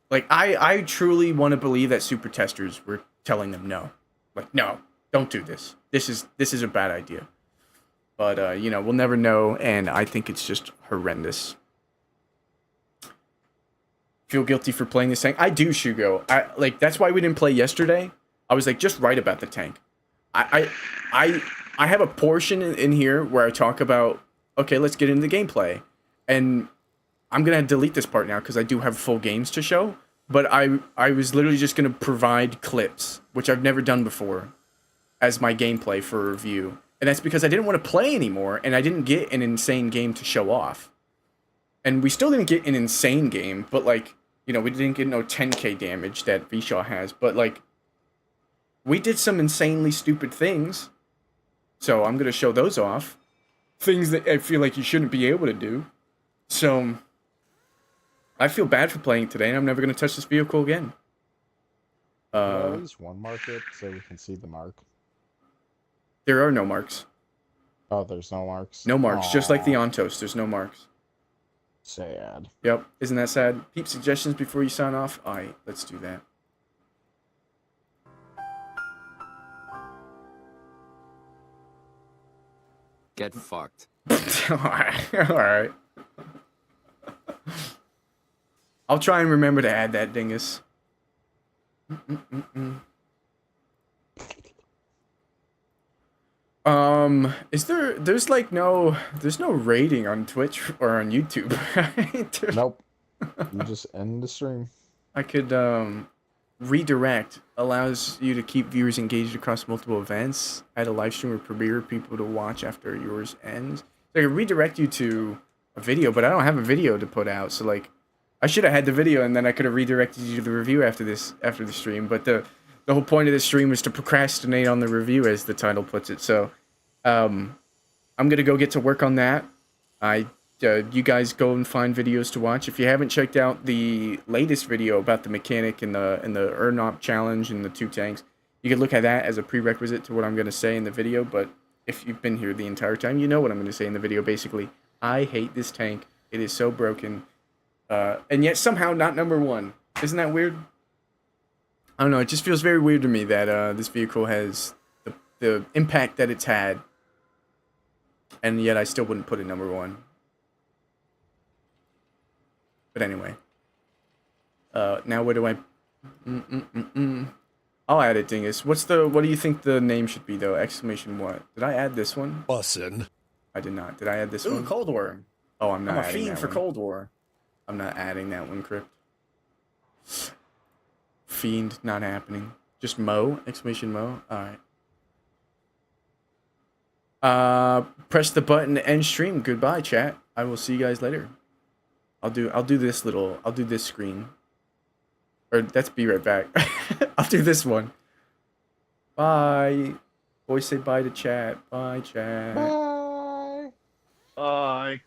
Like, I truly want to believe that super testers were telling them no. Like, no, don't do this. This is a bad idea. But we'll never know, and I think it's just horrendous. Feel guilty for playing this tank? I do, Shugo. That's why we didn't play yesterday. I was like, just write about the tank. I have a portion in here where I talk about, okay, let's get into the gameplay. And I'm going to delete this part now because I do have full games to show. But I was literally just going to provide clips, which I've never done before, as my gameplay for a review. And that's because I didn't want to play anymore, and I didn't get an insane game to show off. And we still didn't get an insane game, but like, we didn't get no 10k damage that Vishaw has. But like, we did some insanely stupid things. So I'm going to show those off. Things that I feel like you shouldn't be able to do. So I feel bad for playing today, and I'm never going to touch this vehicle again. At least one mark it so we can see the mark. There are no marks. Oh, there's no marks? No marks, just like the Ontos. There's no marks. Sad. Yep, isn't that sad? Peep suggestions before you sign off? Alright, let's do that. Get fucked. Alright. I'll try and remember to add that dingus. There's no rating on Twitch or on YouTube, right? Nope. You just end the stream. I could redirect allows you to keep viewers engaged across multiple events. Add a live stream or premiere people to watch after yours ends. So I could redirect you to a video, but I don't have a video to put out. So like, I should have had the video, and then I could have redirected you to the review after the stream. But the whole point of this stream was to procrastinate on the review, as the title puts it. So, I'm gonna go get to work on that. You guys go and find videos to watch. If you haven't checked out the latest video about the mechanic and the Urnop challenge and the 2 tanks, you can look at that as a prerequisite to what I'm gonna say in the video. But if you've been here the entire time, you know what I'm gonna say in the video. Basically, I hate this tank. It is so broken, and yet somehow not number 1. Isn't that weird? I don't know. It just feels very weird to me that this vehicle has the impact that it's had, and yet I still wouldn't put it number 1. But anyway, now what do I? I'll add it, dingus. What do you think the name should be though? Exclamation what? Did I add this one? Bussin'. I did not. Did I add this one? Cold War. Oh, I'm not. I'm a adding fiend that for one. Cold War. I'm not adding that one, Crypt. Fiend, not happening. Just Mo? Exclamation Mo? Alright. Press the button to end stream. Goodbye, chat. I will see you guys later. I'll do this screen. Or that's be right back. I'll do this one. Bye. Boys say bye to chat. Bye, chat. Bye. Bye.